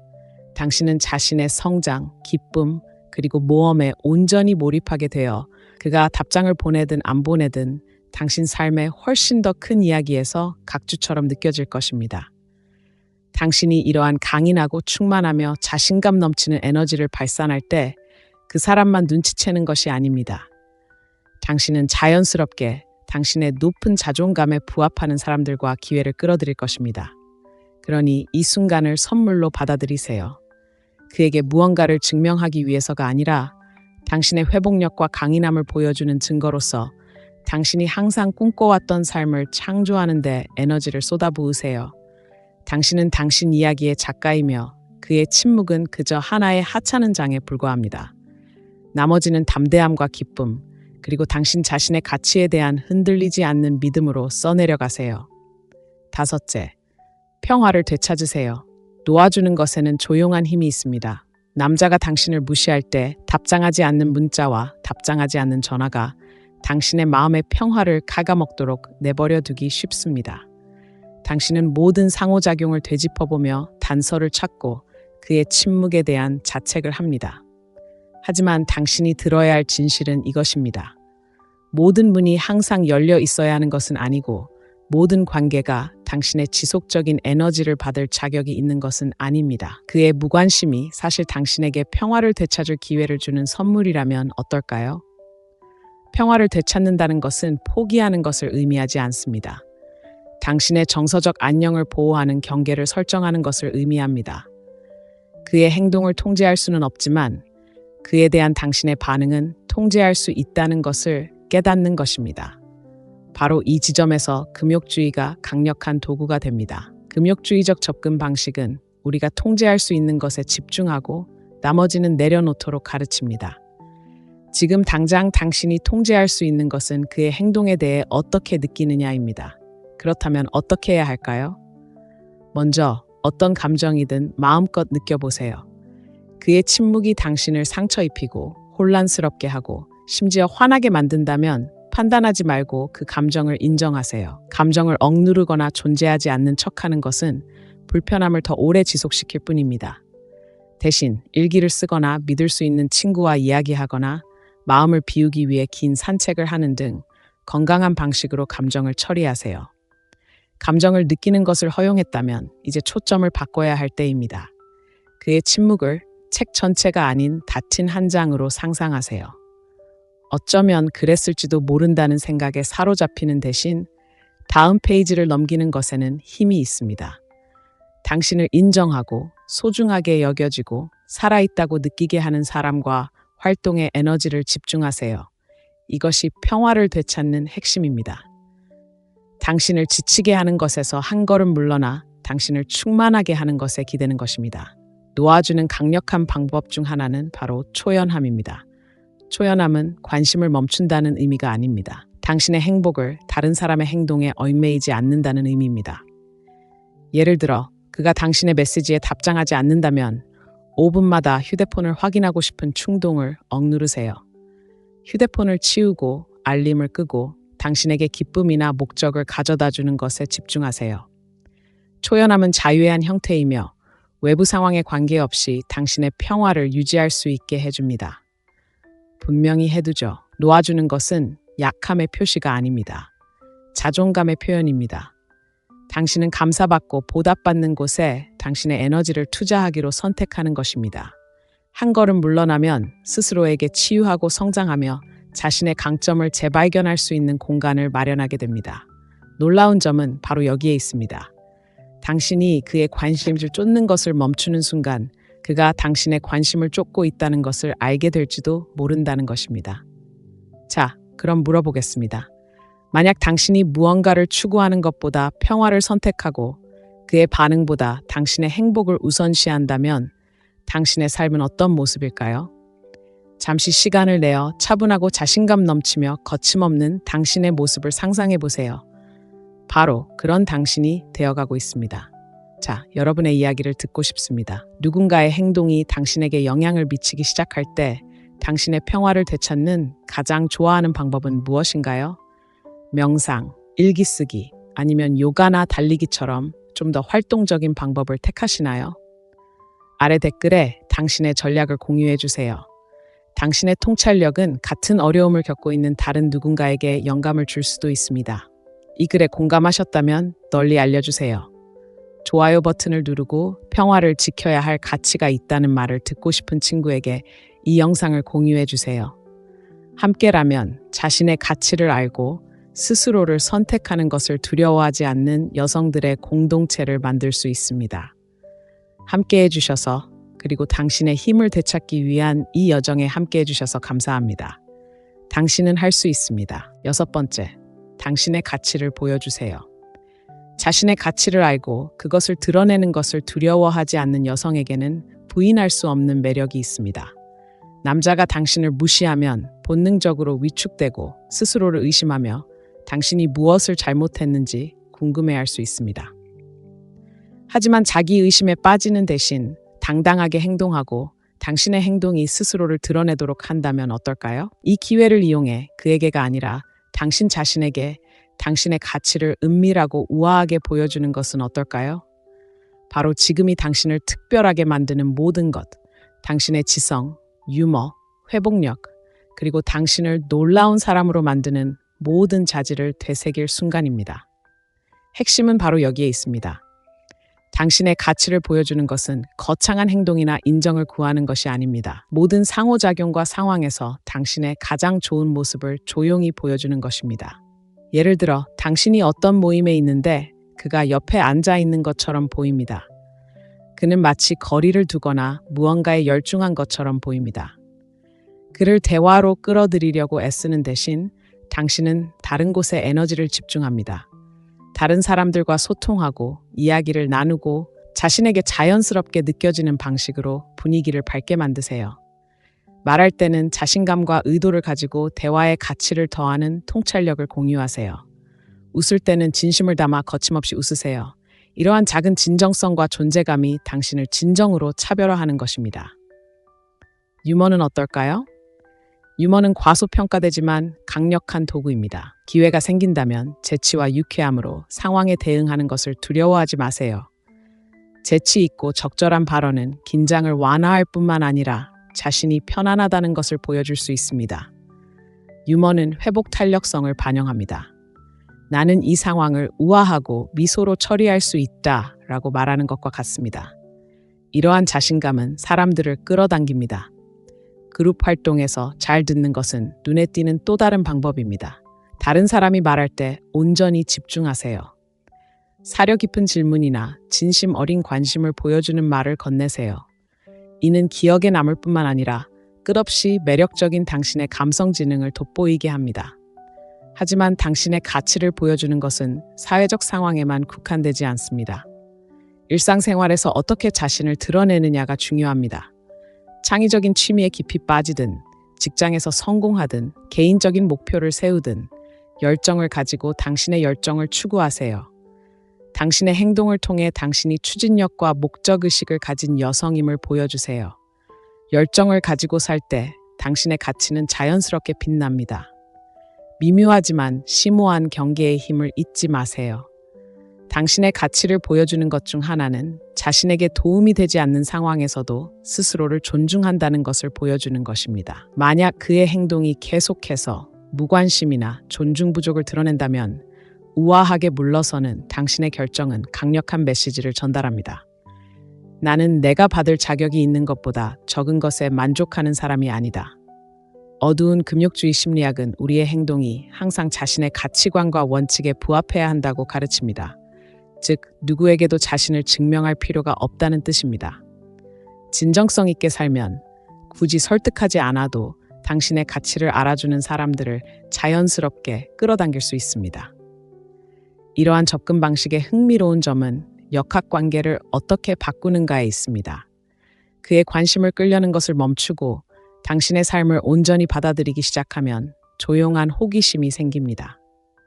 당신은 자신의 성장, 기쁨, 그리고 모험에 온전히 몰입하게 되어 그가 답장을 보내든 안 보내든 당신 삶의 훨씬 더 큰 이야기에서 각주처럼 느껴질 것입니다. 당신이 이러한 강인하고 충만하며 자신감 넘치는 에너지를 발산할 때 그 사람만 눈치채는 것이 아닙니다. 당신은 자연스럽게 당신의 높은 자존감에 부합하는 사람들과 기회를 끌어들일 것입니다. 그러니 이 순간을 선물로 받아들이세요. 그에게 무언가를 증명하기 위해서가 아니라 당신의 회복력과 강인함을 보여주는 증거로서 당신이 항상 꿈꿔왔던 삶을 창조하는 데 에너지를 쏟아부으세요. 당신은 당신 이야기의 작가이며 그의 침묵은 그저 하나의 하찮은 장에 불과합니다. 나머지는 담대함과 기쁨, 그리고 당신 자신의 가치에 대한 흔들리지 않는 믿음으로 써내려가세요. 5째, 평화를 되찾으세요. 놓아주는 것에는 조용한 힘이 있습니다. 남자가 당신을 무시할 때 답장하지 않는 문자와 답장하지 않는 전화가 당신의 마음의 평화를 갉아먹도록 내버려 두기 쉽습니다. 당신은 모든 상호작용을 되짚어보며 단서를 찾고 그의 침묵에 대한 자책을 합니다. 하지만 당신이 들어야 할 진실은 이것입니다. 모든 문이 항상 열려 있어야 하는 것은 아니고 모든 관계가 당신의 지속적인 에너지를 받을 자격이 있는 것은 아닙니다. 그의 무관심이 사실 당신에게 평화를 되찾을 기회를 주는 선물이라면 어떨까요? 평화를 되찾는다는 것은 포기하는 것을 의미하지 않습니다. 당신의 정서적 안녕을 보호하는 경계를 설정하는 것을 의미합니다. 그의 행동을 통제할 수는 없지만 그에 대한 당신의 반응은 통제할 수 있다는 것을 깨닫는 것입니다. 바로 이 지점에서 금욕주의가 강력한 도구가 됩니다. 금욕주의적 접근 방식은 우리가 통제할 수 있는 것에 집중하고 나머지는 내려놓도록 가르칩니다. 지금 당장 당신이 통제할 수 있는 것은 그의 행동에 대해 어떻게 느끼느냐입니다. 그렇다면 어떻게 해야 할까요? 먼저 어떤 감정이든 마음껏 느껴보세요. 그의 침묵이 당신을 상처 입히고 혼란스럽게 하고 심지어 화나게 만든다면 판단하지 말고 그 감정을 인정하세요. 감정을 억누르거나 존재하지 않는 척하는 것은 불편함을 더 오래 지속시킬 뿐입니다. 대신 일기를 쓰거나 믿을 수 있는 친구와 이야기하거나 마음을 비우기 위해 긴 산책을 하는 등 건강한 방식으로 감정을 처리하세요. 감정을 느끼는 것을 허용했다면 이제 초점을 바꿔야 할 때입니다. 그의 침묵을 책 전체가 아닌 닫힌 한 장으로 상상하세요. 어쩌면 그랬을지도 모른다는 생각에 사로잡히는 대신 다음 페이지를 넘기는 것에는 힘이 있습니다. 당신을 인정하고 소중하게 여겨지고 살아있다고 느끼게 하는 사람과 활동에 에너지를 집중하세요. 이것이 평화를 되찾는 핵심입니다. 당신을 지치게 하는 것에서 한 걸음 물러나 당신을 충만하게 하는 것에 기대는 것입니다. 놓아주는 강력한 방법 중 하나는 바로 초연함입니다. 초연함은 관심을 멈춘다는 의미가 아닙니다. 당신의 행복을 다른 사람의 행동에 얽매이지 않는다는 의미입니다. 예를 들어 그가 당신의 메시지에 답장하지 않는다면 5분마다 휴대폰을 확인하고 싶은 충동을 억누르세요. 휴대폰을 치우고 알림을 끄고 당신에게 기쁨이나 목적을 가져다 주는 것에 집중하세요. 초연함은 자유의 한 형태이며 외부 상황에 관계없이 당신의 평화를 유지할 수 있게 해줍니다. 분명히 해두죠. 놓아주는 것은 약함의 표시가 아닙니다. 자존감의 표현입니다. 당신은 감사받고 보답받는 곳에 당신의 에너지를 투자하기로 선택하는 것입니다. 한 걸음 물러나면 스스로에게 치유하고 성장하며 자신의 강점을 재발견할 수 있는 공간을 마련하게 됩니다. 놀라운 점은 바로 여기에 있습니다. 당신이 그의 관심을 쫓는 것을 멈추는 순간 그가 당신의 관심을 쫓고 있다는 것을 알게 될지도 모른다는 것입니다. 자, 그럼 물어보겠습니다. 만약 당신이 무언가를 추구하는 것보다 평화를 선택하고 그의 반응보다 당신의 행복을 우선시한다면 당신의 삶은 어떤 모습일까요? 잠시 시간을 내어 차분하고 자신감 넘치며 거침없는 당신의 모습을 상상해 보세요. 바로 그런 당신이 되어가고 있습니다. 자, 여러분의 이야기를 듣고 싶습니다. 누군가의 행동이 당신에게 영향을 미치기 시작할 때 당신의 평화를 되찾는 가장 좋아하는 방법은 무엇인가요? 명상, 일기 쓰기, 아니면 요가나 달리기처럼 좀 더 활동적인 방법을 택하시나요? 아래 댓글에 당신의 전략을 공유해 주세요. 당신의 통찰력은 같은 어려움을 겪고 있는 다른 누군가에게 영감을 줄 수도 있습니다. 이 글에 공감하셨다면 널리 알려주세요. 좋아요 버튼을 누르고 평화를 지켜야 할 가치가 있다는 말을 듣고 싶은 친구에게 이 영상을 공유해 주세요. 함께라면 자신의 가치를 알고 스스로를 선택하는 것을 두려워하지 않는 여성들의 공동체를 만들 수 있습니다. 함께해 주셔서 그리고 당신의 힘을 되찾기 위한 이 여정에 함께해 주셔서 감사합니다. 당신은 할 수 있습니다. 6번째, 당신의 가치를 보여주세요. 자신의 가치를 알고 그것을 드러내는 것을 두려워하지 않는 여성에게는 부인할 수 없는 매력이 있습니다. 남자가 당신을 무시하면 본능적으로 위축되고 스스로를 의심하며 당신이 무엇을 잘못했는지 궁금해할 수 있습니다. 하지만 자기 의심에 빠지는 대신 당당하게 행동하고 당신의 행동이 스스로를 드러내도록 한다면 어떨까요? 이 기회를 이용해 그에게가 아니라 당신 자신에게 당신의 가치를 은밀하고 우아하게 보여주는 것은 어떨까요? 바로 지금이 당신을 특별하게 만드는 모든 것, 당신의 지성, 유머, 회복력, 그리고 당신을 놀라운 사람으로 만드는 모든 자질을 되새길 순간입니다. 핵심은 바로 여기에 있습니다. 당신의 가치를 보여주는 것은 거창한 행동이나 인정을 구하는 것이 아닙니다. 모든 상호작용과 상황에서 당신의 가장 좋은 모습을 조용히 보여주는 것입니다. 예를 들어 당신이 어떤 모임에 있는데 그가 옆에 앉아 있는 것처럼 보입니다. 그는 마치 거리를 두거나 무언가에 열중한 것처럼 보입니다. 그를 대화로 끌어들이려고 애쓰는 대신 당신은 다른 곳에 에너지를 집중합니다. 다른 사람들과 소통하고 이야기를 나누고 자신에게 자연스럽게 느껴지는 방식으로 분위기를 밝게 만드세요. 말할 때는 자신감과 의도를 가지고 대화의 가치를 더하는 통찰력을 공유하세요. 웃을 때는 진심을 담아 거침없이 웃으세요. 이러한 작은 진정성과 존재감이 당신을 진정으로 차별화하는 것입니다. 유머는 어떨까요? 유머는 과소평가되지만 강력한 도구입니다. 기회가 생긴다면 재치와 유쾌함으로 상황에 대응하는 것을 두려워하지 마세요. 재치 있고 적절한 발언은 긴장을 완화할 뿐만 아니라 자신이 편안하다는 것을 보여줄 수 있습니다. 유머는 회복 탄력성을 반영합니다. 나는 이 상황을 우아하고 미소로 처리할 수 있다 라고 말하는 것과 같습니다. 이러한 자신감은 사람들을 끌어당깁니다. 그룹 활동에서 잘 듣는 것은 눈에 띄는 또 다른 방법입니다. 다른 사람이 말할 때 온전히 집중하세요. 사려 깊은 질문이나 진심 어린 관심을 보여주는 말을 건네세요. 이는 기억에 남을 뿐만 아니라 끝없이 매력적인 당신의 감성 지능을 돋보이게 합니다. 하지만 당신의 가치를 보여주는 것은 사회적 상황에만 국한되지 않습니다. 일상생활에서 어떻게 자신을 드러내느냐가 중요합니다. 창의적인 취미에 깊이 빠지든, 직장에서 성공하든, 개인적인 목표를 세우든, 열정을 가지고 당신의 열정을 추구하세요. 당신의 행동을 통해 당신이 추진력과 목적의식을 가진 여성임을 보여주세요. 열정을 가지고 살 때 당신의 가치는 자연스럽게 빛납니다. 미묘하지만 심오한 경계의 힘을 잊지 마세요. 당신의 가치를 보여주는 것 중 하나는 자신에게 도움이 되지 않는 상황에서도 스스로를 존중한다는 것을 보여주는 것입니다. 만약 그의 행동이 계속해서 무관심이나 존중 부족을 드러낸다면 우아하게 물러서는 당신의 결정은 강력한 메시지를 전달합니다. 나는 내가 받을 자격이 있는 것보다 적은 것에 만족하는 사람이 아니다. 어두운 금욕주의 심리학은 우리의 행동이 항상 자신의 가치관과 원칙에 부합해야 한다고 가르칩니다. 즉, 누구에게도 자신을 증명할 필요가 없다는 뜻입니다. 진정성 있게 살면 굳이 설득하지 않아도 당신의 가치를 알아주는 사람들을 자연스럽게 끌어당길 수 있습니다. 이러한 접근 방식의 흥미로운 점은 역학관계를 어떻게 바꾸는가에 있습니다. 그의 관심을 끌려는 것을 멈추고 당신의 삶을 온전히 받아들이기 시작하면 조용한 호기심이 생깁니다.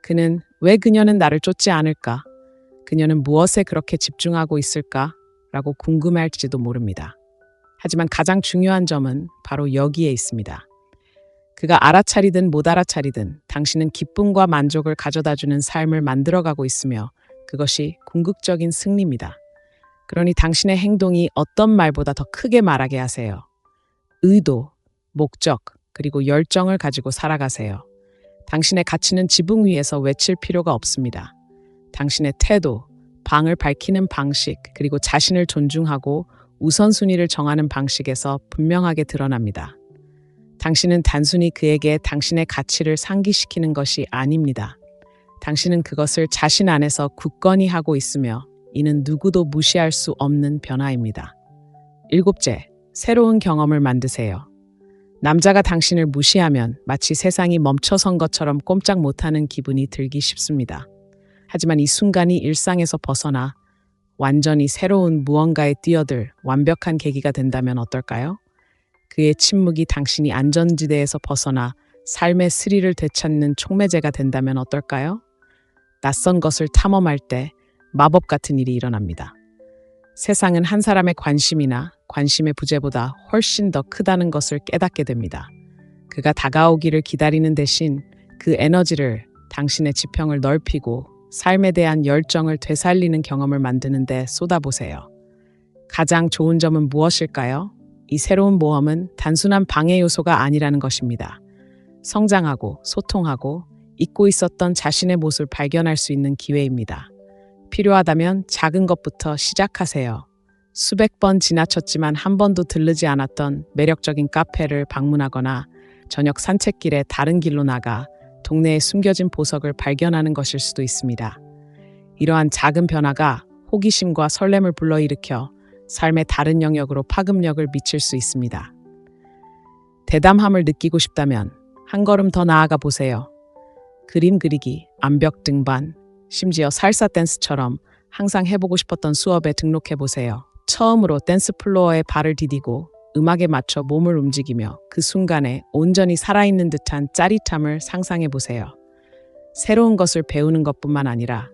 그는 왜 그녀는 나를 쫓지 않을까? 그녀는 무엇에 그렇게 집중하고 있을까? 라고 궁금해할지도 모릅니다. 하지만 가장 중요한 점은 바로 여기에 있습니다. 그가 알아차리든 못 알아차리든 당신은 기쁨과 만족을 가져다주는 삶을 만들어가고 있으며 그것이 궁극적인 승리입니다. 그러니 당신의 행동이 어떤 말보다 더 크게 말하게 하세요. 의도, 목적, 그리고 열정을 가지고 살아가세요. 당신의 가치는 지붕 위에서 외칠 필요가 없습니다. 당신의 태도, 방을 밝히는 방식, 그리고 자신을 존중하고 우선순위를 정하는 방식에서 분명하게 드러납니다. 당신은 단순히 그에게 당신의 가치를 상기시키는 것이 아닙니다. 당신은 그것을 자신 안에서 굳건히 하고 있으며 이는 누구도 무시할 수 없는 변화입니다. 7째, 새로운 경험을 만드세요. 남자가 당신을 무시하면 마치 세상이 멈춰선 것처럼 꼼짝 못하는 기분이 들기 쉽습니다. 하지만 이 순간이 일상에서 벗어나 완전히 새로운 무언가에 뛰어들 완벽한 계기가 된다면 어떨까요? 그의 침묵이 당신이 안전지대에서 벗어나 삶의 스릴을 되찾는 촉매제가 된다면 어떨까요? 낯선 것을 탐험할 때 마법 같은 일이 일어납니다. 세상은 한 사람의 관심이나 관심의 부재보다 훨씬 더 크다는 것을 깨닫게 됩니다. 그가 다가오기를 기다리는 대신 그 에너지를 당신의 지평을 넓히고 삶에 대한 열정을 되살리는 경험을 만드는 데 쏟아보세요. 가장 좋은 점은 무엇일까요? 이 새로운 모험은 단순한 방해 요소가 아니라는 것입니다. 성장하고 소통하고 잊고 있었던 자신의 모습을 발견할 수 있는 기회입니다. 필요하다면 작은 것부터 시작하세요. 수백 번 지나쳤지만 한 번도 들르지 않았던 매력적인 카페를 방문하거나 저녁 산책길에 다른 길로 나가 동네에 숨겨진 보석을 발견하는 것일 수도 있습니다. 이러한 작은 변화가 호기심과 설렘을 불러일으켜 삶의 다른 영역으로 파급력을 미칠 수 있습니다. 대담함을 느끼고 싶다면 한 걸음 더 나아가 보세요. 그림 그리기, 암벽 등반, 심지어 살사 댄스처럼 항상 해보고 싶었던 수업에 등록해 보세요. 처음으로 댄스 플로어에 발을 디디고 음악에 맞춰 몸을 움직이며 그 순간에 온전히 살아있는 듯한 짜릿함을 상상해 보세요. 새로운 것을 배우는 것뿐만 아니라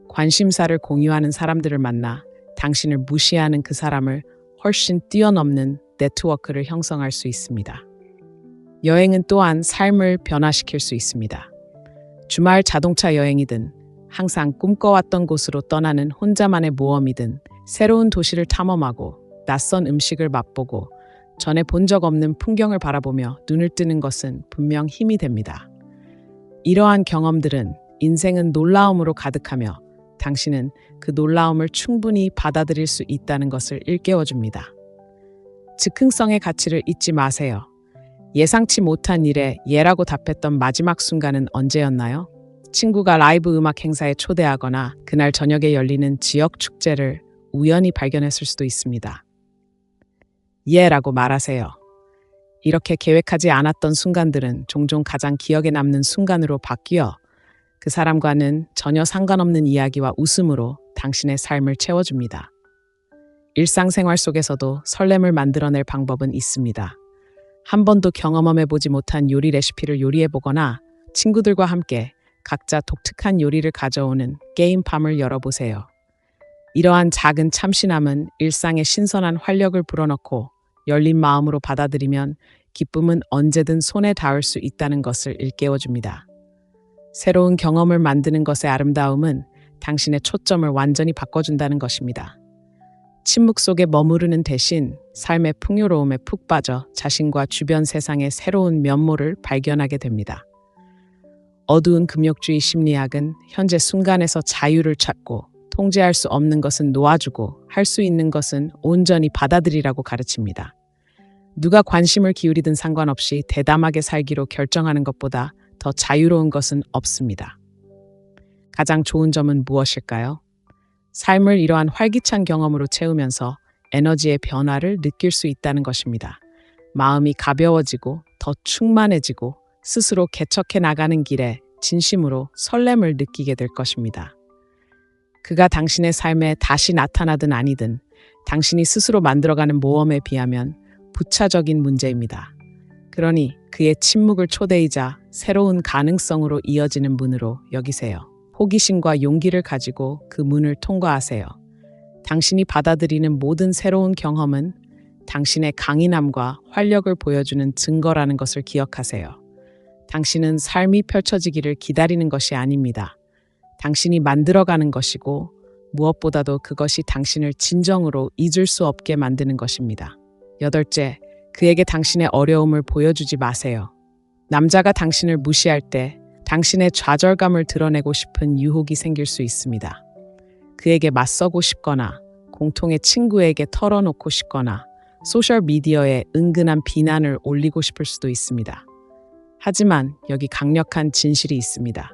관심사를 공유하는 사람들을 만나 당신을 무시하는 그 사람을 훨씬 뛰어넘는 네트워크를 형성할 수 있습니다. 여행은 또한 삶을 변화시킬 수 있습니다. 주말 자동차 여행이든 항상 꿈꿔왔던 곳으로 떠나는 혼자만의 모험이든 새로운 도시를 탐험하고 낯선 음식을 맛보고 전에 본 적 없는 풍경을 바라보며 눈을 뜨는 것은 분명 힘이 됩니다. 이러한 경험들은 인생은 놀라움으로 가득하며 당신은 그 놀라움을 충분히 받아들일 수 있다는 것을 일깨워줍니다. 즉흥성의 가치를 잊지 마세요. 예상치 못한 일에 예라고 답했던 마지막 순간은 언제였나요? 친구가 라이브 음악 행사에 초대하거나 그날 저녁에 열리는 지역 축제를 우연히 발견했을 수도 있습니다. 예라고 말하세요. 이렇게 계획하지 않았던 순간들은 종종 가장 기억에 남는 순간으로 바뀌어 그 사람과는 전혀 상관없는 이야기와 웃음으로 당신의 삶을 채워줍니다. 일상생활 속에서도 설렘을 만들어낼 방법은 있습니다. 한 번도 경험해보지 못한 요리 레시피를 요리해보거나 친구들과 함께 각자 독특한 요리를 가져오는 게임팜을 열어보세요. 이러한 작은 참신함은 일상에 신선한 활력을 불어넣고 열린 마음으로 받아들이면 기쁨은 언제든 손에 닿을 수 있다는 것을 일깨워줍니다. 새로운 경험을 만드는 것의 아름다움은 당신의 초점을 완전히 바꿔준다는 것입니다. 침묵 속에 머무르는 대신 삶의 풍요로움에 푹 빠져 자신과 주변 세상의 새로운 면모를 발견하게 됩니다. 어두운 금욕주의 심리학은 현재 순간에서 자유를 찾고 통제할 수 없는 것은 놓아주고 할 수 있는 것은 온전히 받아들이라고 가르칩니다. 누가 관심을 기울이든 상관없이 대담하게 살기로 결정하는 것보다 더 자유로운 것은 없습니다. 가장 좋은 점은 무엇일까요? 삶을 이러한 활기찬 경험으로 채우면서 에너지의 변화를 느낄 수 있다는 것입니다. 마음이 가벼워지고 더 충만해지고 스스로 개척해 나가는 길에 진심으로 설렘을 느끼게 될 것입니다. 그가 당신의 삶에 다시 나타나든 아니든 당신이 스스로 만들어가는 모험에 비하면 부차적인 문제입니다. 그러니 그의 침묵을 초대이자 새로운 가능성으로 이어지는 문으로 여기세요. 호기심과 용기를 가지고 그 문을 통과하세요. 당신이 받아들이는 모든 새로운 경험은 당신의 강인함과 활력을 보여주는 증거라는 것을 기억하세요. 당신은 삶이 펼쳐지기를 기다리는 것이 아닙니다. 당신이 만들어가는 것이고 무엇보다도 그것이 당신을 진정으로 잊을 수 없게 만드는 것입니다. 8째, 그에게 당신의 어려움을 보여주지 마세요. 남자가 당신을 무시할 때 당신의 좌절감을 드러내고 싶은 유혹이 생길 수 있습니다. 그에게 맞서고 싶거나 공통의 친구에게 털어놓고 싶거나 소셜미디어에 은근한 비난을 올리고 싶을 수도 있습니다. 하지만 여기 강력한 진실이 있습니다.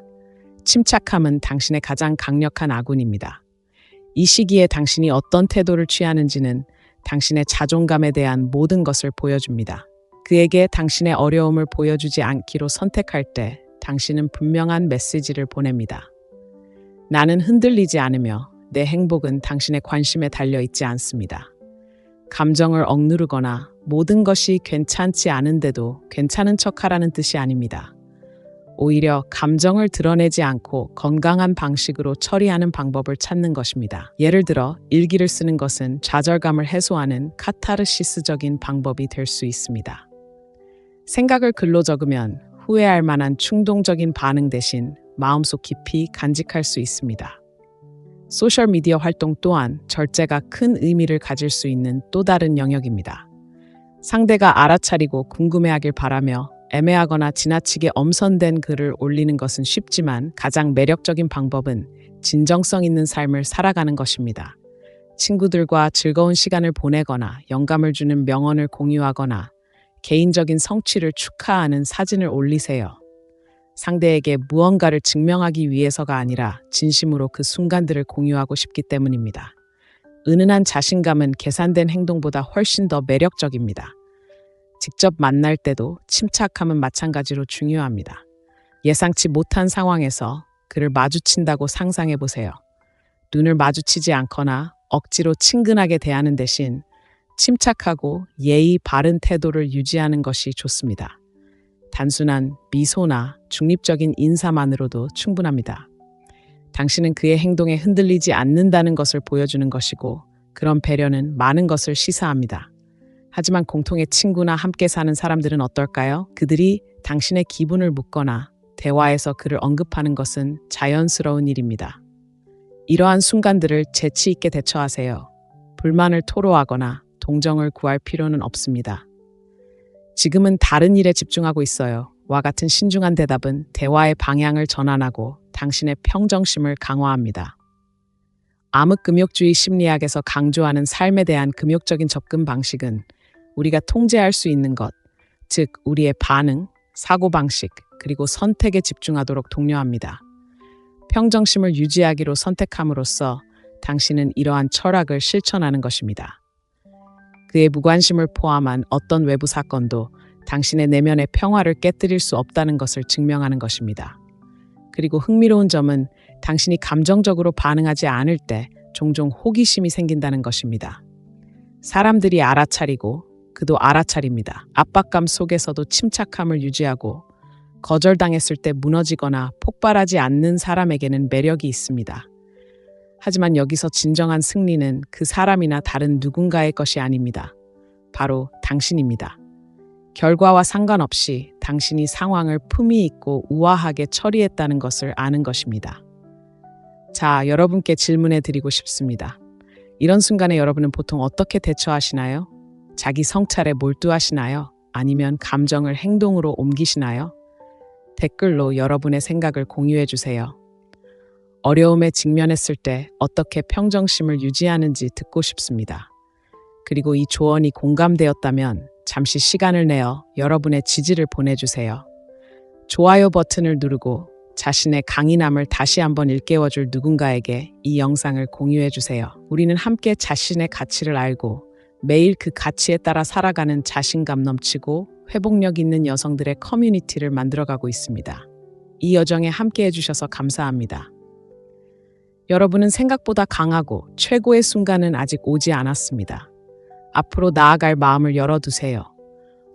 침착함은 당신의 가장 강력한 아군입니다. 이 시기에 당신이 어떤 태도를 취하는지는 당신의 자존감에 대한 모든 것을 보여줍니다. 그에게 당신의 어려움을 보여주지 않기로 선택할 때 당신은 분명한 메시지를 보냅니다. 나는 흔들리지 않으며 내 행복은 당신의 관심에 달려있지 않습니다. 감정을 억누르거나 모든 것이 괜찮지 않은데도 괜찮은 척하라는 뜻이 아닙니다. 오히려 감정을 드러내지 않고 건강한 방식으로 처리하는 방법을 찾는 것입니다. 예를 들어 일기를 쓰는 것은 좌절감을 해소하는 카타르시스적인 방법이 될 수 있습니다. 생각을 글로 적으면 후회할 만한 충동적인 반응 대신 마음속 깊이 간직할 수 있습니다. 소셜미디어 활동 또한 절제가 큰 의미를 가질 수 있는 또 다른 영역입니다. 상대가 알아차리고 궁금해하길 바라며 애매하거나 지나치게 엄선된 글을 올리는 것은 쉽지만 가장 매력적인 방법은 진정성 있는 삶을 살아가는 것입니다. 친구들과 즐거운 시간을 보내거나 영감을 주는 명언을 공유하거나 개인적인 성취를 축하하는 사진을 올리세요. 상대에게 무언가를 증명하기 위해서가 아니라 진심으로 그 순간들을 공유하고 싶기 때문입니다. 은은한 자신감은 계산된 행동보다 훨씬 더 매력적입니다. 직접 만날 때도 침착함은 마찬가지로 중요합니다. 예상치 못한 상황에서 그를 마주친다고 상상해 보세요. 눈을 마주치지 않거나 억지로 친근하게 대하는 대신 침착하고 예의 바른 태도를 유지하는 것이 좋습니다. 단순한 미소나 중립적인 인사만으로도 충분합니다. 당신은 그의 행동에 흔들리지 않는다는 것을 보여주는 것이고 그런 배려는 많은 것을 시사합니다. 하지만 공통의 친구나 함께 사는 사람들은 어떨까요? 그들이 당신의 기분을 묻거나 대화에서 그를 언급하는 것은 자연스러운 일입니다. 이러한 순간들을 재치 있게 대처하세요. 불만을 토로하거나 동정을 구할 필요는 없습니다. 지금은 다른 일에 집중하고 있어요. 와 같은 신중한 대답은 대화의 방향을 전환하고 당신의 평정심을 강화합니다. 암흑금욕주의 심리학에서 강조하는 삶에 대한 금욕적인 접근 방식은 우리가 통제할 수 있는 것, 즉 우리의 반응, 사고방식, 그리고 선택에 집중하도록 독려합니다. 평정심을 유지하기로 선택함으로써 당신은 이러한 철학을 실천하는 것입니다. 그의 무관심을 포함한 어떤 외부 사건도 당신의 내면의 평화를 깨뜨릴 수 없다는 것을 증명하는 것입니다. 그리고 흥미로운 점은 당신이 감정적으로 반응하지 않을 때 종종 호기심이 생긴다는 것입니다. 사람들이 알아차리고 그도 알아차립니다. 압박감 속에서도 침착함을 유지하고 거절당했을 때 무너지거나 폭발하지 않는 사람에게는 매력이 있습니다. 하지만 여기서 진정한 승리는 그 사람이나 다른 누군가의 것이 아닙니다. 바로 당신입니다. 결과와 상관없이 당신이 상황을 품위 있고 우아하게 처리했다는 것을 아는 것입니다. 자, 여러분께 질문해 드리고 싶습니다. 이런 순간에 여러분은 보통 어떻게 대처하시나요? 자기 성찰에 몰두하시나요? 아니면 감정을 행동으로 옮기시나요? 댓글로 여러분의 생각을 공유해 주세요. 어려움에 직면했을 때 어떻게 평정심을 유지하는지 듣고 싶습니다. 그리고 이 조언이 공감되었다면 잠시 시간을 내어 여러분의 지지를 보내주세요. 좋아요 버튼을 누르고 자신의 강인함을 다시 한번 일깨워줄 누군가에게 이 영상을 공유해주세요. 우리는 함께 자신의 가치를 알고 매일 그 가치에 따라 살아가는 자신감 넘치고 회복력 있는 여성들의 커뮤니티를 만들어가고 있습니다. 이 여정에 함께 해주셔서 감사합니다. 여러분은 생각보다 강하고 최고의 순간은 아직 오지 않았습니다. 앞으로 나아갈 마음을 열어두세요.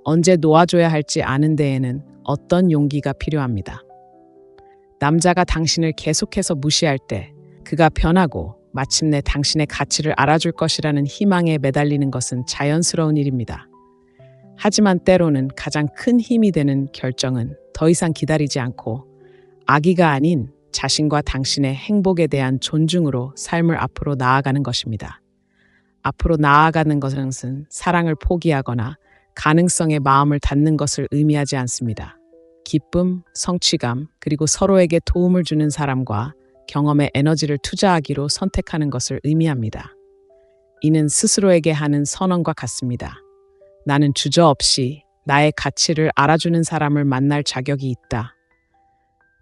언제 놓아줘야 할지 아는 데에는 어떤 용기가 필요합니다. 남자가 당신을 계속해서 무시할 때 그가 변하고 마침내 당신의 가치를 알아줄 것이라는 희망에 매달리는 것은 자연스러운 일입니다. 하지만 때로는 가장 큰 힘이 되는 결정은 더 이상 기다리지 않고 악의가 아닌 자신과 당신의 행복에 대한 존중으로 삶을 앞으로 나아가는 것입니다. 앞으로 나아가는 것은 사랑을 포기하거나 가능성에 마음을 닫는 것을 의미하지 않습니다. 기쁨, 성취감, 그리고 서로에게 도움을 주는 사람과 경험에 에너지를 투자하기로 선택하는 것을 의미합니다. 이는 스스로에게 하는 선언과 같습니다. 나는 주저없이 나의 가치를 알아주는 사람을 만날 자격이 있다.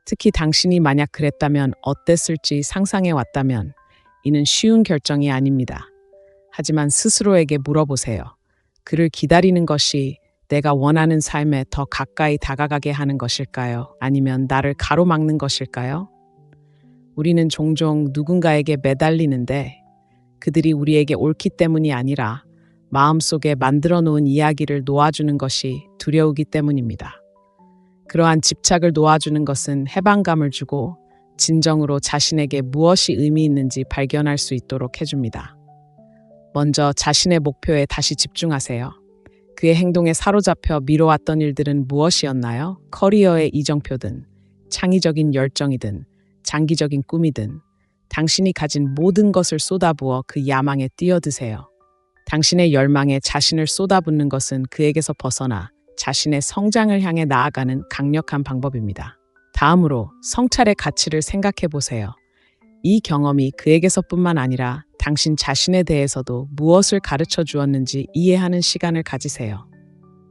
특히 당신이 만약 그랬다면 어땠을지 상상해 왔다면 이는 쉬운 결정이 아닙니다. 하지만 스스로에게 물어보세요. 그를 기다리는 것이 내가 원하는 삶에 더 가까이 다가가게 하는 것일까요? 아니면 나를 가로막는 것일까요? 우리는 종종 누군가에게 매달리는데 그들이 우리에게 옳기 때문이 아니라 마음속에 만들어 놓은 이야기를 놓아주는 것이 두려우기 때문입니다. 그러한 집착을 놓아주는 것은 해방감을 주고 진정으로 자신에게 무엇이 의미 있는지 발견할 수 있도록 해줍니다. 먼저 자신의 목표에 다시 집중하세요. 그의 행동에 사로잡혀 미뤄왔던 일들은 무엇이었나요? 커리어의 이정표든, 창의적인 열정이든, 장기적인 꿈이든, 당신이 가진 모든 것을 쏟아부어 그 야망에 뛰어드세요. 당신의 열망에 자신을 쏟아붓는 것은 그에게서 벗어나 자신의 성장을 향해 나아가는 강력한 방법입니다. 다음으로 성찰의 가치를 생각해 보세요. 이 경험이 그에게서뿐만 아니라 당신 자신에 대해서도 무엇을 가르쳐 주었는지 이해하는 시간을 가지세요.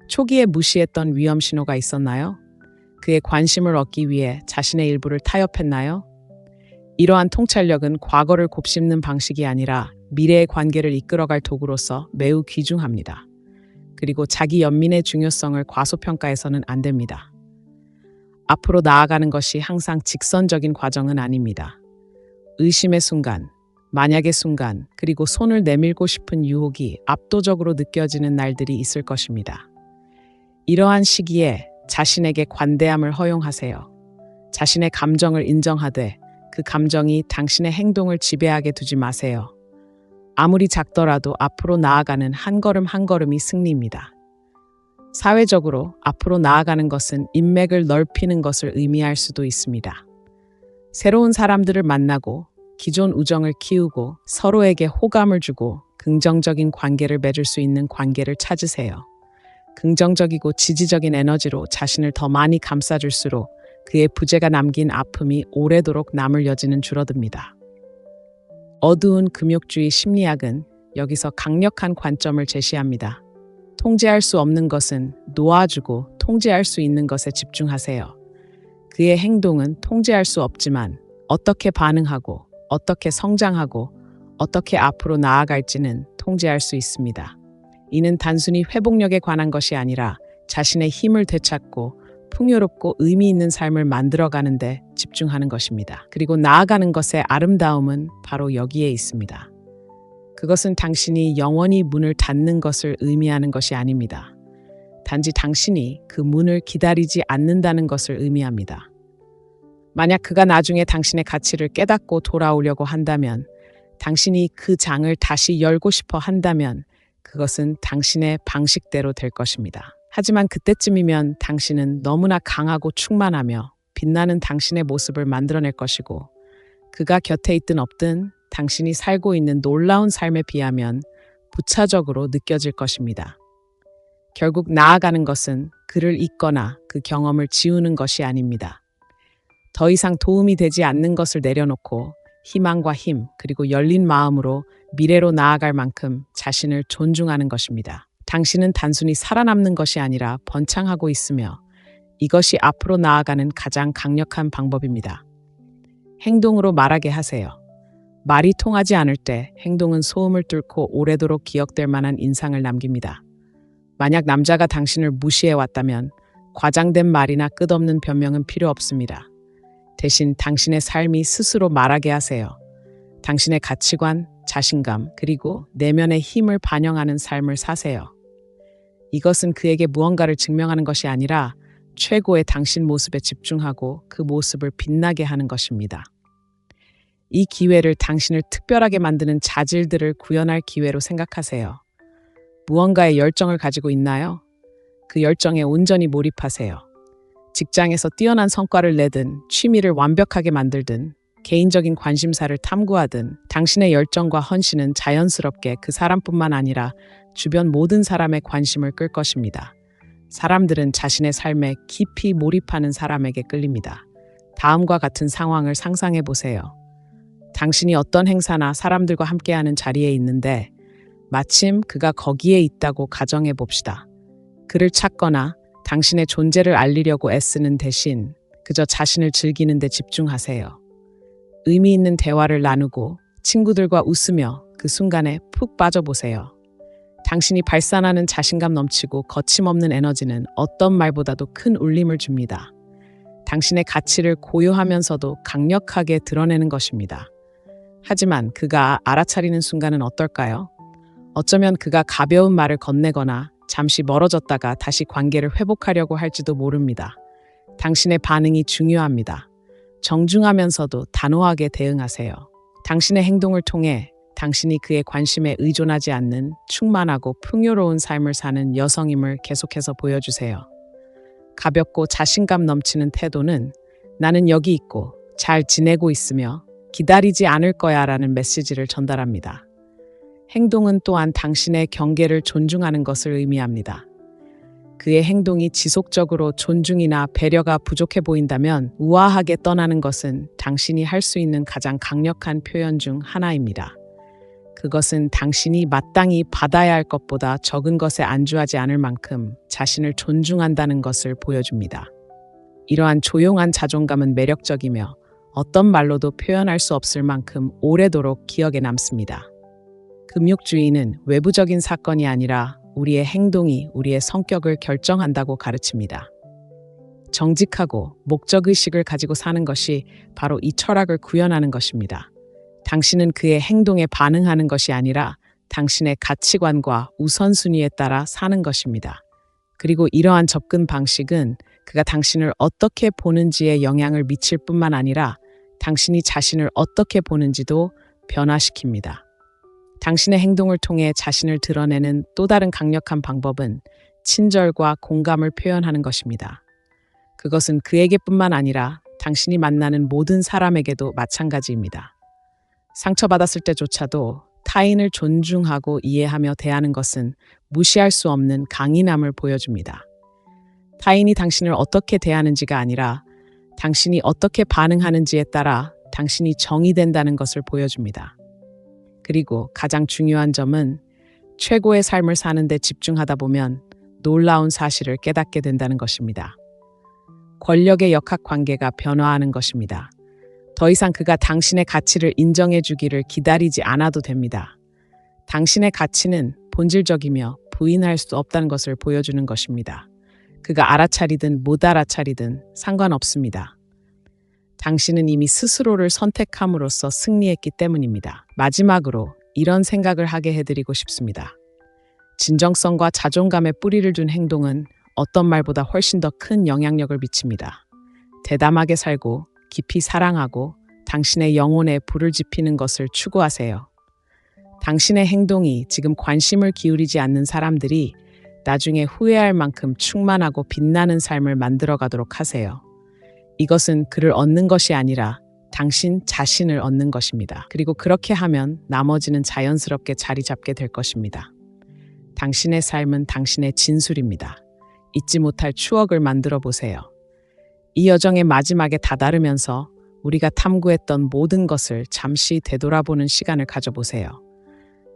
초기에 무시했던 위험 신호가 있었나요? 그의 관심을 얻기 위해 자신의 일부를 타협했나요? 이러한 통찰력은 과거를 곱씹는 방식이 아니라 미래의 관계를 이끌어갈 도구로서 매우 귀중합니다. 그리고 자기 연민의 중요성을 과소평가해서는 안 됩니다. 앞으로 나아가는 것이 항상 직선적인 과정은 아닙니다. 의심의 순간, 만약의 순간, 그리고 손을 내밀고 싶은 유혹이 압도적으로 느껴지는 날들이 있을 것입니다. 이러한 시기에 자신에게 관대함을 허용하세요. 자신의 감정을 인정하되 그 감정이 당신의 행동을 지배하게 두지 마세요. 아무리 작더라도 앞으로 나아가는 한 걸음 한 걸음이 승리입니다. 사회적으로 앞으로 나아가는 것은 인맥을 넓히는 것을 의미할 수도 있습니다. 새로운 사람들을 만나고 기존 우정을 키우고 서로에게 호감을 주고 긍정적인 관계를 맺을 수 있는 관계를 찾으세요. 긍정적이고 지지적인 에너지로 자신을 더 많이 감싸줄수록 그의 부재가 남긴 아픔이 오래도록 남을 여지는 줄어듭니다. 어두운 금욕주의 심리학은 여기서 강력한 관점을 제시합니다. 통제할 수 없는 것은 놓아주고 통제할 수 있는 것에 집중하세요. 그의 행동은 통제할 수 없지만 어떻게 반응하고 어떻게 성장하고 어떻게 앞으로 나아갈지는 통제할 수 있습니다. 이는 단순히 회복력에 관한 것이 아니라 자신의 힘을 되찾고 풍요롭고 의미 있는 삶을 만들어가는 데 집중하는 것입니다. 그리고 나아가는 것의 아름다움은 바로 여기에 있습니다. 그것은 당신이 영원히 문을 닫는 것을 의미하는 것이 아닙니다. 단지 당신이 그 문을 기다리지 않는다는 것을 의미합니다. 만약 그가 나중에 당신의 가치를 깨닫고 돌아오려고 한다면, 당신이 그 장을 다시 열고 싶어 한다면 그것은 당신의 방식대로 될 것입니다. 하지만 그때쯤이면 당신은 너무나 강하고 충만하며 빛나는 당신의 모습을 만들어낼 것이고, 그가 곁에 있든 없든 당신이 살고 있는 놀라운 삶에 비하면 부차적으로 느껴질 것입니다. 결국 나아가는 것은 그를 잊거나 그 경험을 지우는 것이 아닙니다. 더 이상 도움이 되지 않는 것을 내려놓고 희망과 힘 그리고 열린 마음으로 미래로 나아갈 만큼 자신을 존중하는 것입니다. 당신은 단순히 살아남는 것이 아니라 번창하고 있으며 이것이 앞으로 나아가는 가장 강력한 방법입니다. 행동으로 말하게 하세요. 말이 통하지 않을 때 행동은 소음을 뚫고 오래도록 기억될 만한 인상을 남깁니다. 만약 남자가 당신을 무시해 왔다면 과장된 말이나 끝없는 변명은 필요 없습니다. 대신 당신의 삶이 스스로 말하게 하세요. 당신의 가치관, 자신감, 그리고 내면의 힘을 반영하는 삶을 사세요. 이것은 그에게 무언가를 증명하는 것이 아니라 최고의 당신 모습에 집중하고 그 모습을 빛나게 하는 것입니다. 이 기회를 당신을 특별하게 만드는 자질들을 구현할 기회로 생각하세요. 무언가에 열정을 가지고 있나요? 그 열정에 온전히 몰입하세요. 직장에서 뛰어난 성과를 내든 취미를 완벽하게 만들든 개인적인 관심사를 탐구하든 당신의 열정과 헌신은 자연스럽게 그 사람뿐만 아니라 주변 모든 사람의 관심을 끌 것입니다. 사람들은 자신의 삶에 깊이 몰입하는 사람에게 끌립니다. 다음과 같은 상황을 상상해 보세요. 당신이 어떤 행사나 사람들과 함께하는 자리에 있는데 마침 그가 거기에 있다고 가정해 봅시다. 그를 찾거나 당신의 존재를 알리려고 애쓰는 대신 그저 자신을 즐기는 데 집중하세요. 의미 있는 대화를 나누고 친구들과 웃으며 그 순간에 푹 빠져보세요. 당신이 발산하는 자신감 넘치고 거침없는 에너지는 어떤 말보다도 큰 울림을 줍니다. 당신의 가치를 고요하면서도 강력하게 드러내는 것입니다. 하지만 그가 알아차리는 순간은 어떨까요? 어쩌면 그가 가벼운 말을 건네거나 잠시 멀어졌다가 다시 관계를 회복하려고 할지도 모릅니다. 당신의 반응이 중요합니다. 정중하면서도 단호하게 대응하세요. 당신의 행동을 통해 당신이 그의 관심에 의존하지 않는 충만하고 풍요로운 삶을 사는 여성임을 계속해서 보여주세요. 가볍고 자신감 넘치는 태도는 나는 여기 있고 잘 지내고 있으며 기다리지 않을 거야라는 메시지를 전달합니다. 행동은 또한 당신의 경계를 존중하는 것을 의미합니다. 그의 행동이 지속적으로 존중이나 배려가 부족해 보인다면 우아하게 떠나는 것은 당신이 할 수 있는 가장 강력한 표현 중 하나입니다. 그것은 당신이 마땅히 받아야 할 것보다 적은 것에 안주하지 않을 만큼 자신을 존중한다는 것을 보여줍니다. 이러한 조용한 자존감은 매력적이며 어떤 말로도 표현할 수 없을 만큼 오래도록 기억에 남습니다. 금욕주의는 외부적인 사건이 아니라 우리의 행동이 우리의 성격을 결정한다고 가르칩니다. 정직하고 목적의식을 가지고 사는 것이 바로 이 철학을 구현하는 것입니다. 당신은 그의 행동에 반응하는 것이 아니라 당신의 가치관과 우선순위에 따라 사는 것입니다. 그리고 이러한 접근 방식은 그가 당신을 어떻게 보는지에 영향을 미칠 뿐만 아니라 당신이 자신을 어떻게 보는지도 변화시킵니다. 당신의 행동을 통해 자신을 드러내는 또 다른 강력한 방법은 친절과 공감을 표현하는 것입니다. 그것은 그에게뿐만 아니라 당신이 만나는 모든 사람에게도 마찬가지입니다. 상처받았을 때조차도 타인을 존중하고 이해하며 대하는 것은 무시할 수 없는 강인함을 보여줍니다. 타인이 당신을 어떻게 대하는지가 아니라 당신이 어떻게 반응하는지에 따라 당신이 정의된다는 것을 보여줍니다. 그리고 가장 중요한 점은 최고의 삶을 사는 데 집중하다 보면 놀라운 사실을 깨닫게 된다는 것입니다. 권력의 역학관계가 변화하는 것입니다. 더 이상 그가 당신의 가치를 인정해 주기를 기다리지 않아도 됩니다. 당신의 가치는 본질적이며 부인할 수 없다는 것을 보여주는 것입니다. 그가 알아차리든 못 알아차리든 상관없습니다. 당신은 이미 스스로를 선택함으로써 승리했기 때문입니다. 마지막으로 이런 생각을 하게 해드리고 싶습니다. 진정성과 자존감에 뿌리를 둔 행동은 어떤 말보다 훨씬 더 큰 영향력을 미칩니다. 대담하게 살고 깊이 사랑하고 당신의 영혼에 불을 지피는 것을 추구하세요. 당신의 행동이 지금 관심을 기울이지 않는 사람들이 나중에 후회할 만큼 충만하고 빛나는 삶을 만들어가도록 하세요. 이것은 그를 얻는 것이 아니라 당신 자신을 얻는 것입니다. 그리고 그렇게 하면 나머지는 자연스럽게 자리 잡게 될 것입니다. 당신의 삶은 당신의 진술입니다. 잊지 못할 추억을 만들어 보세요. 이 여정의 마지막에 다다르면서 우리가 탐구했던 모든 것을 잠시 되돌아보는 시간을 가져보세요.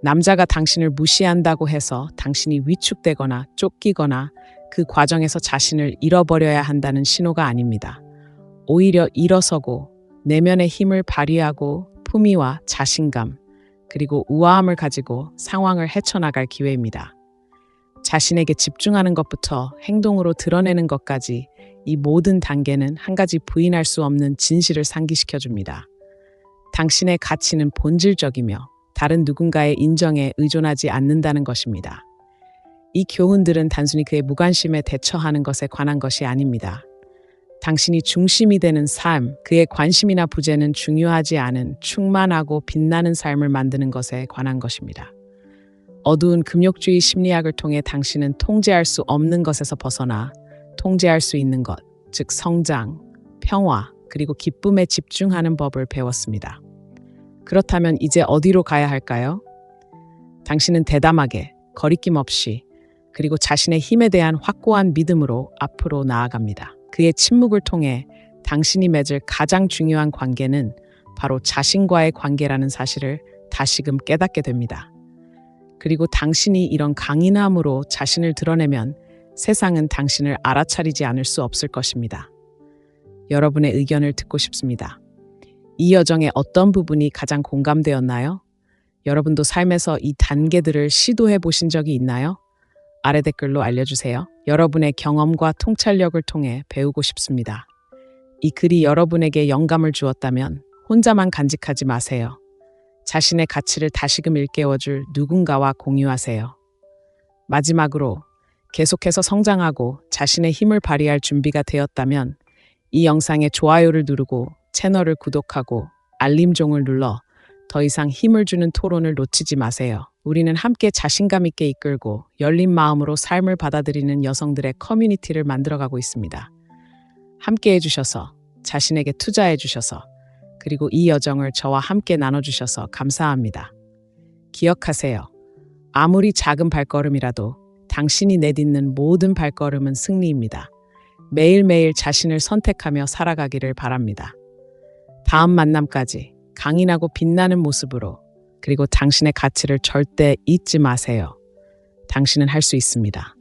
남자가 당신을 무시한다고 해서 당신이 위축되거나 쫓기거나 그 과정에서 자신을 잃어버려야 한다는 신호가 아닙니다. 오히려 일어서고 내면의 힘을 발휘하고 품위와 자신감, 그리고 우아함을 가지고 상황을 헤쳐나갈 기회입니다. 자신에게 집중하는 것부터 행동으로 드러내는 것까지 이 모든 단계는 한 가지 부인할 수 없는 진실을 상기시켜줍니다. 당신의 가치는 본질적이며 다른 누군가의 인정에 의존하지 않는다는 것입니다. 이 교훈들은 단순히 그의 무관심에 대처하는 것에 관한 것이 아닙니다. 당신이 중심이 되는 삶, 그의 관심이나 부재는 중요하지 않은 충만하고 빛나는 삶을 만드는 것에 관한 것입니다. 어두운 금욕주의 심리학을 통해 당신은 통제할 수 없는 것에서 벗어나 통제할 수 있는 것, 즉 성장, 평화, 그리고 기쁨에 집중하는 법을 배웠습니다. 그렇다면 이제 어디로 가야 할까요? 당신은 대담하게, 거리낌 없이, 그리고 자신의 힘에 대한 확고한 믿음으로 앞으로 나아갑니다. 그의 침묵을 통해 당신이 맺을 가장 중요한 관계는 바로 자신과의 관계라는 사실을 다시금 깨닫게 됩니다. 그리고 당신이 이런 강인함으로 자신을 드러내면 세상은 당신을 알아차리지 않을 수 없을 것입니다. 여러분의 의견을 듣고 싶습니다. 이 여정의 어떤 부분이 가장 공감되었나요? 여러분도 삶에서 이 단계들을 시도해 보신 적이 있나요? 아래 댓글로 알려주세요. 여러분의 경험과 통찰력을 통해 배우고 싶습니다. 이 글이 여러분에게 영감을 주었다면 혼자만 간직하지 마세요. 자신의 가치를 다시금 일깨워줄 누군가와 공유하세요. 마지막으로 계속해서 성장하고 자신의 힘을 발휘할 준비가 되었다면 이 영상에 좋아요를 누르고 채널을 구독하고 알림종을 눌러 더 이상 힘을 주는 토론을 놓치지 마세요. 우리는 함께 자신감 있게 이끌고 열린 마음으로 삶을 받아들이는 여성들의 커뮤니티를 만들어가고 있습니다. 함께 해주셔서, 자신에게 투자해주셔서, 그리고 이 여정을 저와 함께 나눠주셔서 감사합니다. 기억하세요. 아무리 작은 발걸음이라도 당신이 내딛는 모든 발걸음은 승리입니다. 매일매일 자신을 선택하며 살아가기를 바랍니다. 다음 만남까지 강인하고 빛나는 모습으로, 그리고 당신의 가치를 절대 잊지 마세요. 당신은 할 수 있습니다.